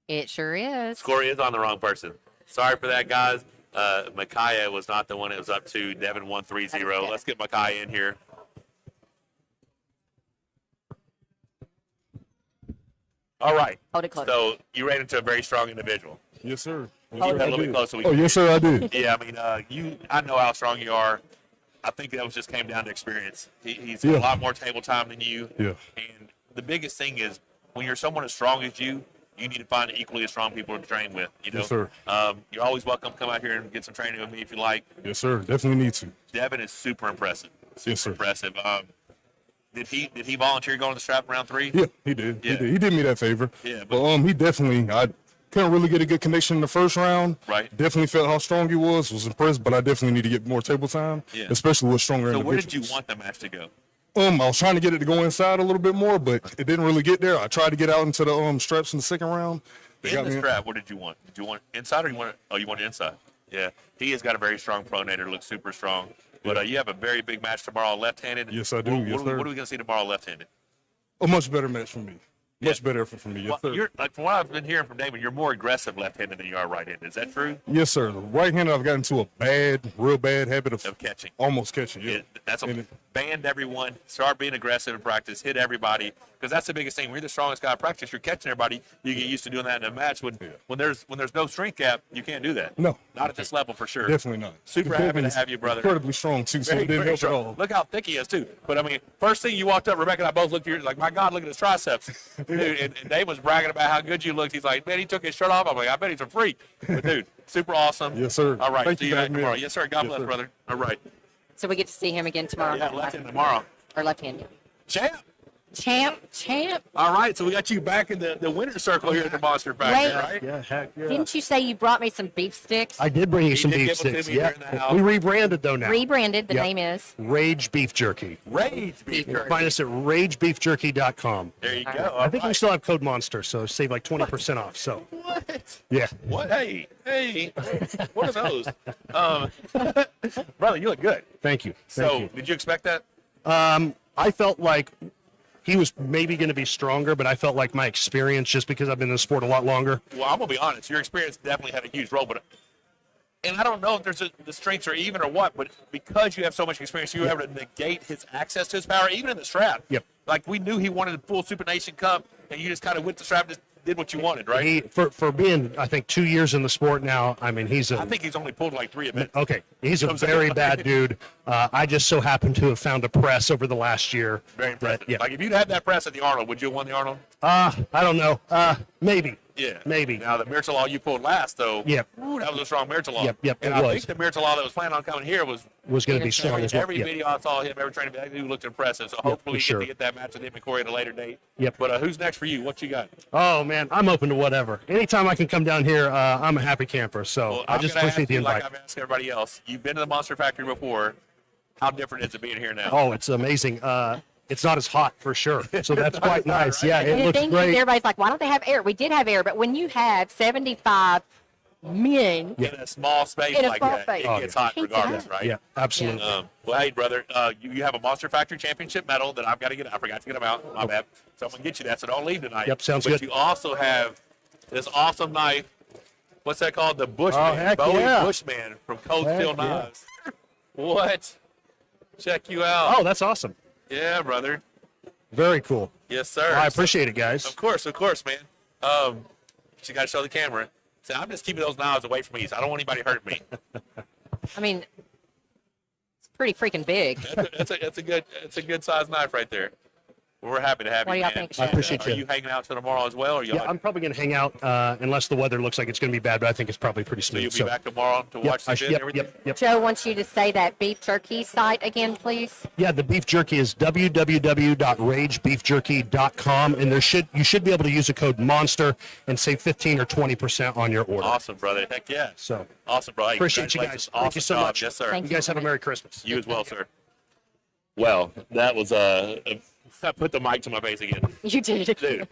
It sure is. Score is on the wrong person. Sorry for that, guys. Micaiah was not the one it was up to. Devin 1-3-0. Let's get Micaiah in here. All right. Hold it close. So you ran into a very strong individual. Yes, sir. Keep that a little bit closer. Oh, yes, sir, I did. Yeah, I mean, I know how strong you are. I think that was just came down to experience. He's got a lot more table time than you. Yeah. And the biggest thing is when you're someone as strong as you need to find equally as strong people to train with. You know? Yes, sir. You're always welcome to come out here and get some training with me if you like. Yes, sir. Definitely need to. Devin is super impressive. Yes, sir. Impressive. Did he volunteer going to the strap in round 3? Yeah, he did. Yeah. He did me that favor. Yeah, but he definitely. I couldn't really get a good connection in the first round. Right. Definitely felt how strong he was impressed, but I definitely need to get more table time. Yeah. Especially with stronger So individuals. where did you want the match to go? I was trying to get it to go inside a little bit more, but it didn't really get there. I tried to get out into the straps in the second round. They In got the me strap, what did you want? Did you want inside or you want it? Oh, you want it inside. Yeah. He has got a very strong pronator, looks super strong. But you have a very big match tomorrow left-handed. Yes, I do. Yes, sir. What are we going to see tomorrow left-handed? A much better match for me. Much better effort for me. Yes, sir. You're, like, from what I've been hearing from Damon, you're more aggressive left-handed than you are right-handed. Is that true? Yes, sir. Right-handed, I've gotten into a real bad habit of catching. Almost catching, yeah. That's a band everyone. Start being aggressive in practice. Hit everybody. Because that's the biggest thing. When you're the strongest guy in practice, you're catching everybody. You get used to doing that in a match. When there's no strength gap, you can't do that. No. Not at this level for sure. Definitely not. Super happy to have you, brother. Incredibly strong, too, so it didn't help at all. Look how thick he is, too. But, I mean, first thing you walked up, Rebecca and I both looked at you like, my God, look at his triceps. Dude, and Dave was bragging about how good you looked. He's like, man, he took his shirt off. I'm like, I bet he's a freak. But, dude, super awesome. Yes, sir. All right. Thank See you you for back having me tomorrow. on. Yes, sir. God Yes, bless, sir. brother. All right. So we get to see him again tomorrow. Yeah, left hand tomorrow. Or left hand, yeah. Champ. All right, so we got you back in the winner's circle here at the Monster Factory, Wait. right? Yeah, heck yeah. Didn't you say you brought me some beef sticks? I did bring you He some did beef give them to sticks. me here Yeah. in the house. We rebranded though now. Rebranded. The Yep. name is Rage Beef Jerky. Rage Beef Jerky. Find us at ragebeefjerky.com. There you go. I think we still have code Monster, so save like 20% off. So What? yeah. What? Hey. What are those? Brother, you look good. Thank you. So, Thank you. did you expect that? I felt like he was maybe going to be stronger, but I felt like my experience, just because I've been in the sport a lot longer. Well, I'm gonna be honest. Your experience definitely had a huge role, and I don't know if the strengths are even or what, but because you have so much experience, you were able to negate his access to his power, even in the strap. Yep. Like we knew he wanted a full Super Nation Cup, and you just kind of went the strap, and just did what you wanted, right? He for being, I think, 2 years in the sport now. I mean, he's a I think he's only pulled like 3 events. okay. He's You know a what I'm saying? very bad dude. I just so happened to have found a press over the last year. Very impressive. Yeah. Like if you'd had that press at the Arnold, would you have won the Arnold? I don't know. Maybe. Yeah. Maybe. Now the Miracle you pulled last though. Yep. Ooh, that was a strong Miracle. Yep, And it I was. think the Miracle that was planning on coming here was going to be strong as well. Every Yep. video I saw him, every training video, he looked impressive. So hopefully we sure. get to get that match with him and Corey at a later date. Yep. But who's next for you? What you got? Oh man, I'm open to whatever. Anytime I can come down here, I'm a happy camper. So Well, I I'm just gonna appreciate ask the you, invite. like I've asked everybody else. You've been to the Monster Factory before. How different is it being here now? Oh, it's amazing. It's not as hot for sure, so that's quite nice. Yeah, And it the looks thing is, great. everybody's like, why don't they have air? We did have air, but when you have 75 men In a small space In a like small that, space. it gets hot regardless, right? Yeah, absolutely. Well, hey, brother, you have a Monster Factory Championship medal that I've got to get. I forgot to get them out. My bad. So I'm going to get you that, so don't leave tonight. Yep, sounds but good. You also have this awesome knife. What's that called? The Bushman. heck Bowie yeah. Bushman from Cold Heck Steel yeah. Knives. What? Check you out. Oh, that's awesome. Yeah, brother. Very cool. Yes, sir. I appreciate it, guys. Of course, man. You got to show the camera. So I'm just keeping those knives away from me. So I don't want anybody hurting me. I mean, it's pretty freaking big. It's a good size knife right there. We're happy to have What you, do y'all man. think? I appreciate Are you. you hanging out till tomorrow as well? Or Yeah, I'm probably going to hang out unless the weather looks like it's going to be bad, but I think it's probably pretty so smooth. you'll be back tomorrow to watch the event and everything? Yep. Joe wants you to say that beef jerky site again, please. Yeah, the beef jerky is www.ragebeefjerky.com, and you should be able to use the code MONSTER and save 15 or 20% on your order. Awesome, brother. Heck yeah. So Awesome, bro. Hey, appreciate you congratulations. guys. Thank you Awesome so job. much. Yes, sir. Thank You guys have a Merry Christmas. You as well, sir. Well, that was I put the mic to my face again. You did. Dude,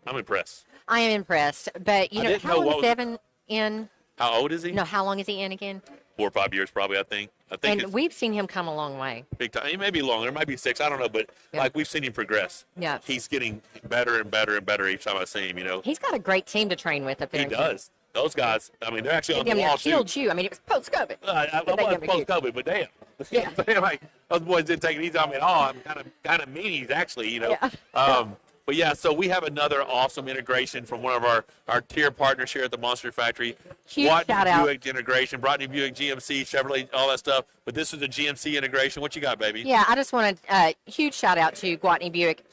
I'm impressed. I am impressed. But, you I know, didn't how know long what has was- Devin in How old is he? No, how long is he in again? 4 or 5 years, probably. I think And it's we've seen him come a long way. big time. He may be longer. It might be 6. I don't know, but like we've seen him progress. Yeah. He's getting better and better and better each time I see him. You know. He's got a great team to train with up there. He does. Those guys. I mean, they're actually on the Damn near wall too. killed you. I mean, it was post-COVID. I was post-COVID, but damn. Yeah. Damn, like, those boys didn't take it easy on me at all. I'm kind of meanies, actually, you know. Yeah. But yeah, so we have another awesome integration from one of our tier partners here at the Monster Factory. Huge shout out. Buick integration, Brodney Buick, GMC, Chevrolet, all that stuff. But this is a GMC integration. What you got, baby? Yeah, I just want a huge shout out to Brodney Buick.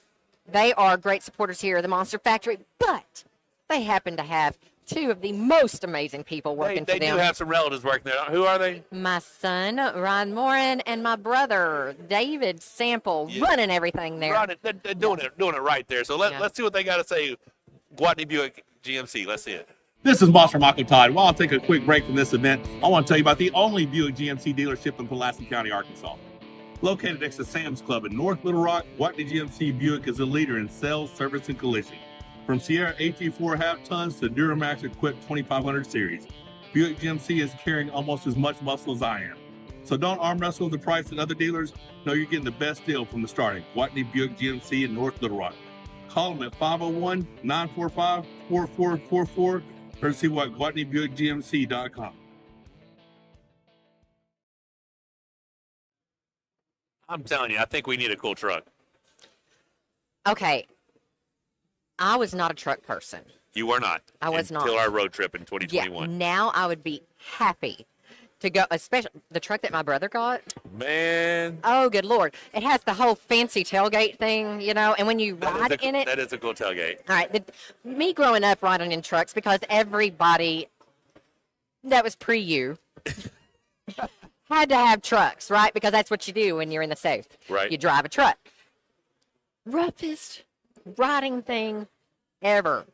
They are great supporters here at the Monster Factory, but they happen to have two of the most amazing people working They for them. do have some relatives working there. Who are they? My son, Ryan Morin, and my brother, David Sample, running everything there. They're doing it right there. So let's see what they got to say. Brodney Buick, GMC. Let's see it. This is Monster Michael Todd. While I'll take a quick break from this event, I want to tell you about the only Buick GMC dealership in Pulaski County, Arkansas. Located next to Sam's Club in North Little Rock, Brodney GMC Buick is a leader in sales, service, and collision. From Sierra AT4 half tons to Duramax equipped 2500 series, Buick GMC is carrying almost as much muscle as I am. So don't arm wrestle with the price at other dealers. No, you're getting the best deal from the starting Brodney Buick GMC in North Little Rock. Call them at 501-945-4444 or see what BrodneyBuickGMC.com. I'm telling you, I think we need a cool truck. Okay. I was not a truck person. You were not. I was not. Until our road trip in 2021. Yeah, now I would be happy to go, especially the truck that my brother got. Man. Oh, good Lord. It has the whole fancy tailgate thing, you know, and when you ride in it. That is a cool tailgate. All right. Me growing up riding in trucks, because everybody that was pre-you had to have trucks, right? Because that's what you do when you're in the South. Right. You drive a truck. Roughest riding thing ever.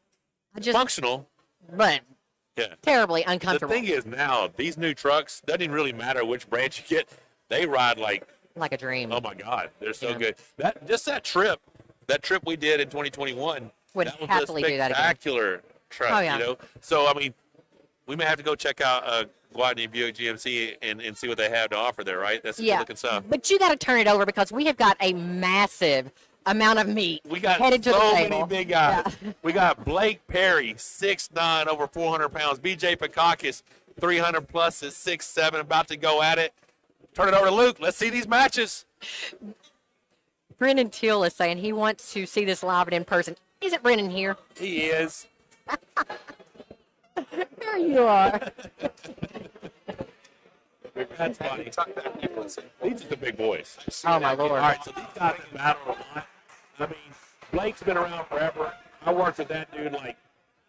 Functional. But yeah. Terribly uncomfortable. The thing is now, these new trucks, doesn't even really matter which brand you get. They ride like a dream. Oh my God, they're so good. That trip we did in 2021 would that was happily a do that again. spectacular truck. Oh, yeah. You know, so I mean, we may have to go check out Brodney Buick GMC and see what they have to offer there. Right? That's good looking stuff. But you got to turn it over, because we have got a massive amount of meat We got headed to so the many table. big guys. Yeah. We got Blake Perry, 6'9", over 400 pounds. BJ Pakus, 300 plus, is 6'7", about to go at it. Turn it over to Luke. Let's see these matches. Brendan Teal is saying he wants to see this live and in person. Isn't Brendan here? He is. There you are. That's funny. These are the big boys. Oh, my Lord. All right, so these guys can battle a lot. I mean, Blake's been around forever. I worked with that dude like,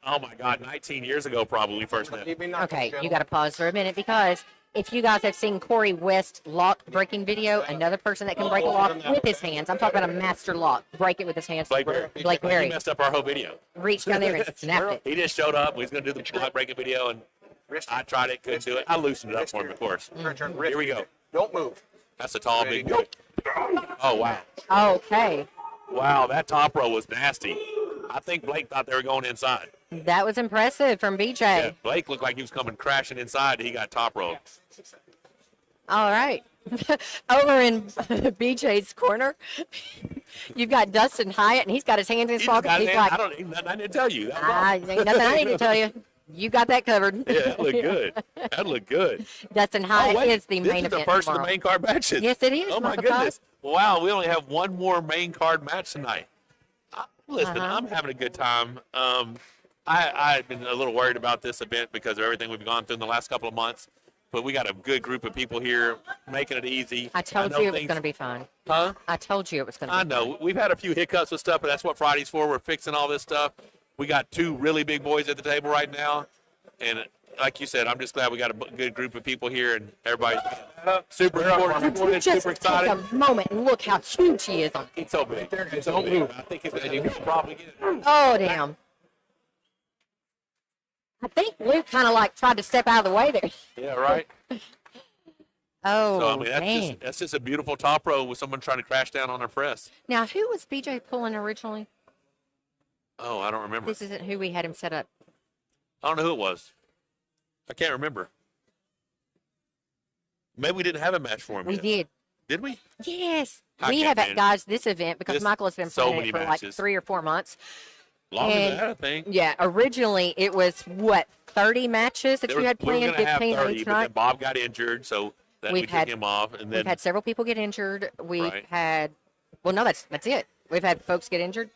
oh my God, 19 years ago probably we first met. Okay, you got to pause for a minute, because if you guys have seen Corey West lock breaking video, another person that can break a lock with his hands. I'm talking about a master lock. Break it with his hands. Blake Blake Berry. He messed up our whole video. Reached down there and snapped it. He just showed up. He was going to do the lock breaking video, and I tried it, couldn't do it. I loosened it up for him, of course. Here we go. Don't move. That's a tall, big boy. Oh, wow. Okay. Wow, that top row was nasty. I think Blake thought they were going inside. That was impressive from BJ. Yeah, Blake looked like he was coming crashing inside. He got top row. All right. Over in BJ's corner, you've got Dustin Hyatt, and he's got his hands in his pockets. He's like, ain't nothing I didn't tell you. ain't nothing I need to tell you. You got that covered. Yeah, that looked good. That looked good. Dustin Hyatt is the this main is the event first of tomorrow. the main card matches. Yes, it is. Oh, my Micaiah. goodness. Wow, we only have one more main card match tonight. Listen, I'm having a good time. I've been a little worried about this event because of everything we've gone through in the last couple of months. But we got a good group of people here making it easy. I told you it was going to be fun. Huh? I told you it was going to be I know. We've had a few hiccups with stuff, but that's what Friday's for. We're fixing all this stuff. We got two really big boys at the table right now. And like you said, I'm just glad we got a good group of people here, and everybody's super important, Just super excited. take a moment and look how huge he is on. He's so big. He's so big. I think he's probably get it. Oh, damn. I think Luke kind of like tried to step out of the way there. Yeah, right. Oh, So, I mean, dang. that's just a beautiful top row with someone trying to crash down on their press. Now, who was BJ pulling originally? Oh, I don't remember. This isn't who we had him set up. I don't know who it was. I can't remember. Maybe we didn't have a match for him We yet. did. Did we? Yes. I We can't have, man. guys, this event, because Michael has been so playing many it for matches. like 3 or 4 months. Longer than And, that, I think. Yeah, originally it was, 30 matches that you had we were planned, gonna have 15 on 30, each but then night? Bob got injured, so then we We've took had- him off. And then We've had several people get injured. We've Right. had, well, no, that's it. We've had folks get injured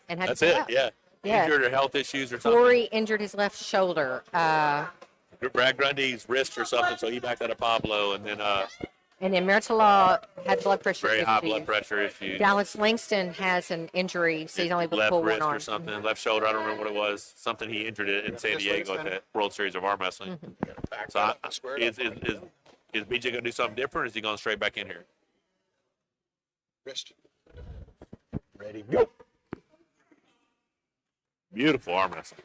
and had that's to pull it, out. yeah. Yeah. Injured or health issues or something. Corey injured his left shoulder. Brad Grundy's wrist or something, so he backed out of Pablo. And then And then Myrtala had blood pressure very issues. high blood pressure issues. Dallas Langston has an injury, so he's only able to Left pull one wrist arm. or something, left shoulder. I don't remember what it was. Something he injured it in San Diego at the World Series of Arm Wrestling. Mm-hmm. So is BJ going to do something different, or is he going straight back in here? Wrist. Ready, go. Beautiful arm wrestling.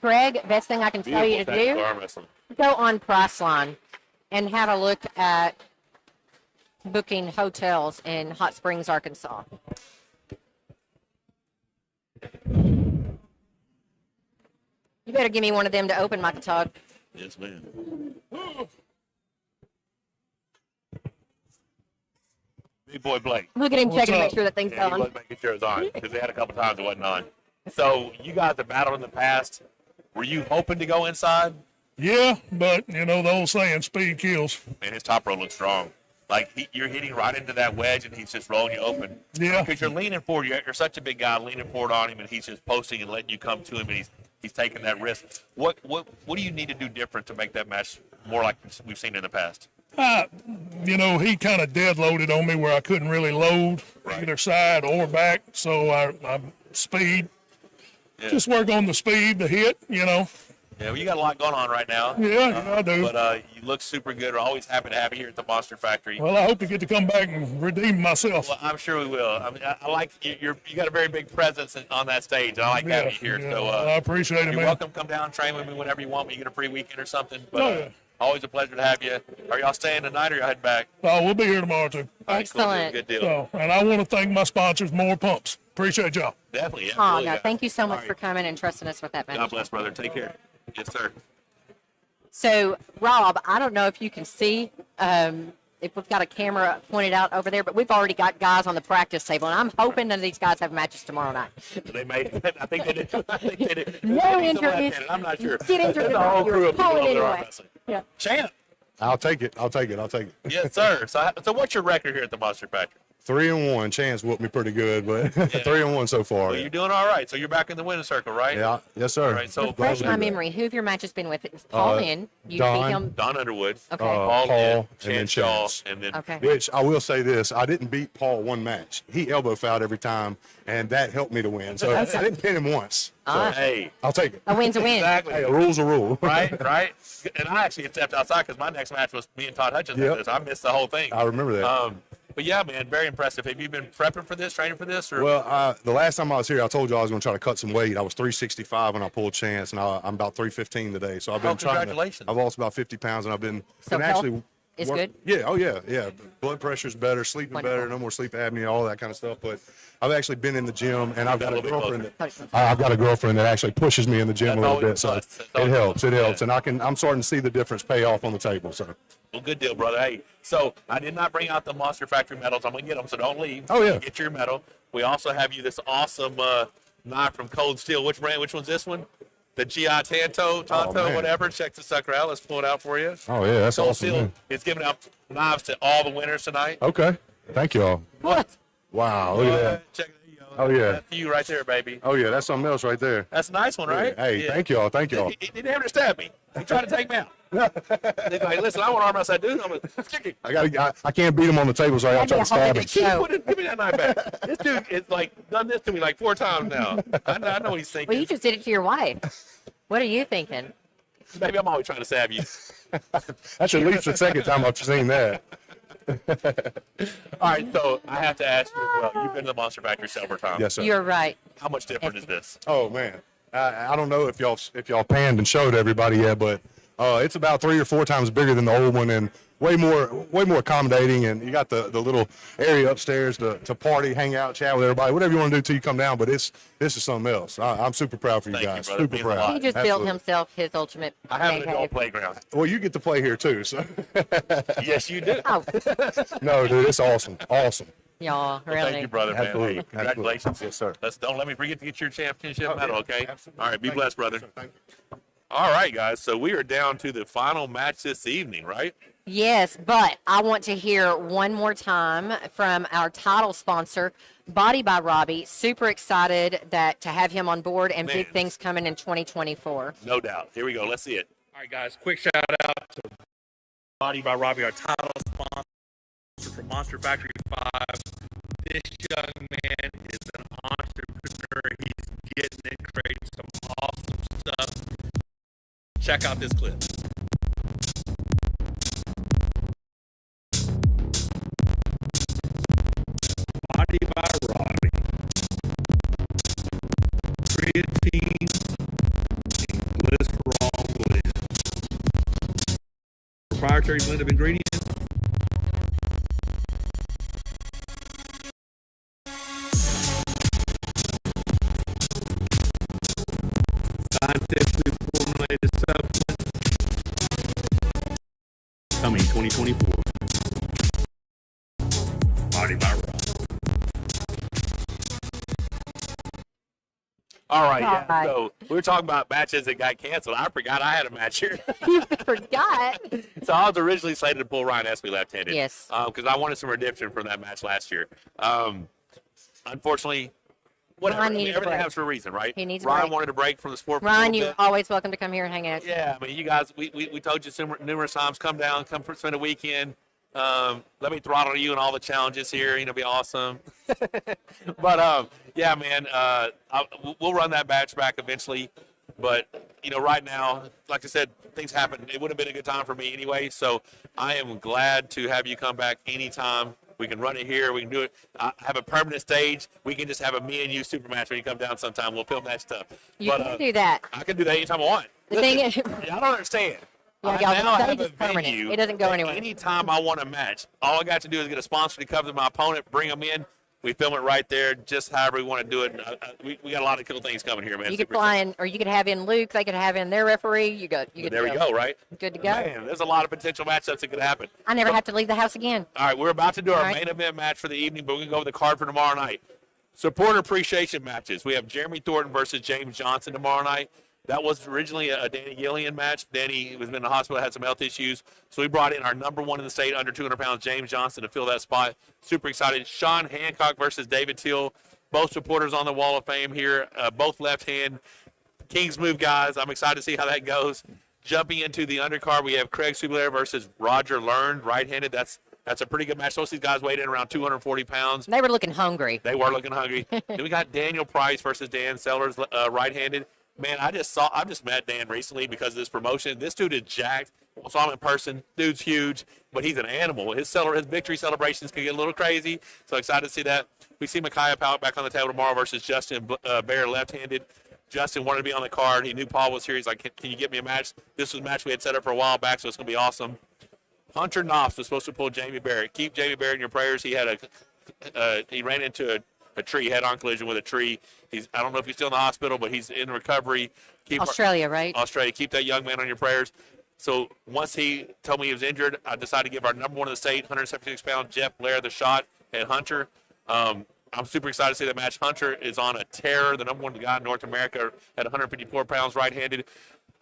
Greg, best thing I can tell you to Beautiful technical do, arm wrestling. go on Priceline and have a look at booking hotels in Hot Springs, Arkansas. You better give me one of them to open, Michael Todd. Yes, ma'am. Big boy Blake. Look at him What's checking to make up? sure that thing's Yeah, he on. was making sure it was on because they had a couple times it wasn't on. So you guys have battled in the past. Were you hoping to go inside? Yeah, but you know the old saying, speed kills. Man, his top row looks strong. Like you're hitting right into that wedge, and he's just rolling you open. Yeah. Because you're leaning forward. You're such a big guy, leaning forward on him, and he's just posting and letting you come to him, and he's taking that risk. What do you need to do different to make that match more like we've seen in the past? You know, he kind of dead loaded on me where I couldn't really load either side or back. So I speed. Yeah. Just work on the speed, the hit, you know. Yeah, well, you got a lot going on right now. Yeah, I do. But you look super good. We're always happy to have you here at the Monster Factory. Well, I hope to get to come back and redeem myself. Well, I'm sure we will. I mean, I like you got a very big presence on that stage. I like having you here. Yeah, So I appreciate it, you're man. welcome. Come down, train with me whenever you want. Me, you get a free weekend or something. But Oh, yeah. always a pleasure to have you. Are y'all staying tonight or y'all heading back? Oh, we'll be here tomorrow too. Excellent. Good deal. So, and I want to thank my sponsors, More Pumps. Appreciate y'all. Definitely. Oh, Absolutely. no, thank you so much All for coming and trusting us with that match. God bless, brother. Take care. Yes, sir. So, Rob, I don't know if you can see if we've got a camera pointed out over there, but we've already got guys on the practice table, and I'm hoping none of these guys have matches tomorrow night. They may. I think they did. I think they did. No Maybe injuries. someone had it. I'm not sure. Get injured There's a whole tonight. crew You're of people calling over there anyway. arm wrestling. Yeah. Champ. I'll take it. I'll take it. I'll take it. Yes, sir. So what's your record here at the Monster Factory? 3-1. Chance whooped me pretty good, but 3-1 so far. Well, you're doing all right. So you're back in the winning circle, right? Yeah. Yes, sir. All right. So Refresh my memory. Who have your matches been with? It was Paul Lynn. You beat him. Don Underwood. Okay. Paul, Lynn, and then Chance Shaw, Chance. and then Okay. Which I will say this: I didn't beat Paul one match. He elbow fouled every time, and that helped me to win. So I didn't pin him once. So hey, I'll take it. A win's a win. Exactly. Hey, a rule's a rule. Right, right. And I actually stepped outside because my next match was me and Todd Hutchins. Yep. So I missed the whole thing. I remember that. But yeah, man, very impressive. Have you been prepping for this, training for this, or? Well, the last time I was here, I told you I was going to try to cut some weight. I was 365 when I pulled Chance, and I'm about 315 today. So I've been trying. Congratulations. I've lost about 50 pounds, and I've been So been health actually. is good? Yeah. Oh yeah. Yeah. Blood pressure's better, sleeping Wonderful. better, no more sleep apnea, all that kind of stuff. But I've actually been in the gym, and I've got a a little bit girlfriend. I've got a girlfriend that actually pushes me in the gym That's a little always bit, a so plus. That's it always a helps. plus. It helps, and I'm starting to see the difference pay off on the table. So. Well, good deal, brother. Hey, so I did not bring out the Monster Factory medals. I'm gonna get them, so don't leave. Oh, yeah. Get your medal. We also have you this awesome knife from Cold Steel. Which brand? Which one's this one? The GI Tanto, man. whatever. Check the sucker out. Let's pull it out for you. Oh yeah, that's Cold awesome. Steel Man. is giving out knives to all the winners tonight. Okay. Thank you all. What? Wow. Look at that. Check it. There you go. Oh yeah. That's you right there, baby. Oh yeah, that's something else right there. That's a nice one, right? Hey, Yeah. thank you all. Thank you all. He didn't ever stab me. He tried to take me out. He's like, listen, I want to arm wrestle that dude. I'm gonna kick him. I can't beat him on the table, so I gotta try to stab him. Give me that knife back. This dude is like done this to me like 4 times now. I know what he's thinking. Well, you just did it to your wife. What are you thinking? Maybe I'm always trying to stab you. That's at least the second time I've seen that. All right, so I have to ask you as well. You've been to the Monster Factory several times. Yes, sir. You're right. How much different is this? Oh man, I don't know if y'all panned and showed everybody yet, but it's about 3 or 4 times bigger than the old one, and way more accommodating, and you got the little area upstairs to party, hang out, chat with everybody, whatever you want to do till you come down. But this is something else. I'm super proud for you guys. Super proud. He just built himself his ultimate. I have an man adult cave. playground. Well, you get to play here too. So. Yes, you do. Oh, No, dude, it's awesome. Awesome. y'all, Well, really. thank you, brother. Man. Absolutely. Hey, congratulations. Absolutely. Yes, sir. Don't let me forget to get your championship Oh, medal, yeah. okay? Absolutely. All right, be Thank blessed, you. brother. Yes, sir. Thank you. All right, guys. So we are down to the final match this evening, right? Yes, but I want to hear one more time from our title sponsor, Body by Robbie. Super excited to have him on board and big Man. things coming in 2024. No doubt. Here we go. Let's see it. All right, guys, quick shout out to Body by Robbie, our title sponsor from MonsterFactory 5. This young man is an entrepreneur. He's getting it, creating some awesome stuff. Check out this clip. Body by Robbie. Creatine and glycerol blend. Proprietary blend of ingredients. Scientifically formulated supplements. Coming 2024. Body by Robbie. All right, All yeah. right. So we were talking about matches that got canceled. I forgot I had a match here. You forgot. So I was originally slated to pull Ryan Espy left-handed. Yes. Because I wanted some redemption from that match last year. Unfortunately, whatever. Ryan needed a Everything break. happens for a reason, right? He needs a Ryan break. wanted a break from the sport. For a Ryan, little you're bit. always welcome to come here and hang out. Yeah, I mean, you guys, we told you numerous times, come down, come spend a weekend. Let me throttle you and all the challenges here. Be awesome. But yeah, man, we'll run that batch back eventually. But right now, like I said, things happen. It would have been a good time for me anyway. So I am glad to have you come back anytime. We can run it here. We can do it. Have a permanent stage. We can just have a me and you super match when you come down sometime. We'll film that stuff. You can do that. I can do that anytime I want. The thing Listen, is, I don't understand. Yeah, I y'all, now the have stage a is permanent. venue It doesn't go that anywhere. Anytime I want a match, all I got to do is get a sponsor to cover my opponent, bring them in. We film it right there, just however we want to do it. We got a lot of cool things coming here, man. you could Super fly in, or you could have in Luke. They could have in their referee. You go. You There we go, right? Good to go. Man, there's a lot of potential matchups that could happen. I never have to leave the house again. All right, we're about to do our All right. main event match for the evening, but we're going to go with the card for tomorrow night. Supporter appreciation matches. We have Jeremy Thornton versus James Johnson tomorrow night. That was originally a Danny Gillian match. Danny was in the hospital, had some health issues. So we brought in our number one in the state, under 200 pounds, James Johnson, to fill that spot. Super excited. Sean Hancock versus David Till. Both supporters on the Wall of Fame here. Both left hand. King's Move guys. I'm excited to see how that goes. Jumping into the undercard, we have Craig Subelair versus Roger Learn, right-handed. That's a pretty good match. Most of these guys weighed in around 240 pounds. They were looking hungry. They were looking hungry. Then we got Daniel Price versus Dan Sellers, right-handed. Man, I just met Dan recently because of this promotion. This dude is jacked. Saw him in person. Dude's huge, but he's an animal. His victory celebrations can get a little crazy. So excited to see that. We see Micaiah Powell back on the table tomorrow versus Justin Bear, left-handed. Justin wanted to be on the card. He knew Paul was here. He's like, can you get me a match? This was a match we had set up for a while back, so it's going to be awesome. Hunter Knopf was supposed to pull Jamie Barrett. Keep Jamie Barrett in your prayers. He had he ran into a tree, head-on collision with a tree. I don't know if he's still in the hospital, but he's in recovery. Australia, right? Australia. Keep that young man on your prayers. So once he told me he was injured, I decided to give our number one in the state, 176-pound Jeff Blair, the shot at Hunter. I'm super excited to see that match. Hunter is on a tear, the number one guy in North America at 154 pounds right-handed.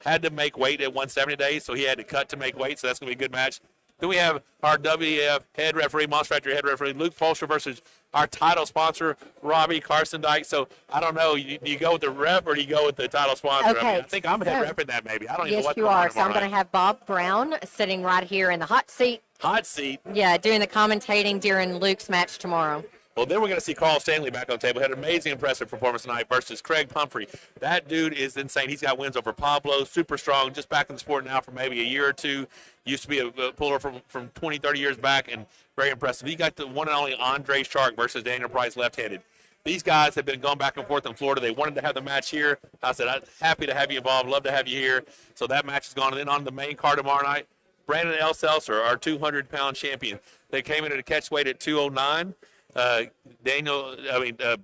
Had to make weight at 170 days, so he had to cut to make weight, so that's going to be a good match. Then we have our WF head referee, MonsterFactory head referee, Luke Fulcher versus our title sponsor, Robbie Carson Dyke. So I don't know, do you go with the rep or do you go with the title sponsor? Okay. I mean, I think I'm head repping that maybe. I don't even know Yes, what's you going on are. So I'm tomorrow going to night. have Bob Brown sitting right here in the hot seat. Hot seat. Yeah, doing the commentating during Luke's match tomorrow. Well, then we're going to see Karl Stanley back on the table. Had an amazing, impressive performance tonight versus Craig Pumphrey. That dude is insane. He's got wins over Pablo, super strong, just back in the sport now for maybe a year or two. Used to be a puller from 20, 30 years back, and very impressive. He got the one and only Andre Shark versus Daniel Price left-handed. These guys have been going back and forth in Florida. They wanted to have the match here. I said, I'm happy to have you involved. Love to have you here. So that match is gone. And then on the main card tomorrow night, Brandon L. Seltzer, our 200-pound champion. They came into the catch weight at 209.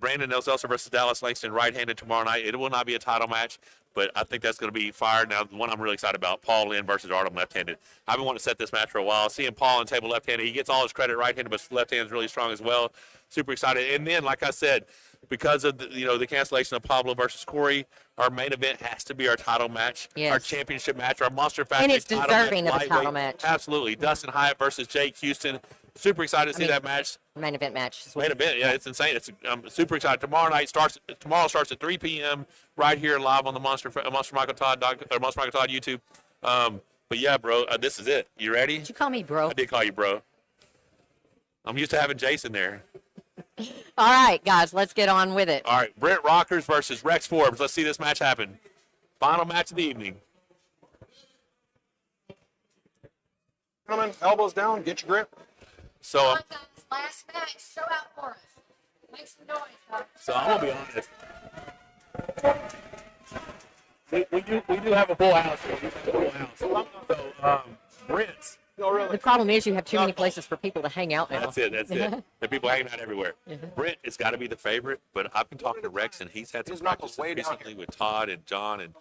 Brandon L. Seltzer versus Dallas Langston right-handed tomorrow night. It will not be a title match, but I think that's going to be fire. Now, the one I'm really excited about, Paul Lynn versus Artem left-handed. I've been wanting to set this match for a while. Seeing Paul on table left-handed, he gets all his credit right-handed, but left-handed is really strong as well. Super excited. And then, like I said, because of the cancellation of Pablo versus Corey, our main event has to be our title match, our championship match, our Monster Factory And it's title deserving match, of a title match. Absolutely. Dustin Hyatt versus Jake Houston. Super excited to see that match. Main event match. Main event, yeah, it's insane. I'm super excited. Tomorrow starts at 3 p.m. right here live on the Monster Michael Todd YouTube. But yeah, bro, this is it. You ready? Did you call me bro? I did call you bro. I'm used to having Jason there. All right, guys, let's get on with it. All right, Brent Rockers versus Rex Forbes. Let's see this match happen. Final match of the evening. Gentlemen, elbows down, get your grip. So, last match, show out for us. Make some noise, guys. So I'm gonna be honest. We do have a full house here. So Brent. The problem is you have too many places for people to hang out now. That's it. There are people hanging out everywhere. Brent has got to be the favorite, but I've been talking to Rex, and he's had some practice recently with Todd and John and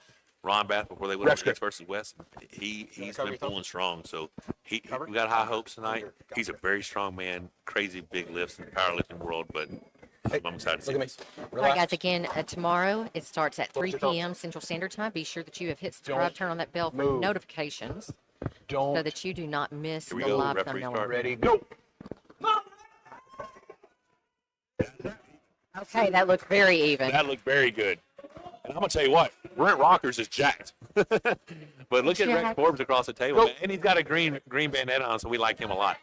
Ron Bath before they went on East versus West. He's been pulling strong, so we got high hopes tonight. He's a very strong man, crazy big lifts in the powerlifting world, but I'm excited to see this. All right, guys, again, tomorrow it starts at 3 p.m. Central Standard Time. Be sure that you have hit subscribe, turn on that bell for notifications so that you do not miss the live thumbnail. Ready, go. Okay, that looked very even. That looked very good. And I'm going to tell you what, Brent Rockers is jacked. But look at Rex Forbes across the table, man. And he's got a green bandana on, so we like him a lot.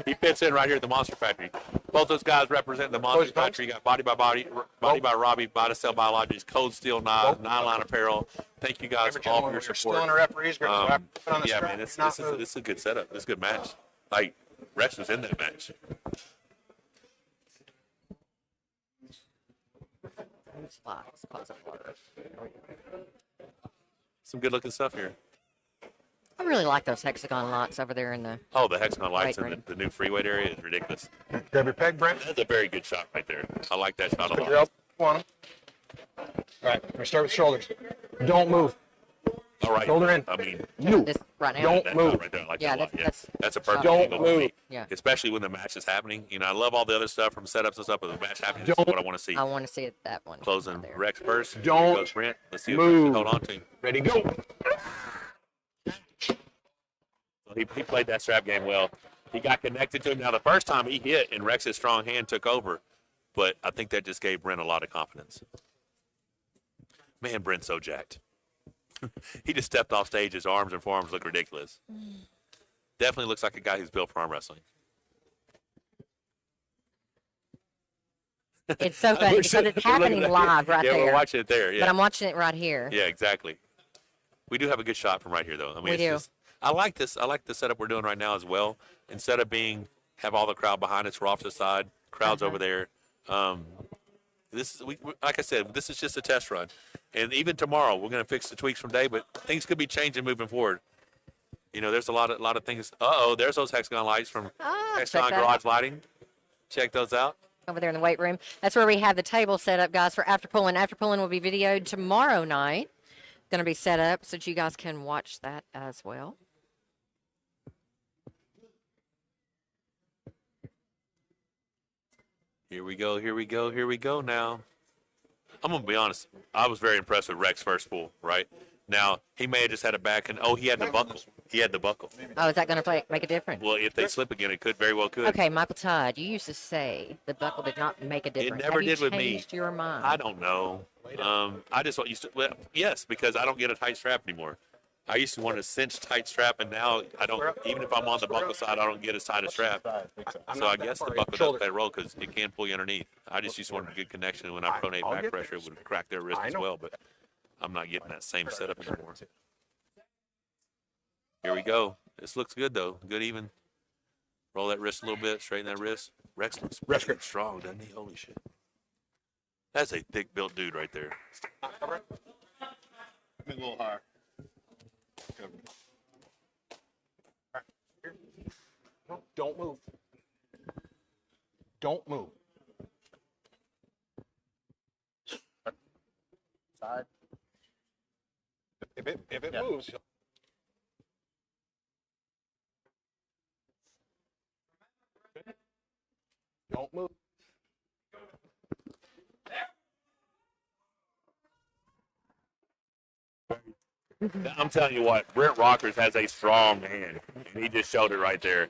He fits in right here at the Monster Factory. Both those guys represent the Monster Factory. You got Body by Robbie, Body Cell Biologics, Cold Steel Knives, Nylon Apparel. Thank you guys all for your support. Still in the referee's grip. Yeah, man, this is a good setup. This is a good match. Like, Rex was in that match. Some good looking stuff here. I really like those hexagon lights over there in the. Oh, the hexagon lights in the new freeway area is ridiculous. Grab your peg, Brent. That's a very good shot right there. I like that shot a lot. Yep. All right, we start with shoulders. Don't move. All right. Shoulder in. I mean, this right now. Don't move. Right there. I like that a lot. That's a perfect don't angle for me. Yeah. Especially when the match is happening. You know, I love all the other stuff from setups and stuff, but the match happening is what I want to see. I want to see it that one. Closing Rex first. Don't goes Brent. Let's see what Rex can hold on to. Ready, go. He played that strap game well. He got connected to him. Now, the first time he hit and Rex's strong hand took over, but I think that just gave Brent a lot of confidence. Man, Brent's so jacked. He just stepped off stage. His arms and forearms look ridiculous. Definitely looks like a guy who's built for arm wrestling. It's so funny because it's happening live right there. Yeah, we're watching it there. Yeah. But I'm watching it right here. Yeah, exactly. We do have a good shot from right here, though. I mean, we do. I like this. I like the setup we're doing right now as well. Instead of have all the crowd behind us, we're off to the side. Crowd's over there. This is like I said, this is just a test run, and even tomorrow we're going to fix the tweaks from day. But things could be changing moving forward. You know, there's a lot of things. There's those hexagon lights from Hexagon Garage Lighting. Check those out. Over there in the weight room. That's where we have the table set up, guys, for after pulling. After pulling will be videoed tomorrow night. Going to be set up so that you guys can watch that as well. Here we go now. I'm going to be honest. I was very impressed with Rex's first pull, right? Now, he may have just had a back and, he had the buckle. Oh, is that going to make a difference? Well, if they slip again, it very well could. Okay, Michael Todd, you used to say the buckle did not make a difference. It never did with me. Have you changed your mind? I don't know. I just used to, yes, because I don't get a tight strap anymore. I used to want a cinch tight strap, and now I don't. Even if I'm on the buckle side, I don't get as tight a strap. So I guess the buckle does play a role because it can pull you underneath. I just used to want a good connection, and when I pronate back pressure, it would crack their wrist as well. But I'm not getting that same setup anymore. Here we go. This looks good though. Good even. Roll that wrist a little bit. Straighten that wrist. Rex looks pretty strong, doesn't he? Holy shit. That's a thick built dude right there. A little higher. Don't move. Don't move. Side. If it moves, don't move. I'm telling you what, Brent Rakers has a strong hand, and he just showed it right there.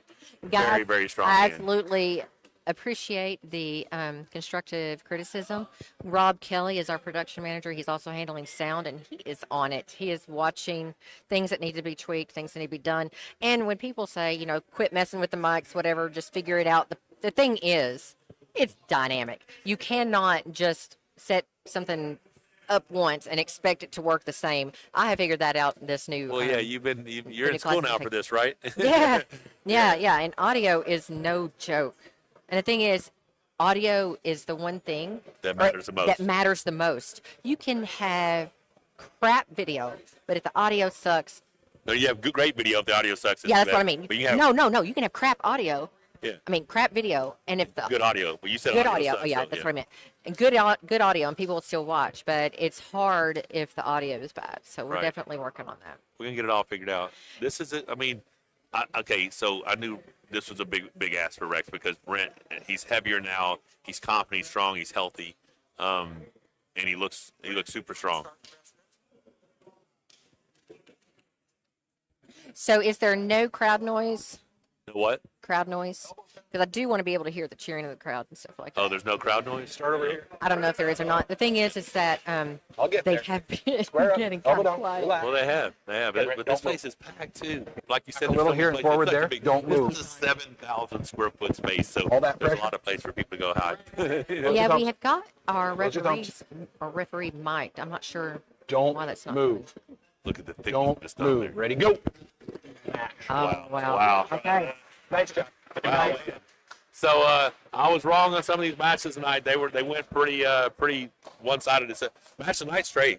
Guys, Very, very strong I hand. absolutely appreciate the constructive criticism. Rob Kelly is our production manager. He's also handling sound, and he is on it. He is watching things that need to be tweaked, things that need to be done. And when people say, you know, quit messing with the mics, whatever, just figure it out, the thing is, it's dynamic. You cannot just set something up once and expect it to work the same. I have figured that out in this new. Well, yeah, you're in school now for this, right? Yeah. And audio is no joke. And the thing is, audio is the one thing That matters the most. That matters the most. You can have crap video, but if the audio sucks, No, you have great video if the audio sucks. yeah, that's what I mean. But you have No. You can have crap audio. Yeah. I mean, crap video, and if the good audio. Well, you said good audio. audio. Sucks, Oh, yeah, so, that's what I meant. And good audio, and people will still watch. But it's hard if the audio is bad. So we're Right. definitely working on that. We're gonna get it all figured out. This is it. I mean, okay. So I knew this was a big ask for Rex because Brent, he's heavier now. He's confident. He's strong. He's healthy, and he looks super strong. So is there no crowd noise? What? Crowd noise? Because I do want to be able to hear the cheering of the crowd and stuff like that. Oh, there's no crowd noise. Start over here. I don't know if there is or not. The thing is that they have been getting kind of quiet. Well, they have. But this place is packed too. Like you said, A little here and forward there. Don't move. This is a 7,000 square foot space, so All that there's a pressure. lot of place for people to go hide. Yeah, we have got our Close your thumbs. referee mic'd. I'm not sure Don't why that's not. move. Look at the thick Don't stuff move. there. Ready, go. Oh, wow. Wow. Okay. Nice job. Wow. So I was wrong on some of these matches tonight. They went pretty one-sided. It's a match of the night's Trey.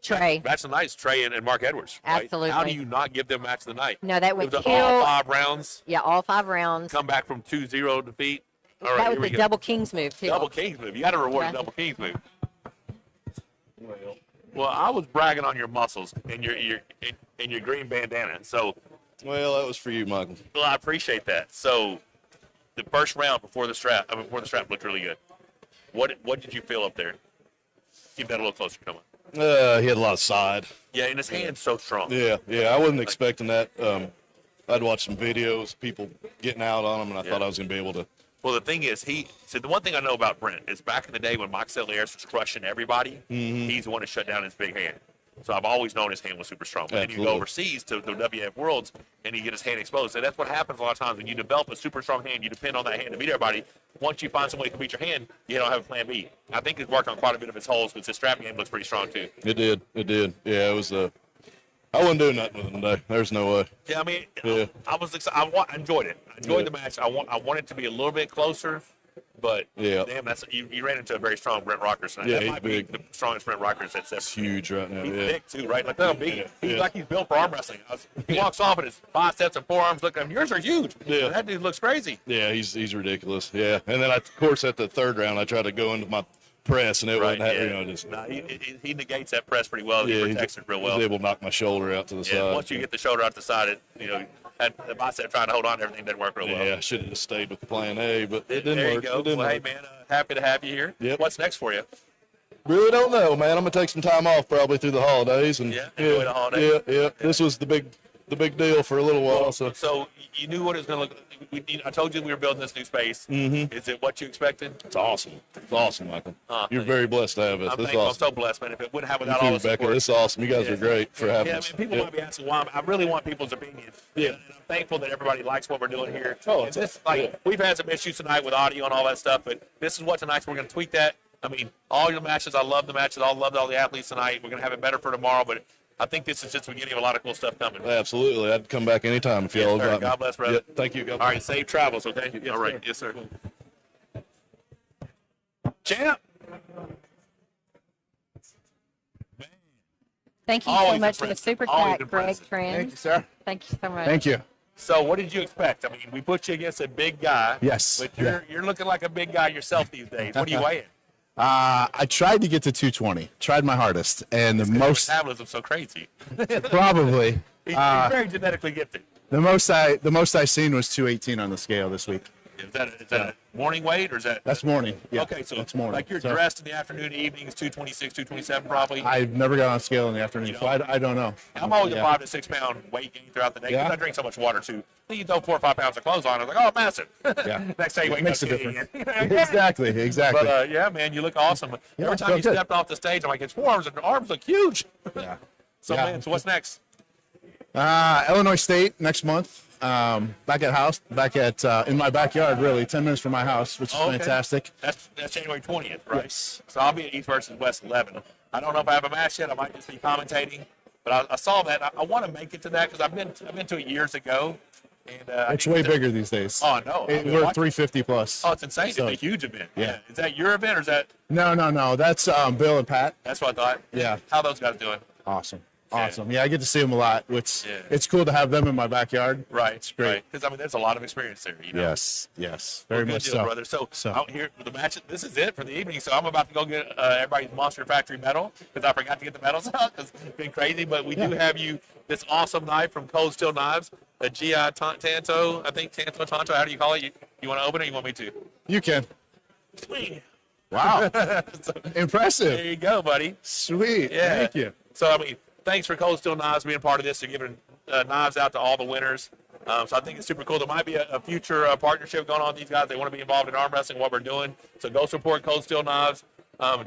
Trey. Match of the night's Trey and Mark Edwards. Right? Absolutely. How do you not give them match of the night? No, that It went was kill. all 5 rounds. Yeah, all 5 rounds. Come back from 2-0 defeat. All right, That here was we the go. double Kings move, too. Double Kings move. You got to reward Okay. the double Kings move. Well, I was bragging on your muscles and your green bandana. So, well, that was for you, Michael. Well, I appreciate that. So, the first round before the strap looked really good. What did you feel up there? Keep that a little closer. Come on. He had a lot of side. Yeah, and his hand's so strong. Yeah. I wasn't expecting that. I'd watched some videos, people getting out on him, and I thought I was going to be able to. Well, the thing is, the one thing I know about Brent is back in the day when Micaiah was crushing everybody, he's the one to shut down his big hand. So I've always known his hand was super strong. But then you go overseas to the WF Worlds and you get his hand exposed. And that's what happens a lot of times when you develop a super strong hand. You depend on that hand to beat everybody. Once you find somebody who can beat your hand, you don't have a plan B. I think he's worked on quite a bit of his holes because his strap game looks pretty strong too. It did. Yeah, it was. I wasn't doing nothing with him today. There's no way. Yeah, I mean, Yeah. I was excited. I enjoyed it. I enjoyed the match. I want it to be a little bit closer. But damn, you ran into a very strong Brent Rakers tonight. Yeah, that he's might big. be the strongest Brent Rakers that's ever. It's huge right now. He's Yeah. big too, right? Like that big. He's Yeah. like he's built for arm wrestling. He walks off and his biceps and forearms look. I mean, yours are huge. Yeah. That dude looks crazy. Yeah, he's ridiculous. Yeah, and then of course at the third round I tried to go into my press and it wasn't. Just Nah, he negates that press pretty well. He protects it real well. was able to knock my shoulder out to the Yeah, side. once you get the shoulder out the side, had the bicep trying to hold on to everything didn't work real well. Yeah, I should have just stayed with plan A, but it didn't There work. you go. It didn't Well, hey work. man, happy to have you here. Yep. What's next for you? Really don't know, man. I'm gonna take some time off probably through the holidays and enjoy the holidays. Yeah. This was the big deal for a little while. So you knew what it was going to look. I told you we were building this new space. Mhm. Is it what you expected? It's awesome. It's awesome, Michael. Oh, You're very blessed to have us. I'm This is thankful. I'm awesome. so blessed, man. If it wouldn't have You without too, all the Becca. support. This is awesome. You guys are great for having Yeah, us. I mean, people might be asking why. I really want people's opinion. Yeah. And I'm thankful that everybody likes what we're doing here. Oh, And this, we've had some issues tonight with audio and all that stuff, but this is what tonight's. We're going to tweak that. I mean, all your matches. I love the matches. I loved all the athletes tonight. We're going to have it better for tomorrow, but I think this is just the beginning of a lot of cool stuff coming. Absolutely. I'd come back anytime if Yes, y'all sir. got me. God bless, brother. Yeah, thank you. God All bless. right, safe travels, okay? All right, yes, sir. Champ. Thank you so Always much for the impressive. super Always chat, Greg impressive. Trans. Thank you, sir. Thank you so much. Thank you. So what did you expect? I mean, we put you against a big guy. Yes. But you're looking like a big guy yourself these days. What are you weighing? I tried to get to 220. Tried my hardest, and the most Metabolism's so crazy. probably He's very genetically gifted. the most I seen was 218 on the scale this week. Is that a morning weight or is that? That's morning. Yeah. Okay, so that's morning. like you're So, dressed in the afternoon, evenings, 226, 227 probably. I've never got on a scale in the afternoon, so I don't know. I'm always Yeah. a 5 to 6 pound weight gain throughout the day because Yeah. I drink so much water too. Then you throw 4 or 5 pounds of clothes on, I was like, oh, massive. Yeah. Next day you It wake makes up a skinny difference. again. Exactly. But yeah, man, you look awesome. Yeah, Every time felt you good. stepped off the stage, I'm like, his forearms and arms look huge. Yeah. So Yeah. man, so what's next? Illinois State next month. Back at in my backyard, really, 10 minutes from my house, which is Oh, okay. fantastic. That's January 20th, right? Yes. So I'll be at East versus West 11. I don't know if I have a match yet. I might just be commentating. But I saw that. I want to make it to that because I've been to it years ago. And It's way bigger these days. Oh, no. We're 350 plus. Oh, it's insane. So, It's a huge event. yeah. Is that your event or is that? No. That's Bill and Pat. That's what I thought. Yeah. How those guys doing? Awesome. Yeah, I get to see them a lot, which it's cool to have them in my backyard. Right. It's great. Because I mean, there's a lot of experience there. You know? Yes, very Well, much good deal, so. brother. So out here, the match. This is it for the evening. So I'm about to go get everybody's MonsterFactory medal because I forgot to get the medals out because it's been crazy. But we do have you this awesome knife from Cold Steel Knives, a GI Tanto. I think Tanto. How do you call it? You want to open it? Or you want me to? You can. Sweet. Wow. So, Impressive. there you go, buddy. Sweet. Yeah. Thank you. So I mean, thanks for Cold Steel Knives being part of this and giving knives out to all the winners. So I think it's super cool. There might be a future partnership going on with these guys. They want to be involved in arm wrestling, what we're doing. So go support Cold Steel Knives.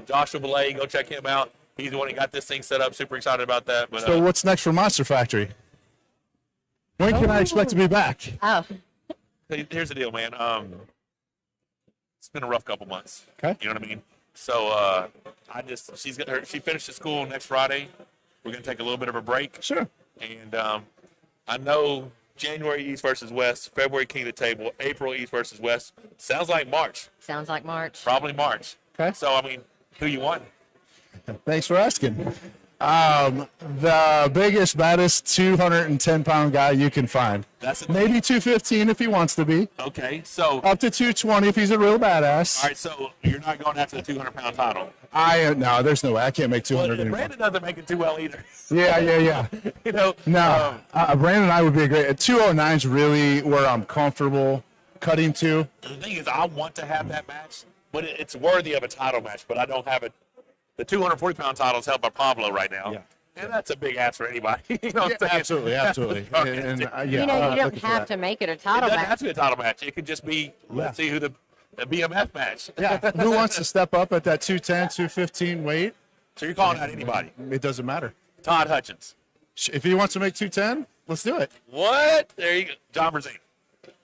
Joshua Belay, go check him out. He's the one who got this thing set up. Super excited about that. But So what's next for MonsterFactory? When can I expect to be back? Oh. Here's the deal, man. It's been a rough couple months. Okay. You know what I mean? So she finishes school next Friday. We're gonna take a little bit of a break. Sure. And I know January East versus West, February King of the Table, April East versus West. Sounds like March. Sounds like March. Probably March. Okay. So I mean, who you want? Thanks for asking. The biggest, baddest 210-pound guy you can find. Maybe 215 if he wants to be. Okay. So up to 220 if he's a real badass. all right. So you're not going after the 200-pound title. No, there's no way. I can't make 200 Well, anymore. Brandon doesn't make it too well either. Yeah. You know. No, Brandon and I would be a great. 209 is really where I'm comfortable cutting to. The thing is, I want to have that match, but it's worthy of a title match. But I don't have it. The 240-pound title is held by Pablo right now. Yeah. And that's a big ass for anybody. You know what I'm saying? Absolutely. And, you don't have to make it a title It doesn't match. have to be a title match. It could just be, let's see who the BMF match. Yeah. Who wants to step up at that 210, 215 weight? So you're calling out anybody? It doesn't matter. Todd Hutchins. If he wants to make 210, let's do it. What? There you go. John Brazine.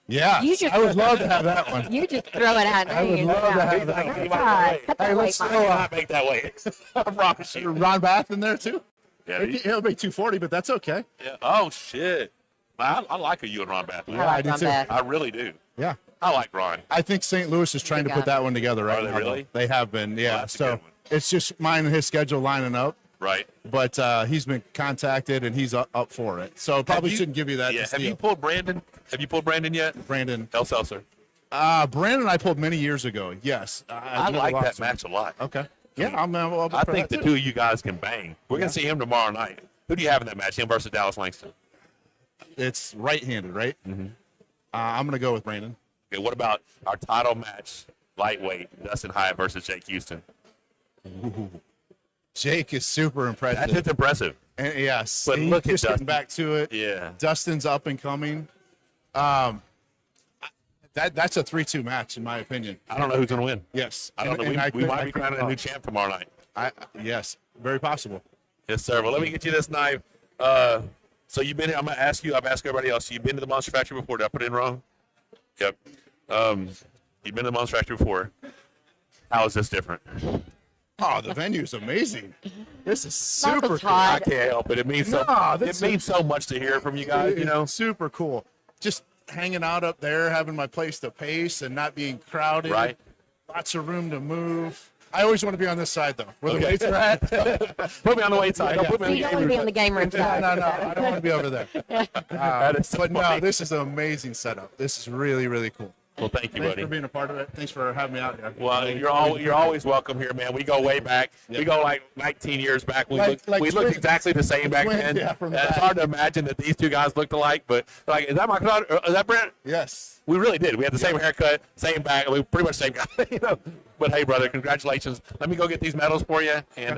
Yeah. I would love to have that one. You just throw it out. I would love to have that one. Hey, let's I will not make that weight. I promise you. Ron Bath in there too? Yeah, He'll make 240, but that's okay. Yeah. Oh, shit. I like you and Ron Bath. Yeah, I do too. I really do. Yeah. I like Ron. I think St. Louis is trying to put that one together right Are they now. really? They have been, yeah. that's a good So it's just mine and his schedule lining up. Right. But he's been contacted and he's up for it. So probably shouldn't give you that. Yeah. this Have deal. you pulled Brandon? Have you pulled Brandon yet? Brandon. El Seltzer. Brandon I pulled many years ago. Yes. I like that match a lot. Okay. Yeah, I'll I think the two of you guys can bang. We're going to see him tomorrow night. Who do you have in that match? Him versus Dallas Langston. It's right-handed, right? Mm-hmm. I'm going to go with Brandon. Okay, what about our title match, lightweight, Dustin Hyatt versus Jake Houston? Ooh. Jake is super impressive. That's just impressive. And, yes. But He's look at just getting Dustin. back to it. Yeah. Dustin's up and coming. That's a 3-2 match, in my opinion. I don't know who's going to win. Yes. I don't know. We might be crowning a new champ tomorrow night. Yes, very possible. Yes, sir. Well, let me get you this knife. So you've been here. I'm going to ask you. I've asked everybody else. You've been to the MonsterFactory before. Did I put it in wrong? Yep. You've been to the MonsterFactory before. How is this different? Oh, the venue's amazing. This is super cool. I can't help it. It means so much to hear from you guys. You know, super cool. Just hanging out up there, having my place to pace, and not being crowded. Right. Lots of room to move. I always want to be on this side, though, where the weights are at. Put me on the weight side. Don't put me on You don't want to be on the game room side. No, I don't want to be over there. That is so but no, funny. this is an amazing setup. This is really, really cool. Well, thank you, Thanks buddy. for being a part of it. Thanks for having me out here. Well, you're always welcome here, man. We go way back. Yeah. We go like 19 years back. We Like looked twins. exactly the same back Twins, then. yeah, from It's back. hard to imagine that these two guys looked alike, but like, is that my Todd? Is that Brent? Yes. We really did. We had the same haircut, same back. We were pretty much the same guy, you know. But hey, brother, congratulations. Let me go get these medals for you, and